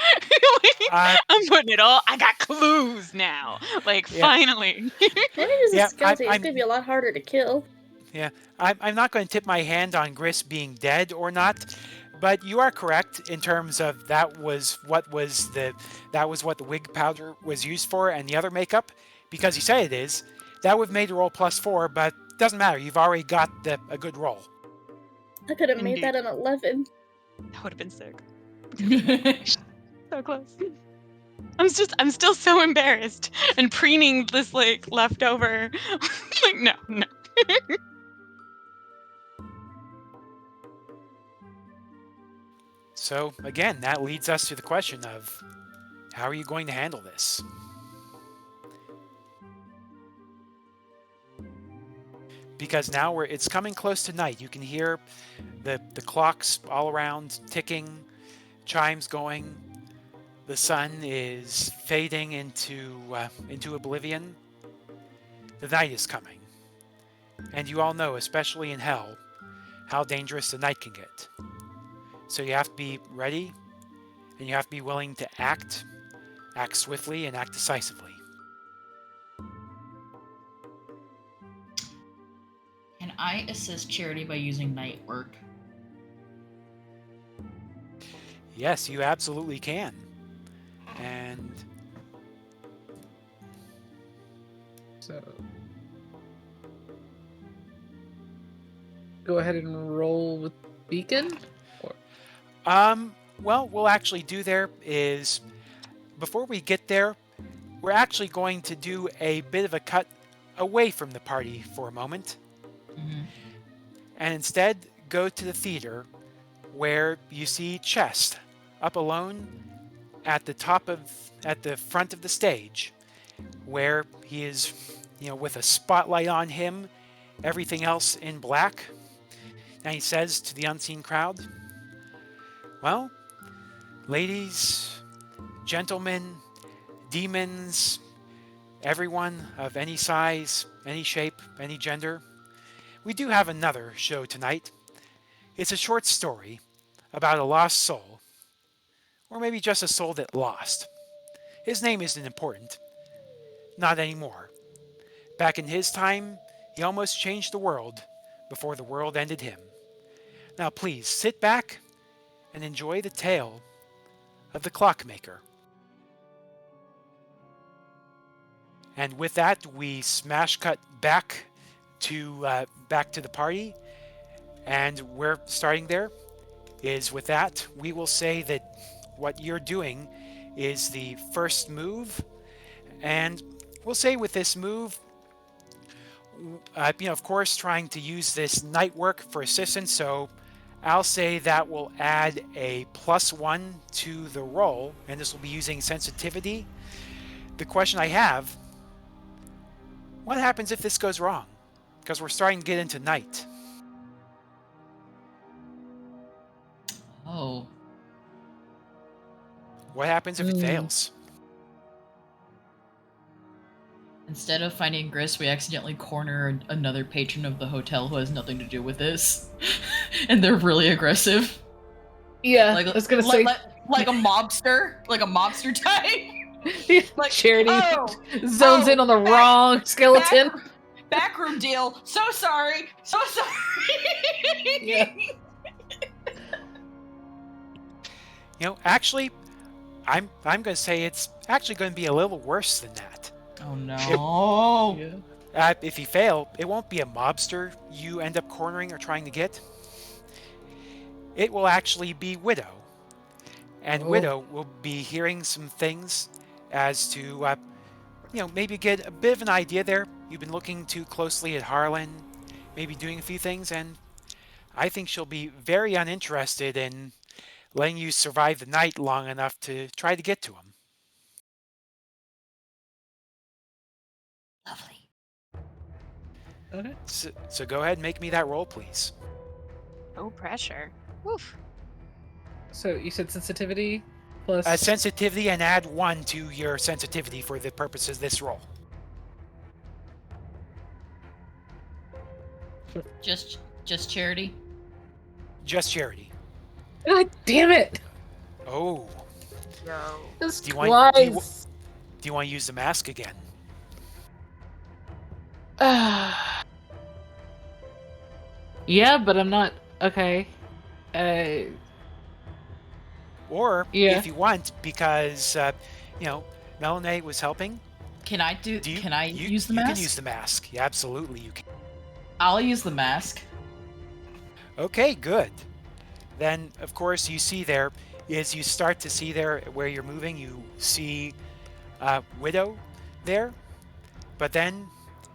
I'm putting it all. I got clues now. Yeah. Finally. Maybe he's Yeah, a skeleton. He's I'm- gonna be a lot harder to kill. Yeah, I'm not going to tip my hand on Gris being dead or not, but you are correct in terms of that was what the wig powder was used for, and the other makeup, because you say it is. That would have made the roll +4, but doesn't matter. You've already got a good roll. I could have made Indeed. that an 11. That would have been sick. So close. I'm still so embarrassed and preening this leftover. No. So again, that leads us to the question of, how are you going to handle this? Because now it's coming close to night. You can hear the clocks all around ticking, chimes going. The sun is fading into oblivion. The night is coming. And you all know, especially in hell, how dangerous the night can get. So you have to be ready, and you have to be willing to act swiftly, and act decisively. Can I assist Charity by using night work? Yes, you absolutely can. And So go ahead and roll with beacon. well, we'll actually do there is, before we get there, we're actually going to do a bit of a cut away from the party for a moment, Mm-hmm. and instead go to the theater, where you see Chest up alone at the front of the stage, where he is, with a spotlight on him, everything else in black. And he says to the unseen crowd, "Well, ladies, gentlemen, demons, everyone of any size, any shape, any gender, we do have another show tonight. It's a short story about a lost soul, or maybe just a soul that lost. His name isn't important. Not anymore. Back in his time, he almost changed the world before the world ended him. Now please sit back and enjoy the tale of the Clockmaker." And with that, we smash cut back to the party, and we're starting there. Is with that, we will say that what you're doing is the first move, and we'll say with this move, of course, trying to use this night work for assistance. So I'll say that will add a +1 to the roll, and this will be using sensitivity. The question I have: what happens if this goes wrong? Because we're starting to get into night. Oh. What happens if it fails? Instead of finding Gris, we accidentally corner another patron of the hotel who has nothing to do with this. And they're really aggressive. Yeah, Like, I was gonna say like a mobster type. Like Charity zones in on the wrong skeleton. Backroom deal. So sorry. Yeah. Actually, I'm going to say it's actually going to be a little worse than that. Oh no. If you fail, it won't be a mobster you end up cornering or trying to get. It will actually be Widow. And Widow will be hearing some things as to, maybe get a bit of an idea there. You've been looking too closely at Harlan, maybe doing a few things, and I think she'll be very uninterested in letting you survive the night long enough to try to get to him. Lovely. Okay. So go ahead and make me that roll, please. No pressure. Oof. So you said sensitivity plus Sensitivity, and add 1 to your sensitivity for the purposes of this roll. Just charity. Just charity. God damn it! Oh. Yo. Just Do you twice. want to use the mask again? Yeah, but I'm not okay. Or Yeah. if you want, because Melinoe was helping. Can I use the mask? You can use the mask. Yeah, absolutely, you can. I'll use the mask. Okay, good. Then, of course, you see there is you start to see there where you're moving. You see Widow there, but then,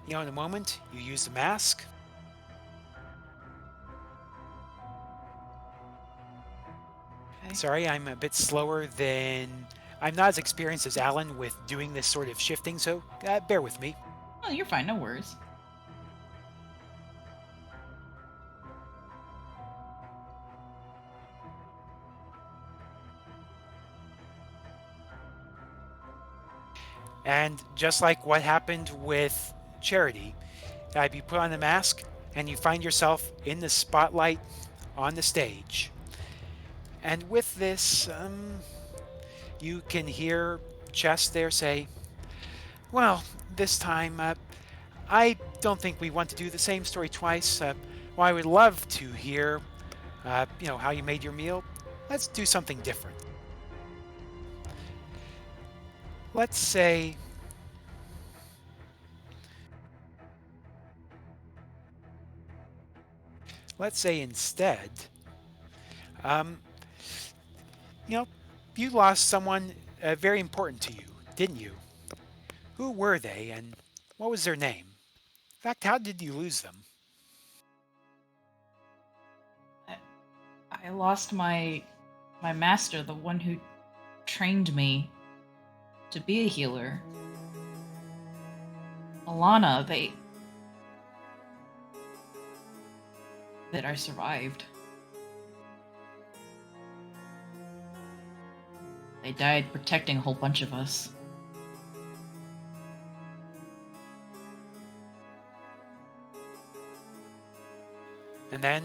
in a moment, you use the mask. Okay. Sorry, I'm a bit slower than... I'm not as experienced as Alan with doing this sort of shifting, so bear with me. Oh, you're fine. No worries. And just like what happened with Charity, you put on the mask and you find yourself in the spotlight on the stage. And with this, you can hear Chess there say, well, this time, I don't think we want to do the same story twice. Well, I would love to hear, how you made your meal. Let's do something different. Let's say instead, you lost someone very important to you, didn't you? Who were they, and what was their name? In fact, how did you lose them? I lost my master, the one who trained me to be a healer. Alana, that I survived. They died protecting a whole bunch of us. And then,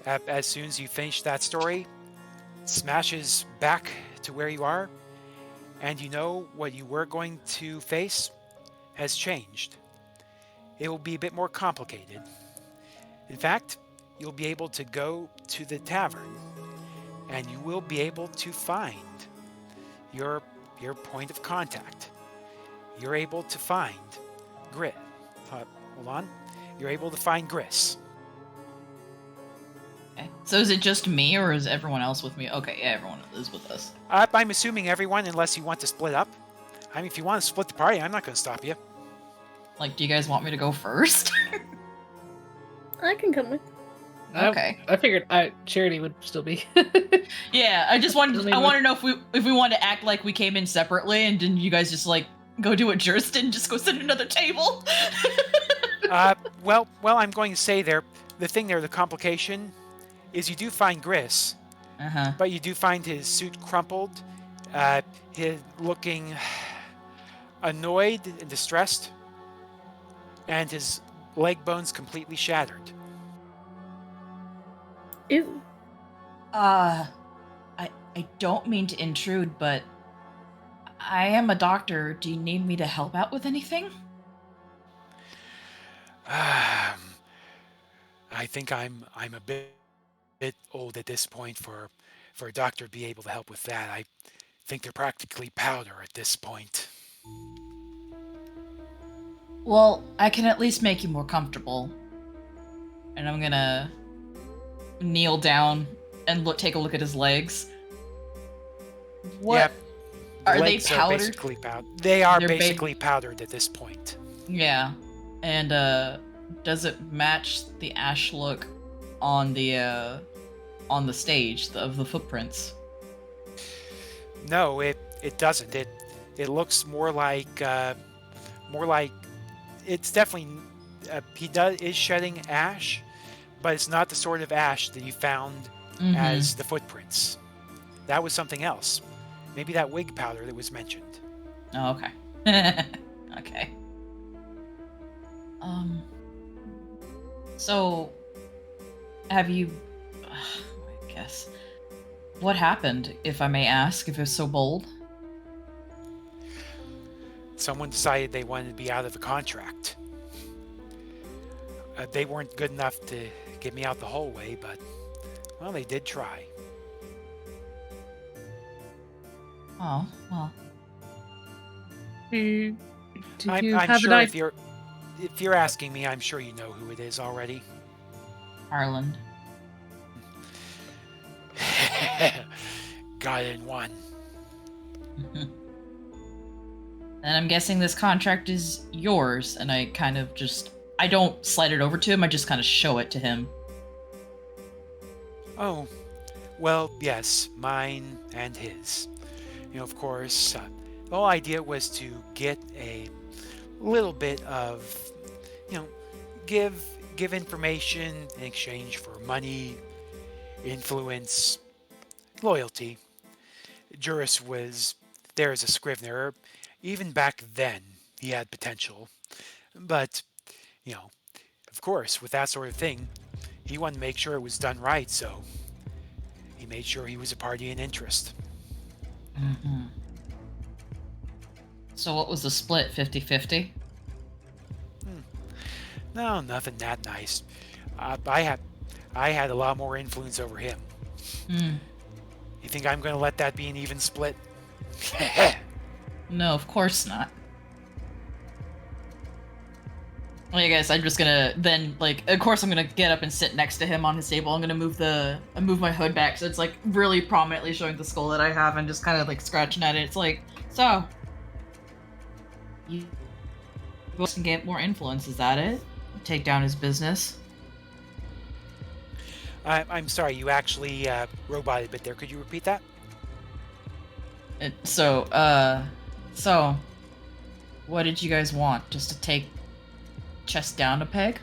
as soon as you finish that story, it smashes back to where you are, and you know what you were going to face has changed. It will be a bit more complicated. In fact, you'll be able to go to the tavern, and you will be able to find your point of contact. you're able to find Grit. Hold on. You're able to find Gris. Okay. So is it just me, or is everyone else with me? Okay, yeah, everyone is with us. I'm assuming everyone, unless you want to split up. I mean, if you want to split the party, I'm not going to stop you. Like, do you guys want me to go first? I can come with. Okay. I figured Charity would still be. Yeah, I just wanted. I want to know if we wanted to act like we came in separately, and didn't you guys just like go do what Juris did and just go sit at another table? Well, I'm going to say the complication is you do find Gris, but you do find his suit crumpled, his looking annoyed and distressed, and his leg bones completely shattered. Ew. I don't mean to intrude, but I am a doctor. Do you need me to help out with anything? I think I'm a bit old at this point for a doctor to be able to help with that. I think they're practically powder at this point. Well, I can at least make you more comfortable. And I'm gonna kneel down and take a look at his legs. What? Yep. Are they Legs powdered? Are basically powdered. They are They're basically powdered at this point. Yeah. And does it match the ash look on the stage of the footprints? No, it doesn't. It looks more like it's definitely he is shedding ash, but it's not the sort of ash that you found as the footprints. That was something else. Maybe that wig powder that was mentioned. Oh, okay. Okay. So, have you... I guess... What happened, if I may ask, if it's so bold? Someone decided they wanted to be out of the contract. They weren't good enough to get me out the whole way, but, well, they did try. Oh, well. I'm sure if you're asking me, I'm sure you know who it is already. Harland. Got it in one. And I'm guessing this contract is yours, and I kind of just... I don't slide it over to him, I just kind of show it to him. Oh, well, yes, mine and his. You know, of course, the whole idea was to get a little bit of, give information in exchange for money, influence, loyalty. Juris was there as a scrivener. Even back then, he had potential. But, of course, with that sort of thing, he wanted to make sure it was done right, so he made sure he was a party in interest. So what was the split, 50-50? No, nothing that nice. I had a lot more influence over him. You think I'm going to let that be an even split? No, of course not. Well, you guys, I'm just gonna then, of course I'm gonna get up and sit next to him on his table. I'm gonna move my hood back so it's really prominently showing the skull that I have, and just kind of scratching at it. It's so you can get more influence, is that it? Take down his business? I'm sorry, you actually roboted a bit there. Could you repeat that? So what did you guys want? Just to take chest down a peg?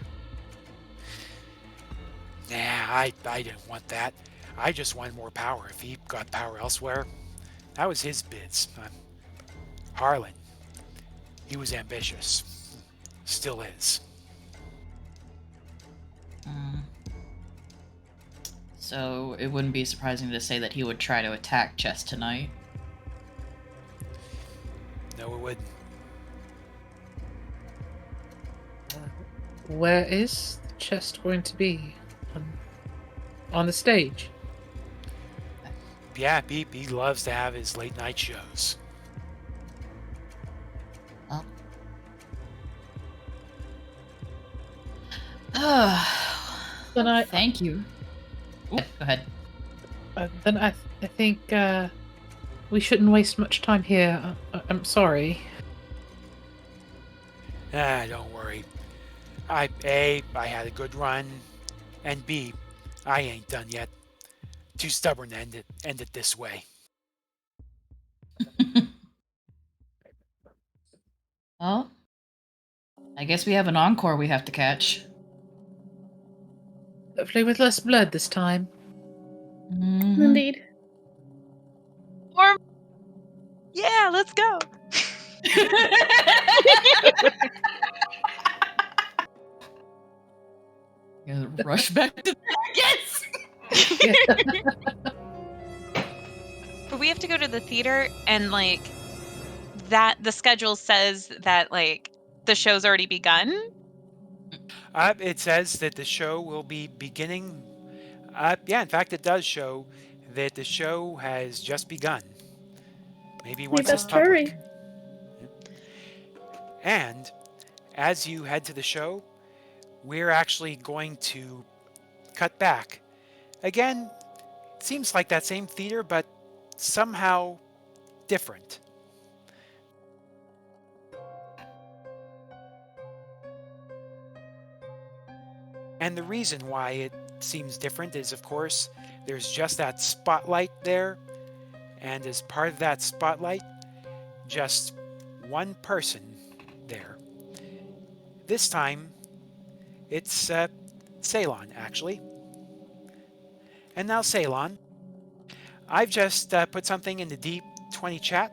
Nah, I didn't want that. I just wanted more power. If he got power elsewhere, that was his bids. Harlan, he was ambitious. Still is. So it wouldn't be surprising to say that he would try to attack Chest tonight. No, it wouldn't. Where is the chest going to be? On the stage? Yeah, he loves to have his late night shows. Well, Then I Thank you. Ooh, go ahead. then I think we shouldn't waste much time here. I'm sorry. Don't worry. I had a good run, and B, I ain't done yet. Too stubborn to end it this way. Well, I guess we have an encore we have to catch. Hopefully with less blood this time. Mhm. Indeed. Or yeah, let's go. Yeah, rush back to yes. But we have to go to the theater, and like that the schedule says that like the show's already begun. It says that the show will be beginning. Yeah, in fact, it does show that the show has just begun. Maybe We once it's best public. hurry. And as you head to the show, we're actually going to cut back. Again, it seems like that same theater, but somehow different. And the reason why it seems different is, of course, there's just that spotlight there. And as part of that spotlight, just one person there. This time, it's Ceylon, actually. And now, Ceylon, I've just put something in the Deep 20 chat.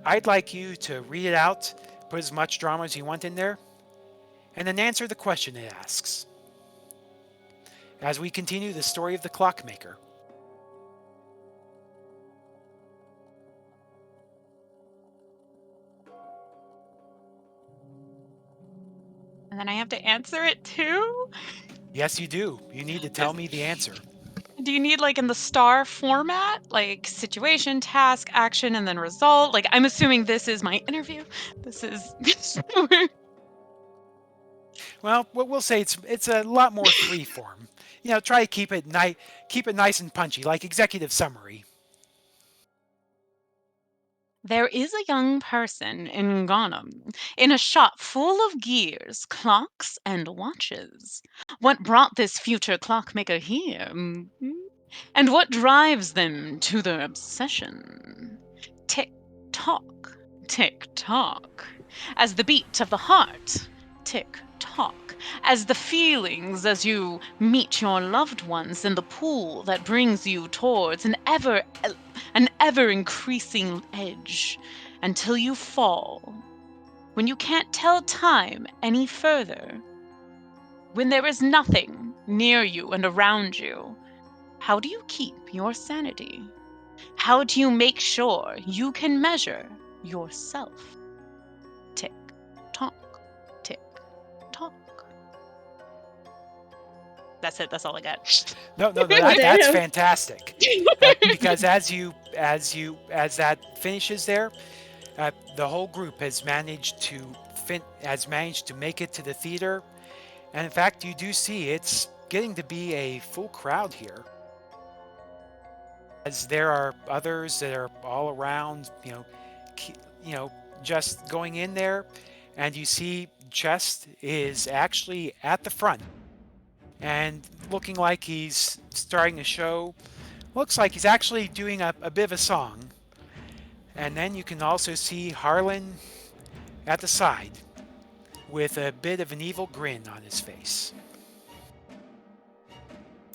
I'd like you to read it out, put as much drama as you want in there, and then answer the question it asks. As we continue the story of the Clockmaker. And then I have to answer it too? Yes, you do. You need to tell me the answer. Do you need like in the star format? Like situation, task, action, and then result? Like I'm assuming this is my interview. This is Well, we'll say it's a lot more free form. You know, try to keep it nice and punchy, like executive summary. There is a young person in Ghanem, in a shop full of gears, clocks, and watches. What brought this future clockmaker here? And what drives them to their obsession? Tick tock, tick tock. As the beat of the heart, tick tock. As the feelings as you meet your loved ones in the pool that brings you towards an ever increasing edge until you fall. When you can't tell time any further. When there is nothing near you and around you. How do you keep your sanity? How do you make sure you can measure yourself? Tick tock, tick tock. That's it. That's all I got. No, that's fantastic. Because as that finishes there, the whole group has managed to make it to the theater, and in fact, you do see it's getting to be a full crowd here. As there are others that are all around, just going in there, and you see Chest is actually at the front and looking like he's starting a show. Looks like he's actually doing a bit of a song. And then you can also see Harlan at the side with a bit of an evil grin on his face.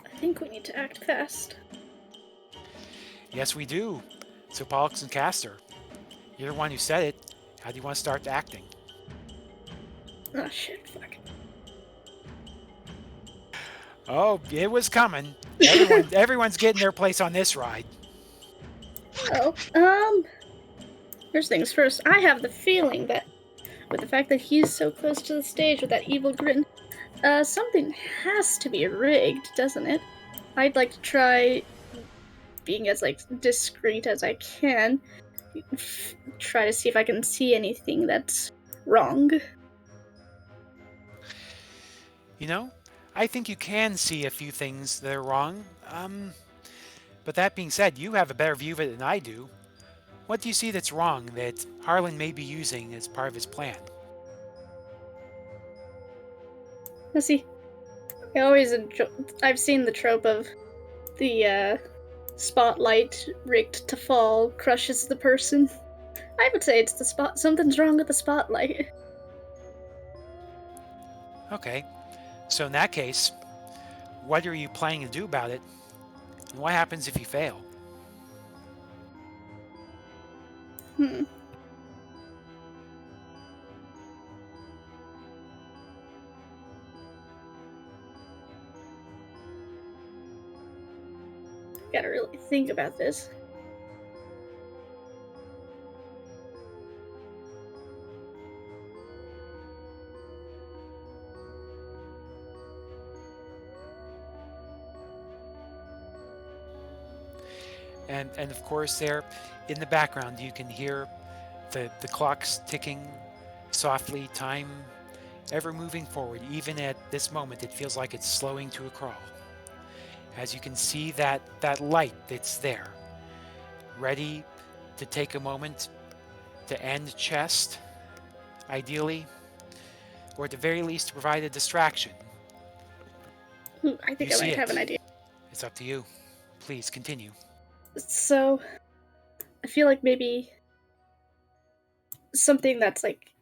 I think we need to act fast. Yes, we do. So Pollux and Castor, you're the one who said it. How do you want to start acting? Oh shit, fuck. Oh, it was coming. Everyone's getting their place on this ride. Oh, first things first, I have the feeling that with the fact that he's so close to the stage with that evil grin, something has to be rigged, doesn't it? I'd like to try being as discreet as I can. Try to see if I can see anything that's wrong. You know, I think you can see a few things that are wrong. But that being said, you have a better view of it than I do. What do you see that's wrong that Harlan may be using as part of his plan? Let's see. I always enjoy. I've seen the trope of the spotlight rigged to fall crushes the person. I would say it's the spot. Something's wrong with the spotlight. Okay, so in that case, what are you planning to do about it? And what happens if you fail? Gotta really think about this. And of course, there in the background, you can hear the clocks ticking softly, time ever moving forward. Even at this moment, it feels like it's slowing to a crawl. As you can see that light that's there, ready to take a moment to end chest, ideally, or at the very least to provide a distraction. Ooh, I think You I see might have it. an idea. It's up to you. Please continue. So, I feel like maybe something that's like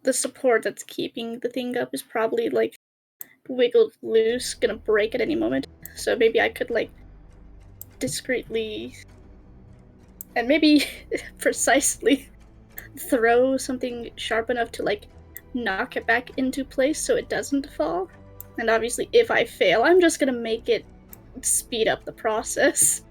the support that's keeping the thing up is probably like wiggled loose, gonna break at any moment. So maybe I could like discreetly and maybe precisely throw something sharp enough to like knock it back into place so it doesn't fall. And obviously, if I fail, I'm just gonna make it speed up the process.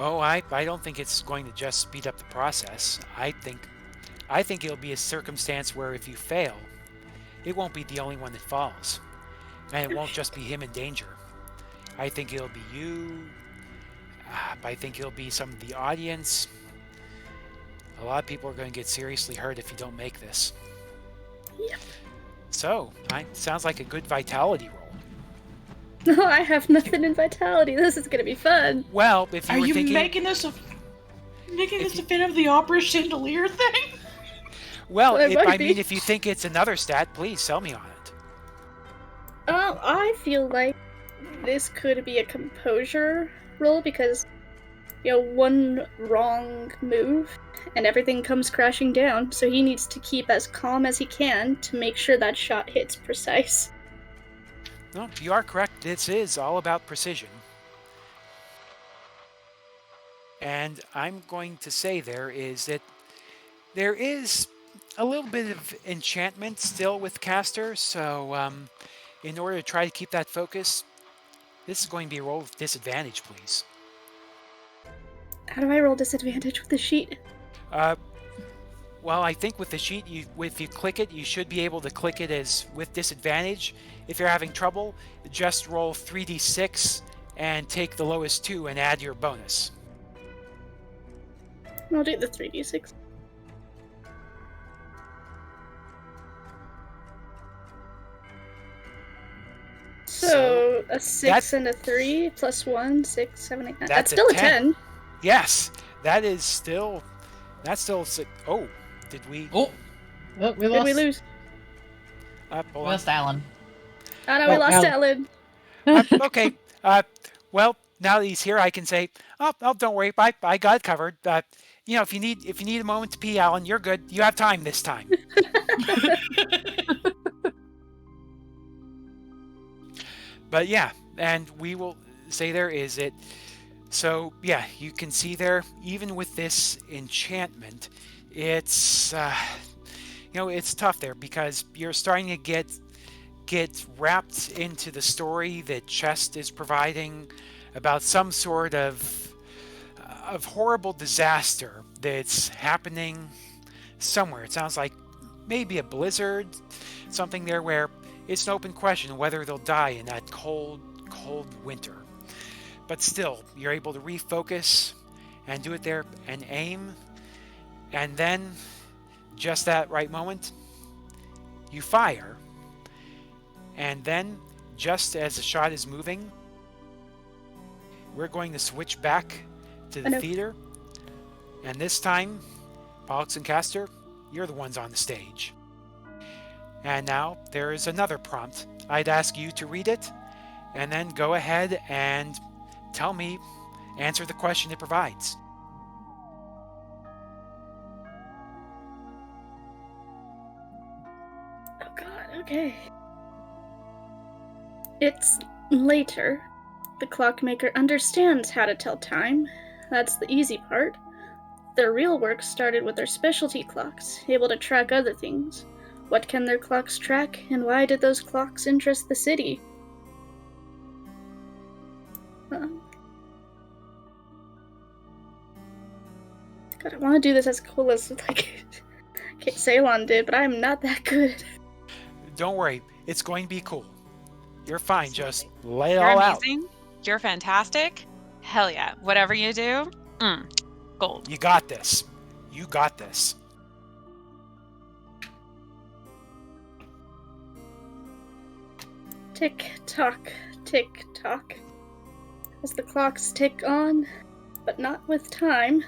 Oh, I don't think it's going to just speed up the process. I think it'll be a circumstance where if you fail, it won't be the only one that falls. And it won't just be him in danger. I think it'll be you. I think it'll be some of the audience. A lot of people are going to get seriously hurt if you don't make this. Yeah. So, sounds like a good vitality roll. No, I have nothing in vitality. This is gonna be fun. Well, if you Are were you thinking... making this a Phantom of the Opera chandelier thing? Well, It might be. if you think it's another stat, please sell me on it. I feel like this could be a composure roll because, one wrong move and everything comes crashing down. So he needs to keep as calm as he can to make sure that shot hits precise. No, you are correct. This is all about precision. And I'm going to say there is a little bit of enchantment still with Castor, so in order to try to keep that focus, this is going to be a roll with disadvantage, please. How do I roll disadvantage with the sheet? Well, I think with the sheet, if you click it, you should be able to click it as with disadvantage. If you're having trouble, just roll 3d6 and take the lowest 2 and add your bonus. I'll do the 3d6. So a 6 and a 3 plus 1, 6, 7, 8, 9. That's still a 10. Yes, that's still. Oh, did we? Oh, Oh, we Did lost. we lose? Hold we on. lost Alan. Oh no, we Oh, lost Alan. Alan. Okay. Well, now that he's here, I can say, oh, don't worry, I got it covered. If you need a moment to pee, Alan, you're good. You have time this time. But yeah, and we will say there is it. So yeah, you can see there, even with this enchantment, it's it's tough there because you're starting to get wrapped into the story that Chest is providing about some sort of horrible disaster that's happening somewhere. It sounds like maybe a blizzard, something there where it's an open question whether they'll die in that cold winter. But still, you're able to refocus and do it there and aim. And then, just that right moment, you fire. And then, just as the shot is moving, we're going to switch back to the theater. And this time, Pollux and Castor, you're the ones on the stage. And now there is another prompt. I'd ask you to read it, and then go ahead and answer the question it provides. Oh god, okay. It's later. The clockmaker understands how to tell time. That's the easy part. Their real work started with their specialty clocks, able to track other things. What can their clocks track, and why did those clocks interest the city? God, I want to do this as cool as, Ceylon did, but I'm not that good. Don't worry, it's going to be cool. You're fine, just lay it You're all out. amazing. You're fantastic. Hell yeah. Whatever you do, gold. You got this. You got this. Tick-tock, tick-tock. As the clocks tick on, but not with time.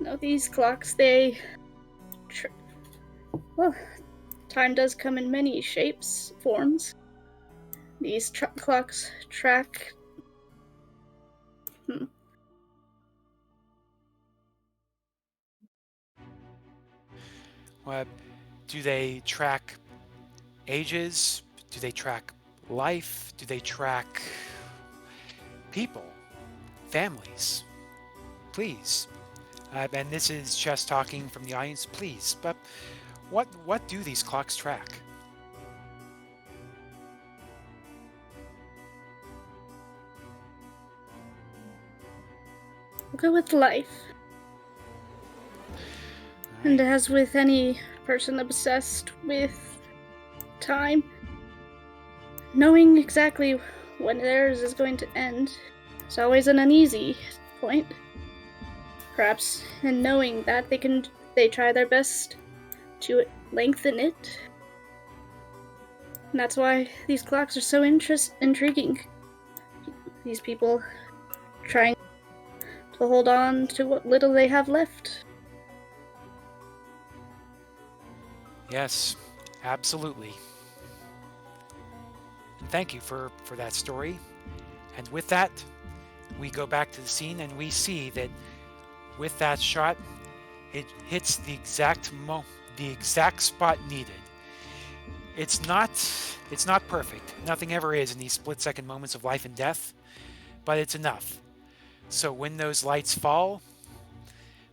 No, these clocks, well, time does come in many shapes, forms. These clocks track... Do they track ages? Do they track life? Do they track people? Families? Please. And this is Chess talking from the audience. Please, but what do these clocks track? We'll go with life. And as with any person obsessed with time, knowing exactly when theirs is going to end is always an uneasy point. Perhaps in knowing that they try their best to lengthen it. And that's why these clocks are so intriguing. These people trying to hold on to what little they have left. Yes, absolutely. And thank you for that story. And with that, we go back to the scene and we see that with that shot, it hits the exact spot needed. It's not perfect. Nothing ever is in these split-second moments of life and death, but it's enough. So when those lights fall,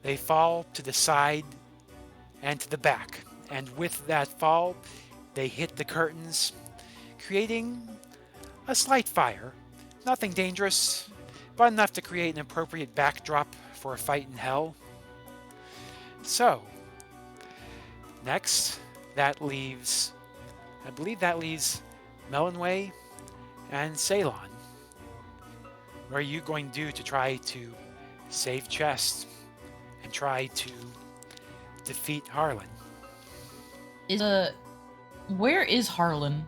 they fall to the side and to the back. And with that fall, they hit the curtains, creating a slight fire. Nothing dangerous, but enough to create an appropriate backdrop for a fight in hell. So, next, I believe that leaves Melinoe and Ceylon. What are you going to do to try to save Chess and try to defeat Harlan? Where is Harlan?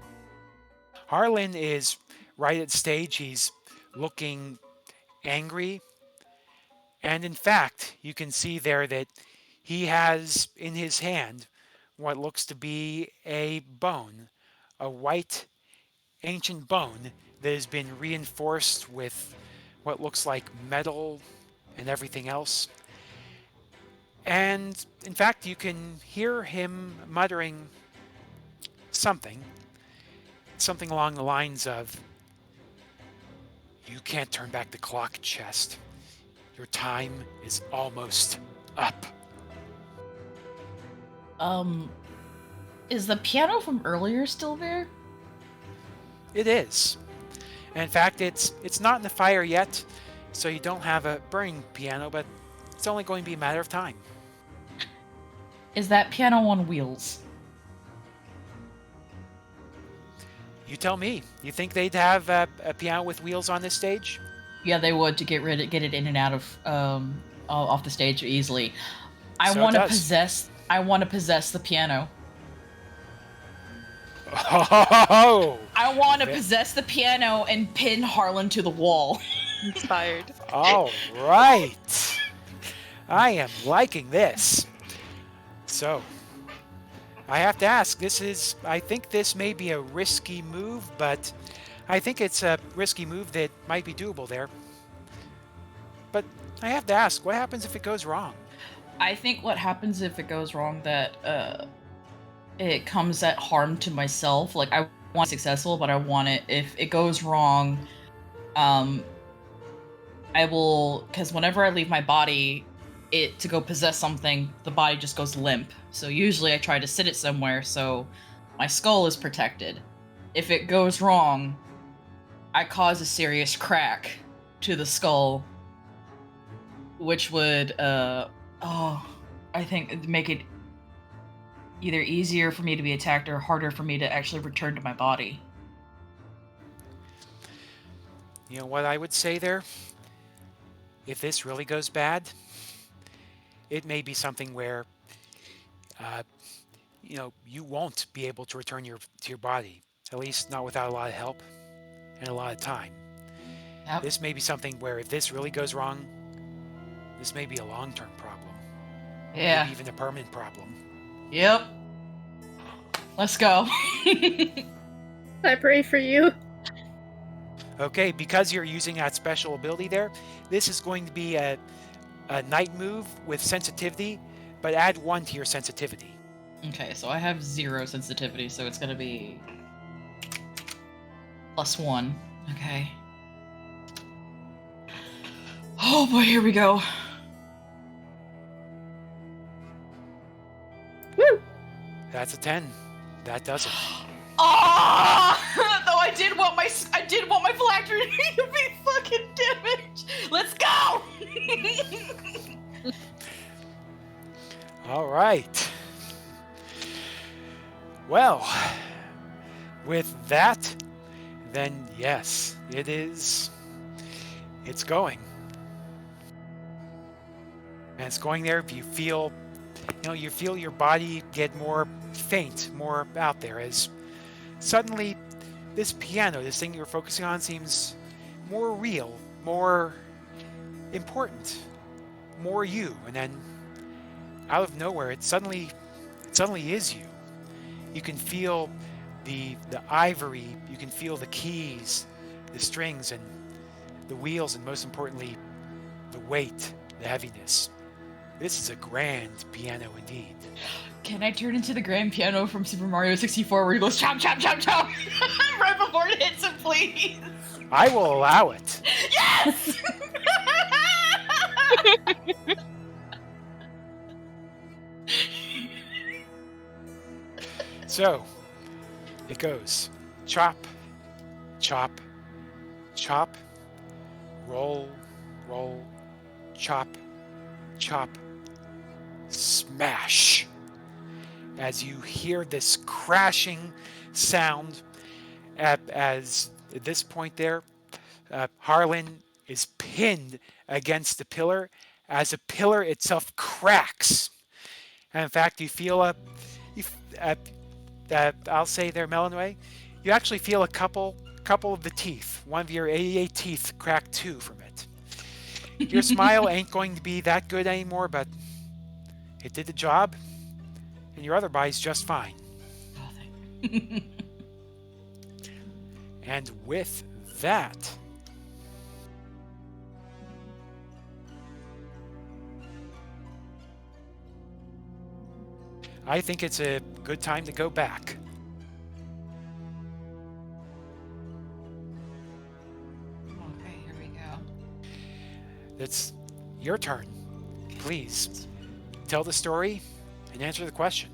Harlan is right at stage. He's looking angry. And in fact, you can see there that he has in his hand what looks to be a bone, a white ancient bone that has been reinforced with what looks like metal and everything else. And in fact, you can hear him muttering something along the lines of, "You can't turn back the clock, Chest. Your time is almost up." Is the piano from earlier still there? It is. And in fact, it's not in the fire yet, so you don't have a burning piano, but it's only going to be a matter of time. Is that piano on wheels? You tell me. You think they'd have a piano with wheels on this stage? Yeah, they would, to get it in and out of off the stage easily. I So want to it does. possess. I want to possess the piano. Oh! I want to Okay. possess the piano and pin Harlan to the wall. Inspired. All right. I am liking this. So, I have to ask, I think this may be a risky move, but I think it's a risky move that might be doable there. But I have to ask, what happens if it goes wrong? I think what happens if it goes wrong that it comes at harm to myself. Like, I want it successful, but I want it, if it goes wrong, I will, because whenever I leave my body, to go possess something, the body just goes limp. So usually I try to sit it somewhere so my skull is protected. If it goes wrong, I cause a serious crack to the skull, which would, I think it'd make it either easier for me to be attacked or harder for me to actually return to my body. You know what I would say there? If this really goes bad, it may be something where, you won't be able to return to your body, at least not without a lot of help and a lot of time. Yep. This may be something where if this really goes wrong, this may be a long-term problem. Yeah. Maybe even a permanent problem. Yep. Let's go. I pray for you. Okay, because you're using that special ability there, this is going to be a night move with sensitivity, but add 1 to your sensitivity. Okay, so I have 0 sensitivity, so it's gonna be +1. Okay. Oh boy, here we go. Woo! That's a 10. That does it. Ah! Though I did want my phylactery to be fucking damaged. Let's go. All right. Well, with that, then yes, it's going. And it's going there. If you feel, you feel your body get more faint, more out there, as suddenly this piano, this thing you're focusing on, seems more real, more important, more you. And then out of nowhere, it suddenly is you. You can feel the ivory, you can feel the keys, the strings, and the wheels, and most importantly, the weight, the heaviness. This is a grand piano indeed. Can I turn into the grand piano from Super Mario 64 where he goes chop chop chop chop right before it hits him, please? I will allow it. Yes! So, it goes chop, chop, chop, roll, roll, chop, chop, smash. As you hear this crashing sound, as at this point there, Harlan is pinned against the pillar as the pillar itself cracks. And in fact, you feel I'll say there, Melinoe, you actually feel a couple of the teeth, one of your 88 teeth cracked too from it. Your smile ain't going to be that good anymore, but it did the job, and your other body's just fine. Oh, thank And with that, I think it's a good time to go back. Okay, here we go. It's your turn. Please tell the story and answer the question.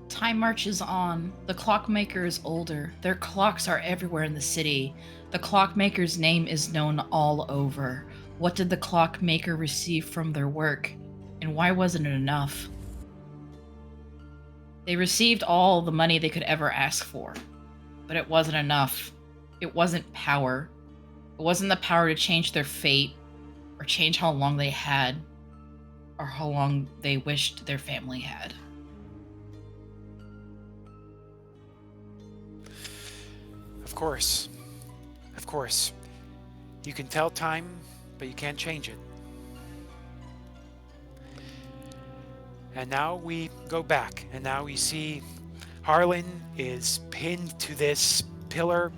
Time marches on. The clockmaker is older. Their clocks are everywhere in the city. The clockmaker's name is known all over. What did the clockmaker receive from their work? And why wasn't it enough? They received all the money they could ever ask for, but it wasn't enough. it wasn't power. It wasn't the power to change their fate or change how long they had or how long they wished their family had. Of course. Of course. You can tell time, but you can't change it. And now we go back, and now we see Harlan is pinned to this pillar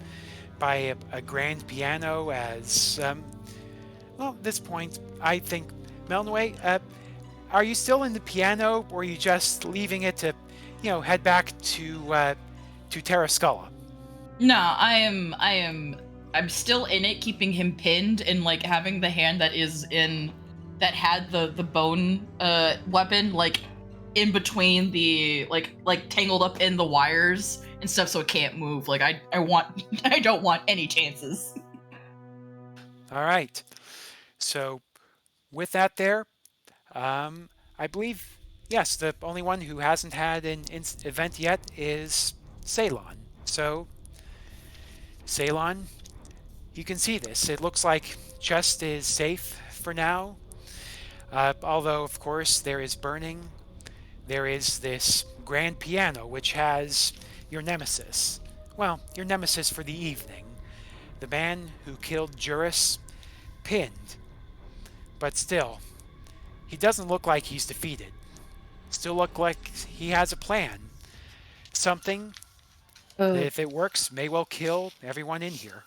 by a grand piano as, well, at this point, I think, Melinoe, are you still in the piano, or are you just leaving it to, head back to Terrascala? No, I'm still in it, keeping him pinned and like having the hand that had the bone weapon like in between the like tangled up in the wires and stuff, so it can't move. Like I don't want any chances. All right. So with that there, I believe, yes, the only one who hasn't had an event yet is Ceylon. So Ceylon, you can see this. It looks like chest is safe for now. Although, of course, there is burning. There is this grand piano, which has your nemesis. Well, your nemesis for the evening. The man who killed Juris, pinned. But still, he doesn't look like he's defeated. Still look like he has a plan. Something that, if it works, may well kill everyone in here.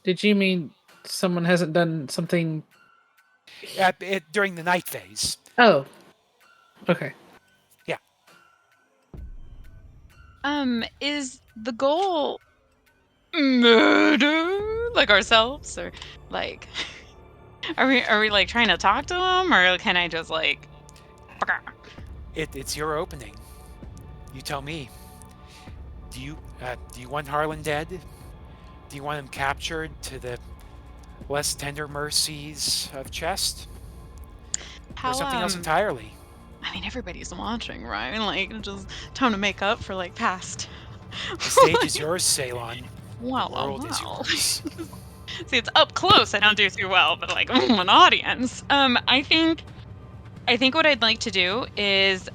Did you mean someone hasn't done something? During the night phase. Oh. Okay. Yeah. Is the goal murder like ourselves, or like are we like trying to talk to him, or can I just like It's your opening. You tell me. Do you want Harlan dead? Do you want him captured to the less tender mercies of Chest? Or something else entirely? I mean, everybody's watching, right? Like, just time to make up for like past. The stage is yours, Ceylon. Wow, The world is yours. See, it's up close. I don't do too well, but like an audience. I think what I'd like to do is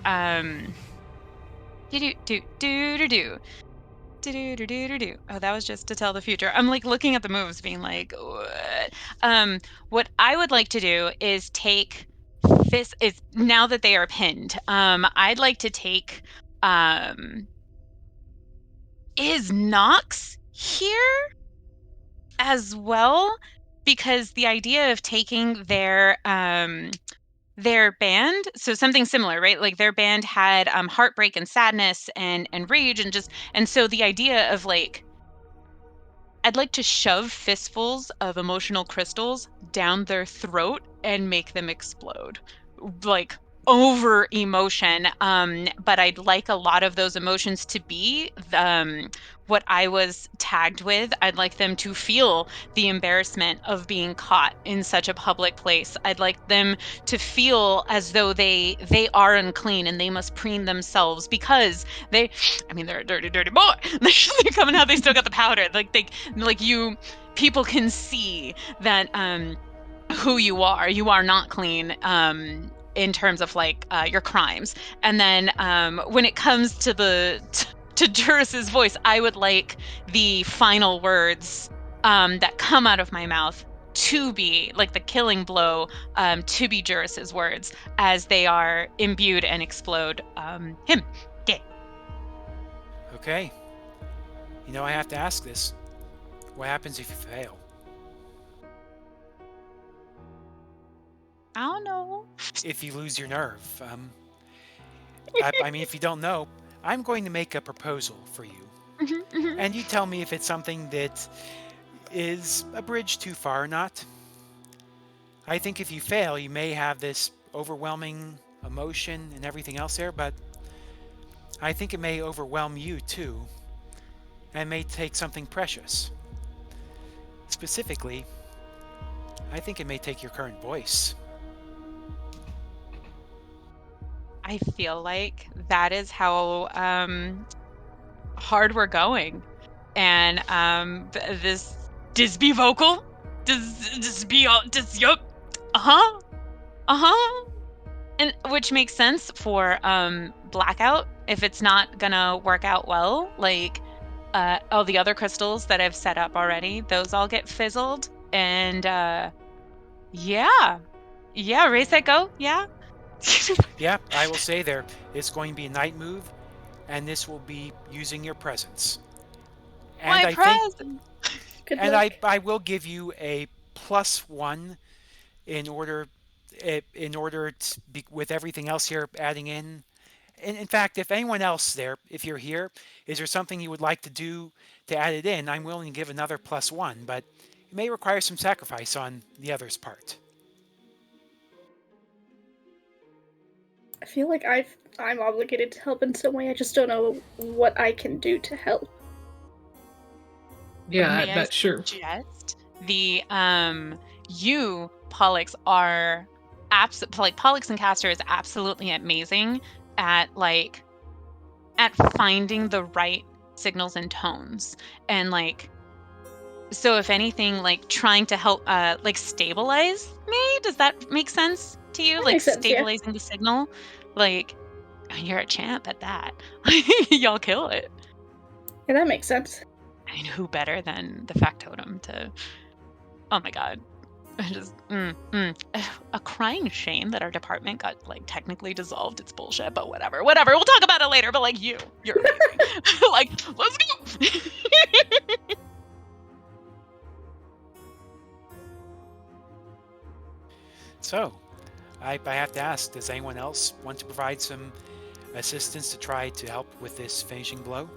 Oh, that was just to tell the future. I'm like looking at the moves, being like, what? What I would like to do is take this. Is now that they are pinned. I'd like to take. Is Nox here as well? Because the idea of taking their band, so something similar, right? Like their band had heartbreak and sadness and rage and so the idea of like, I'd like to shove fistfuls of emotional crystals down their throat and make them explode, like over emotion. But I'd like a lot of those emotions to be what I was tagged with. I'd like them to feel the embarrassment of being caught in such a public place. I'd like them to feel as though they are unclean and they must preen themselves because they're a dirty boy. They're coming out, they still got the powder. People can see that who you are. You are not clean. In terms of like your crimes. And then when it comes to to Juris's voice, I would like the final words that come out of my mouth to be like the killing blow, to be Juris's words as they are imbued and explode him. Yeah. Okay. I have to ask this. What happens if you fail? I don't know. If you lose your nerve. I mean, if you don't know, I'm going to make a proposal for you. And you tell me if it's something that is a bridge too far or not. I think if you fail, you may have this overwhelming emotion and everything else there, but I think it may overwhelm you too, and may take something precious. Specifically, I think it may take your current voice. I feel like that is how hard we're going. and this be vocal? Does yup? And which makes sense for blackout if it's not gonna work out well. Like all the other crystals that I've set up already, those all get fizzled. And yeah, race that go, yeah. Yeah, I will say there, it's going to be a night move, and this will be using your presence. And My I think, present. Good and luck. I will give you a +1 in order to be, with everything else here adding in. In fact, if anyone else there, if you're here, is there something you would like to do to add it in? I'm willing to give another +1, but it may require some sacrifice on the other's part. I feel like I'm obligated to help in some way. I just don't know what I can do to help. Yeah, May I that's sure. suggest the you Pollux are like Pollux and Castor is absolutely amazing at finding the right signals and tones, and like, so if anything, like trying to help like stabilize me. Does that make sense to you? That Like makes sense, yeah. stabilizing the signal. Like, you're a champ at that. Y'all kill it. Yeah, that makes sense. I mean, who better than the factotum to? Oh my god, I just a crying shame that our department got like technically dissolved. It's bullshit, but whatever. We'll talk about it later. But like, you're amazing. Like, let's go. So, I have to ask, does anyone else want to provide some assistance to try to help with this finishing blow?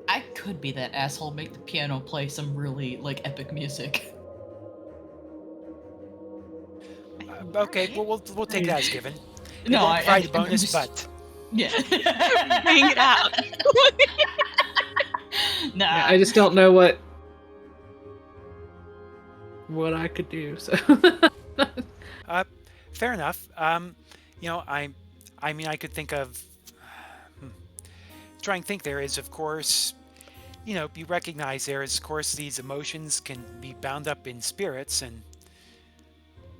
I could be that asshole, make the piano play some really like epic music. Okay, well we'll take that as given. No, won't provide a I'm bonus, just- but Yeah. Bring it out. Nah. Yeah, I just don't know what I could do. So fair enough. You know, I mean, I could think of. Try and think. There is, of course, you know, you recognize there is, of course, these emotions can be bound up in spirits, and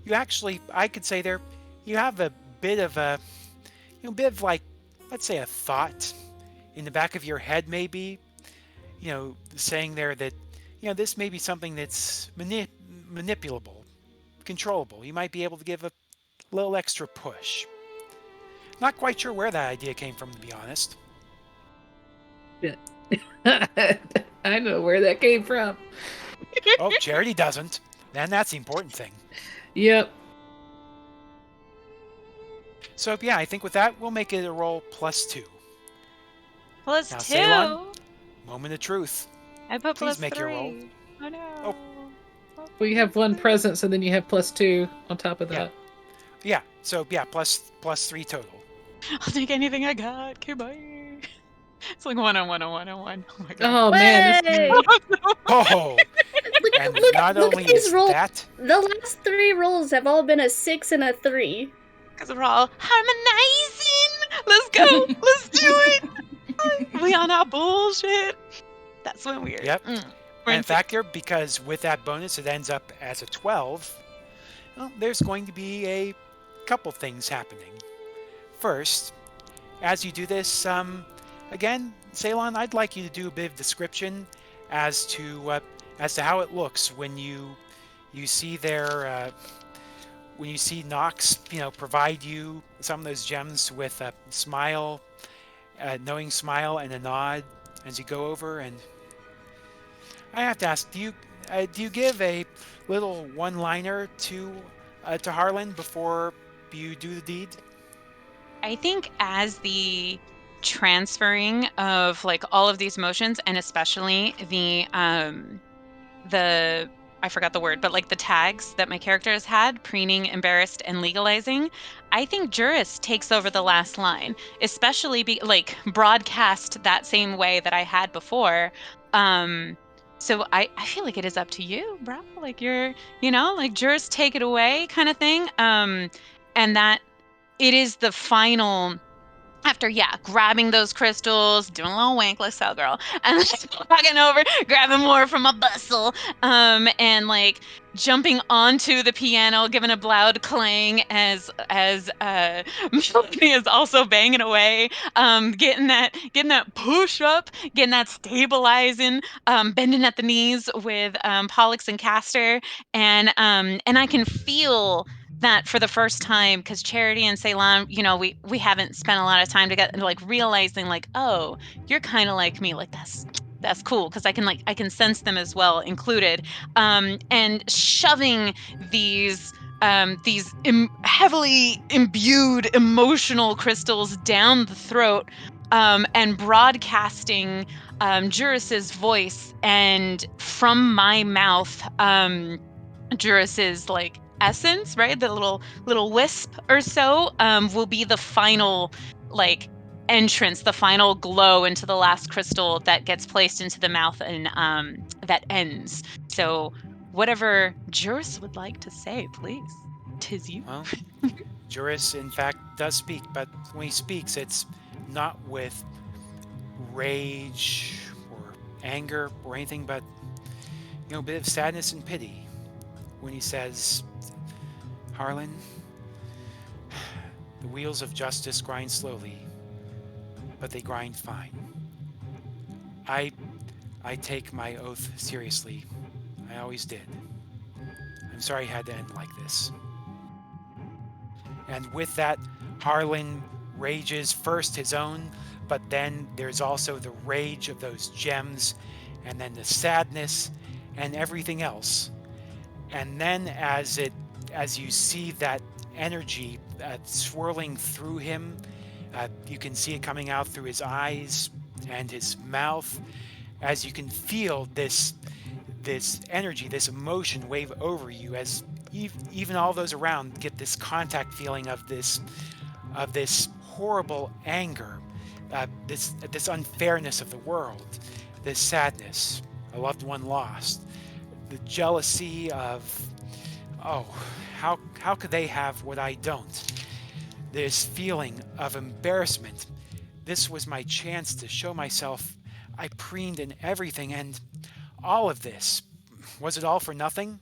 you actually, I could say there, you have a bit of a, you know, bit of like, let's say, a thought in the back of your head, maybe, you know, saying there that, you know, this may be something that's manipulable, controllable. You might be able to give a little extra push. Not quite sure where that idea came from, to be honest. I know where that came from. Oh, Charity doesn't. Then that's the important thing. Yep. So yeah, I think with that, we'll make it a roll +2. +2. Now, Ceylon, moment of truth. I put Please +3. make your roll. Oh no. Oh. Well, you have one presence, and then you have +2 on top of Yeah. that. Yeah, so yeah, +3 total. I'll take anything I got. Okay, bye. It's like 1 on 1 on 1 on 1. Oh my god. Oh man, this Way! Oh, Look, and look, not look only at these is rolls. that, The last 3 rolls have all been a 6 and a 3. Because we're all harmonizing. Let's go. Let's do it. We on our bullshit. That's when we're. Yep. We're and in fact here, because with that bonus it ends up as a 12, well, there's going to be a couple things happening. First, as you do this, again, Ceylon, I'd like you to do a bit of description as to how it looks when you see their when you see Nox, you know, provide you some of those gems with a smile, a knowing smile, and a nod as you go over. And I have to ask, do you give a little one-liner to Harlan before you do the deed? I think as the transferring of like all of these motions, and especially the I forgot the word, but like the tags that my characters had, preening, embarrassed, and legalizing, I think Juris takes over the last line, especially like broadcast that same way that I had before. So I feel like it is up to you, bro. Like you're, you know, like Juris, take it away kind of thing. and that it is the final. After, grabbing those crystals, doing a little wank like Cowgirl, and then walking over, grabbing more from a bustle, and like jumping onto the piano, giving a loud clang as Melanie is also banging away, getting that push up, getting that stabilizing, bending at the knees with Pollux and Castor, and I can feel that for the first time, because Charity and Ceylon, we haven't spent a lot of time together, like realizing like, oh, you're kind of like me, like that's cool, because I can sense them as well included, and shoving these heavily imbued emotional crystals down the throat, and broadcasting Juris's voice, and from my mouth, Juris's like essence, right? The little wisp or so, will be the final like entrance, the final glow into the last crystal that gets placed into the mouth, and that ends. So whatever Juris would like to say, please. 'Tis you. Well, Juris, in fact, does speak, but when he speaks, it's not with rage or anger or anything, but a bit of sadness and pity. When he says, Harlan, the wheels of justice grind slowly, but they grind fine. I take my oath seriously. I always did. I'm sorry it had to end like this. And with that, Harlan rages first his own, but then there's also the rage of those gems, and then the sadness and everything else. And then as you see that energy swirling through him, you can see it coming out through his eyes and his mouth, as you can feel this energy, this emotion wave over you, as even all those around get this contact feeling of this horrible anger, this unfairness of the world, this sadness, a loved one lost, the jealousy of, oh, how could they have what I don't? This feeling of embarrassment. This was my chance to show myself. I preened in everything, and all of this, was it all for nothing?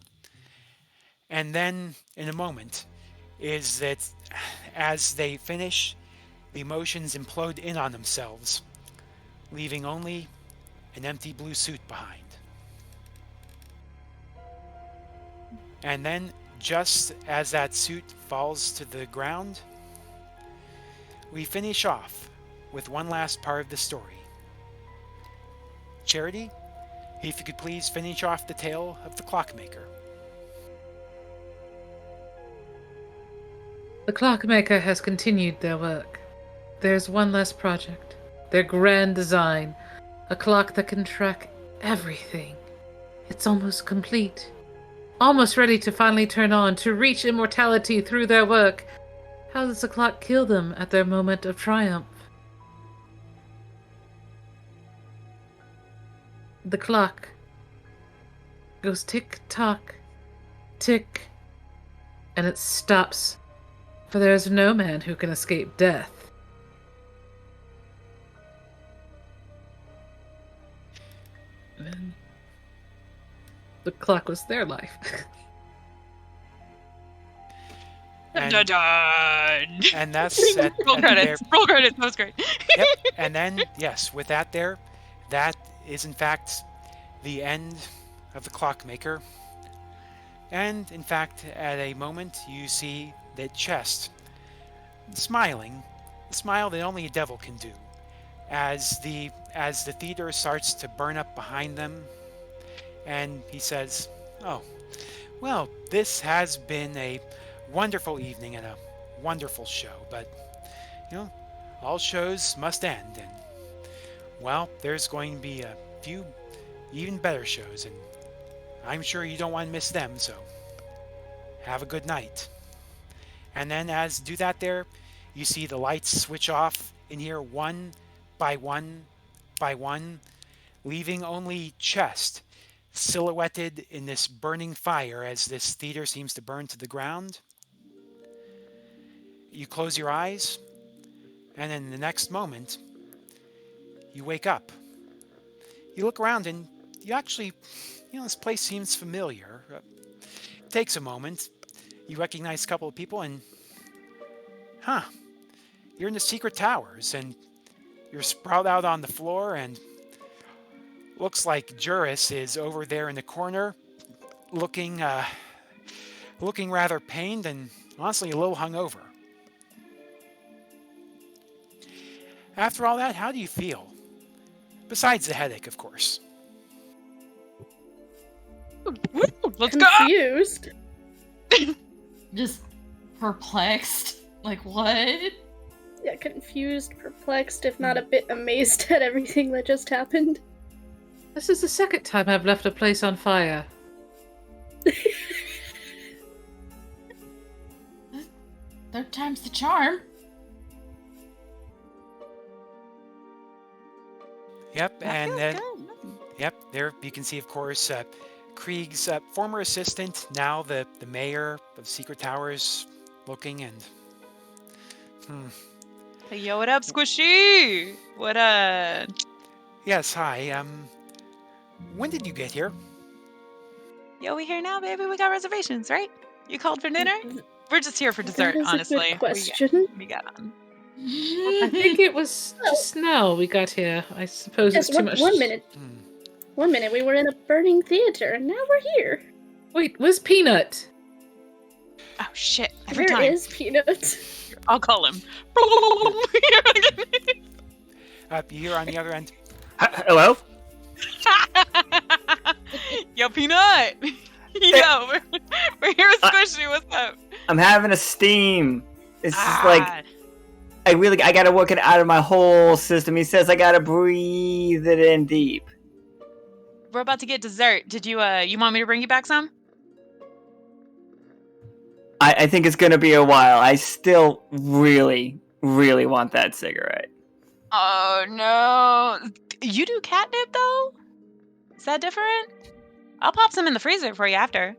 And then, in a moment, is that as they finish, the emotions implode in on themselves, leaving only an empty blue suit behind. And then, just as that suit falls to the ground, we finish off with one last part of the story. Charity, if you could please finish off the tale of the clockmaker. The clockmaker has continued their work. There's one less project. Their grand design. A clock that can track everything. It's almost complete. Almost ready to finally turn on, to reach immortality through their work. How does the clock kill them at their moment of triumph? The clock goes tick-tock, tick, and it stops, for there is no man who can escape death. And the clock was their life. And, Dun, dun, dun. and that's Roll credits. Roll credits. That was great. Yep. And then, yes, with that there, that is in fact the end of the clockmaker. And in fact, at a moment, you see that chest smiling, the smile that only a devil can do, as the theater starts to burn up behind them, and he says, "Oh, well, this has been a wonderful evening and a wonderful show, but all shows must end, and well, there's going to be a few even better shows, and I'm sure you don't want to miss them, so have a good night." And then as do that there, you see the lights switch off in here one by one by one, leaving only chest silhouetted in this burning fire as this theater seems to burn to the ground. you close your eyes, and in the next moment, you wake up. You look around and you actually, this place seems familiar. It takes a moment. You recognize a couple of people and, you're in the secret towers and you're sprawled out on the floor and looks like Juris is over there in the corner looking rather pained and honestly a little hungover. After all that, how do you feel? Besides the headache, of course. Let's go! Confused. Just perplexed. Like, what? Yeah, confused, perplexed, if not a bit amazed at everything that just happened. This is the second time I've left a place on fire. Third time's the charm. Yep, and then there you can see, of course, Krieg's former assistant, now the mayor of Secret Towers, looking and. Hey, yo, what up, Squishy? What Yes, hi. When did you get here? Yo, we here now, baby. We got reservations, right? You called for dinner? We're just here for dessert, That is honestly. a good question. We got on. I think it was just now we got here. I suppose Yes, it's too much. 1 minute. 1 minute we were in a burning theater, and now we're here. Wait, where's Peanut? Oh, shit. Every Where time. is Peanut? I'll call him. You hear on the other end. Hello? Yo, Peanut! Yo, we're here with Squishy. What's up? I'm having a steam. It's just like, I gotta work it out of my whole system. He says I gotta breathe it in deep. We're about to get dessert. Did you want me to bring you back some? I think it's gonna be a while. I still really, really want that cigarette. Oh, no. You do catnip, though? Is that different? I'll pop some in the freezer for you after.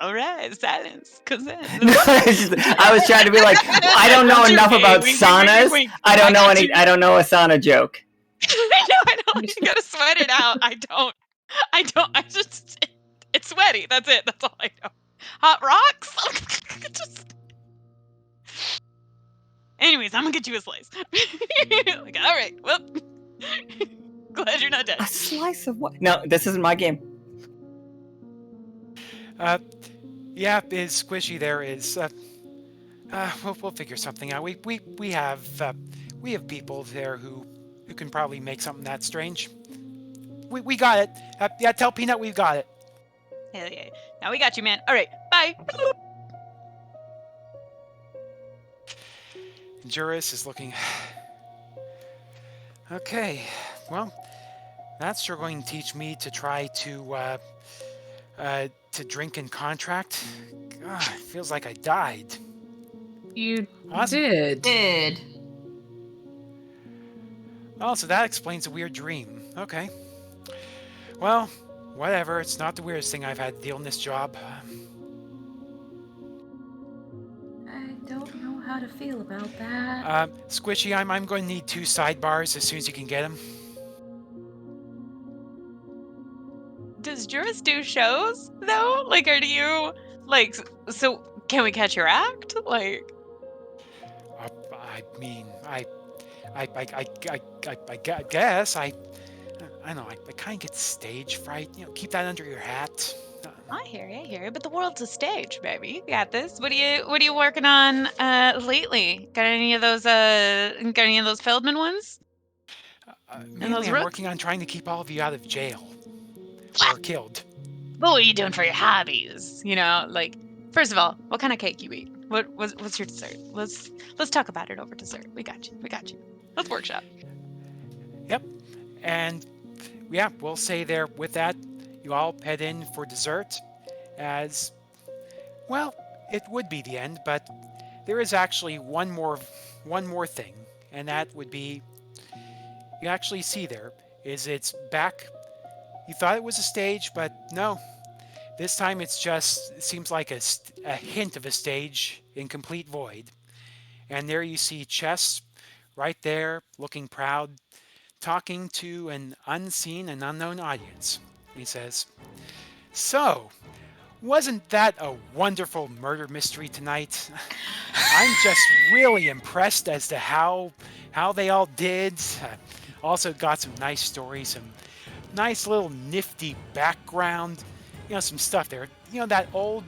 All right, silence. I was trying to be like, I don't know enough about saunas. I don't know a sauna joke. I know. You gotta sweat it out. I don't. It's sweaty. That's it. That's all I know. Hot rocks? Anyways, I'm gonna get you a slice. Like, all right. Well, glad you're not dead. A slice of what? No, this isn't my game. Yeah, is Squishy there is. We'll figure something out. We have people there who can probably make something that strange. We got it. Yeah, tell Peanut we've got it. Hell yeah. Now we got you, man. All right. Bye. Juris is looking. Okay, well, that's sure going to teach me to try to drink and contract. God, it feels like I died. You Awesome. did. Oh, so that explains a weird dream. Okay. Well, whatever. It's not the weirdest thing I've had to deal in this job. I don't know how to feel about that. Squishy, I'm going to need 2 sidebars as soon as you can get them. Does Juris do shows though? Like, are you like? So can we catch your act? Like, I mean, I guess I know. I kind of get stage fright. Keep that under your hat. I hear you. But the world's a stage, baby. You got this. What are you working on lately? Got any of those Feldman ones? Mainly I'm working on trying to keep all of you out of jail. Or killed. What are you doing for your hobbies? Like, first of all, what kind of cake you eat? What's your dessert? Let's talk about it over dessert. We got you. Let's workshop. Yep. And yeah, we'll say there with that, you all head in for dessert as well, it would be the end, but there is actually one more thing, and that would be you actually see there is its back. You thought it was a stage, but no. This time it seems like a hint of a stage in complete void. And there you see Chess right there, looking proud, talking to an unseen and unknown audience. He says, "So, wasn't that a wonderful murder mystery tonight? I'm just really impressed as to how they all did. Also got some nice stories, some nice little nifty background, some stuff there. That old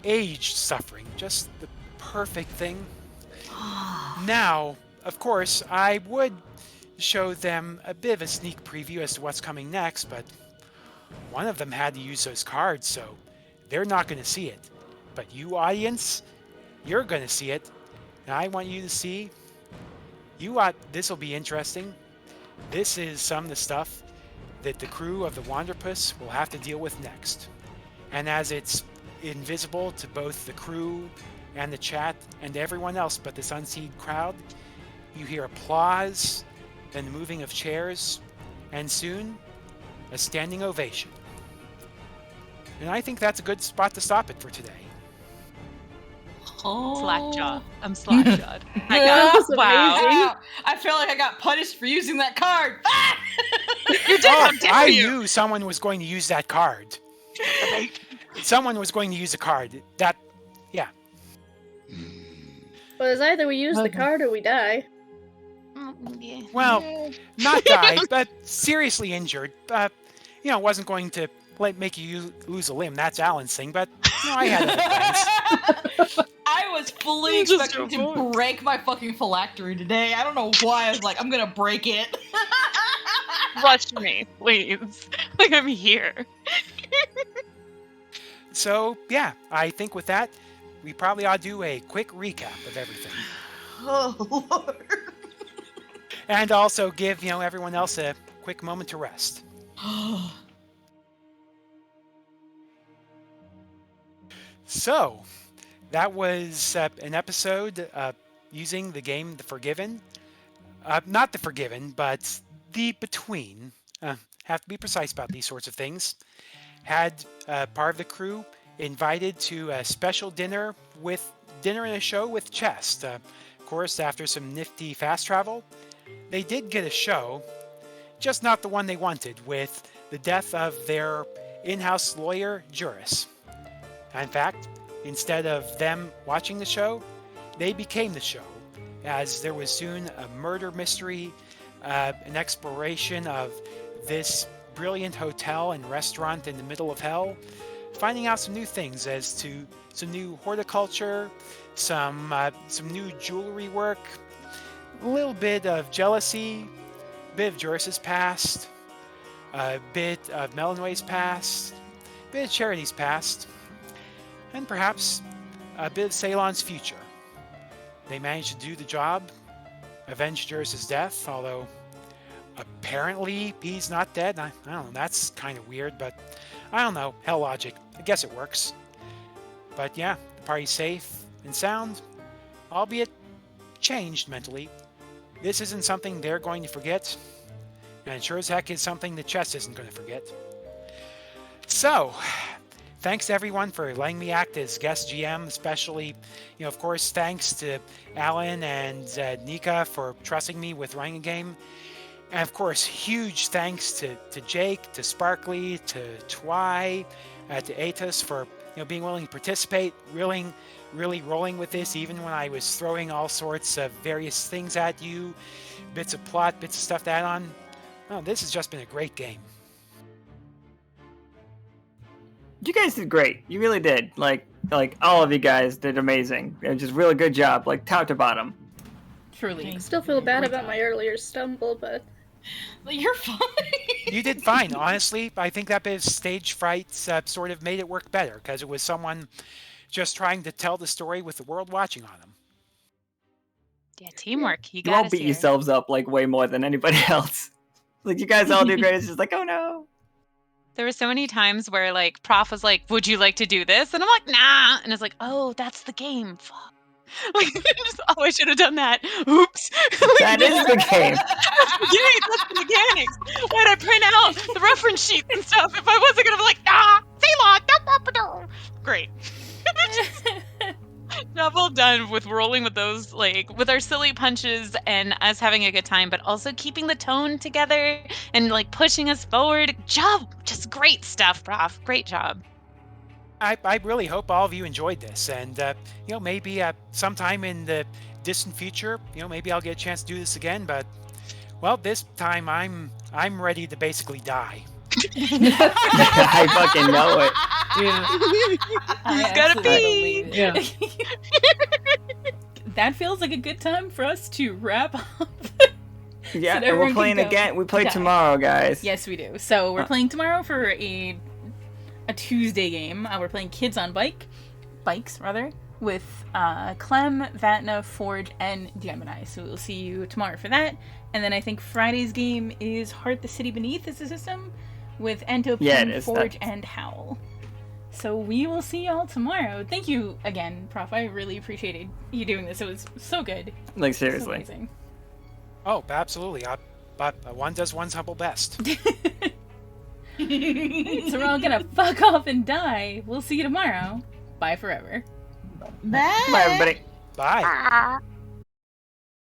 age suffering, just the perfect thing. Now, of course, I would show them a bit of a sneak preview as to what's coming next, but one of them had to use those cards, so they're not going to see it. But you, audience, you're going to see it, and I want you to see. This will be interesting. This is some of the stuff that the crew of the Wanderpus will have to deal with next. And as it's invisible to both the crew and the chat and everyone else but this unseen crowd, you hear applause, then the moving of chairs, and soon, a standing ovation. And I think that's a good spot to stop it for today. Slackjaw. I'm slackjawed. That was wow. amazing. I feel like I got punished for using that card. You did. How dare I you? knew someone was going to use that card. Someone was going to use a card. Yeah. Well, it's either we use the card or we die. Well, not die, but seriously injured. Wasn't going to make you lose a limb. That's Alan's thing, but I had other plans. I was fully expecting to break my fucking phylactery today. I don't know why. I was like, I'm gonna break it. Rush me, please. Like I'm here. So, yeah, I think with that, we probably ought to do a quick recap of everything. Oh, Lord. And also give, everyone else a quick moment to rest. So, that was an episode using the game The Forgiven. Not The Forgiven, but The Between. Have to be precise about these sorts of things. Had part of the crew invited to a special dinner and a show with Chest. Of course, after some nifty fast travel, they did get a show, just not the one they wanted, with the death of their in-house lawyer, Juris. In fact, instead of them watching the show, they became the show, as there was soon a murder mystery, an exploration of this brilliant hotel and restaurant in the middle of hell, finding out some new things as to some new horticulture, some new jewelry work, a little bit of jealousy, a bit of Juris's past, a bit of Melinoe's past, a bit of Charity's past, and perhaps a bit of Ceylon's future. They managed to do the job, avenge Juris's death, although apparently he's not dead. I don't know, that's kind of weird, but I don't know, hell logic. I guess it works. But yeah, the party's safe and sound, albeit changed mentally. This isn't something they're going to forget, and it sure as heck is something the chest isn't going to forget. So, thanks everyone for letting me act as guest GM, especially, of course, thanks to Alan and Nika for trusting me with running a game. And of course, huge thanks to Jake, to Sparkly, to Twy, to Atus for being willing to participate, really rolling with this, even when I was throwing all sorts of various things at you, bits of plot, bits of stuff to add on. Oh, this has just been a great game. You guys did great. You really did. Like all of you guys did amazing. It was just really good job, like top to bottom. Truly. I still feel bad about my earlier stumble, but You're fine. You did fine, honestly. I think that bit of stage fright sort of made it work better, because it was someone just trying to tell the story with the world watching on them. Yeah, teamwork. You You won't beat yourselves up like way more than anybody else. Like you guys all do great. It's just like, oh no. There were so many times where Prof was like, "Would you like to do this?" And I'm like, "Nah." And it's like, "Oh, that's the game." Fuck. I should have done that. Oops. That is the game. That's the mechanics. Why'd I print out the reference sheets and stuff if I wasn't gonna be like, "Nah, Great. Job well done with rolling with those, like, with our silly punches and us having a good time, but also keeping the tone together and, like, pushing us forward. Job! Just great stuff, Prof. Great job. I really hope all of you enjoyed this, and maybe sometime in the distant future, maybe I'll get a chance to do this again. But well, this time I'm ready to basically die. I fucking know it. Yeah. He's gotta pee. Yeah. That feels like a good time for us to wrap up. Yeah, that and we're everyone playing can go again. We play die. tomorrow, guys. Yes, we do. So we're playing tomorrow for a Tuesday game. We're playing Kids on Bikes, with Clem, Vatna, Forge, and Gemini. So we'll see you tomorrow for that. And then I think Friday's game is Heart the City Beneath is the system, with Entopine, Forge, and Howl. So we will see y'all tomorrow. Thank you again, Prof. I really appreciated you doing this. It was so good. Like, So seriously. amazing. Oh, absolutely. But one does one's humble best. So we're all gonna fuck off and die. We'll see you tomorrow. Bye forever. Bye, everybody. Bye.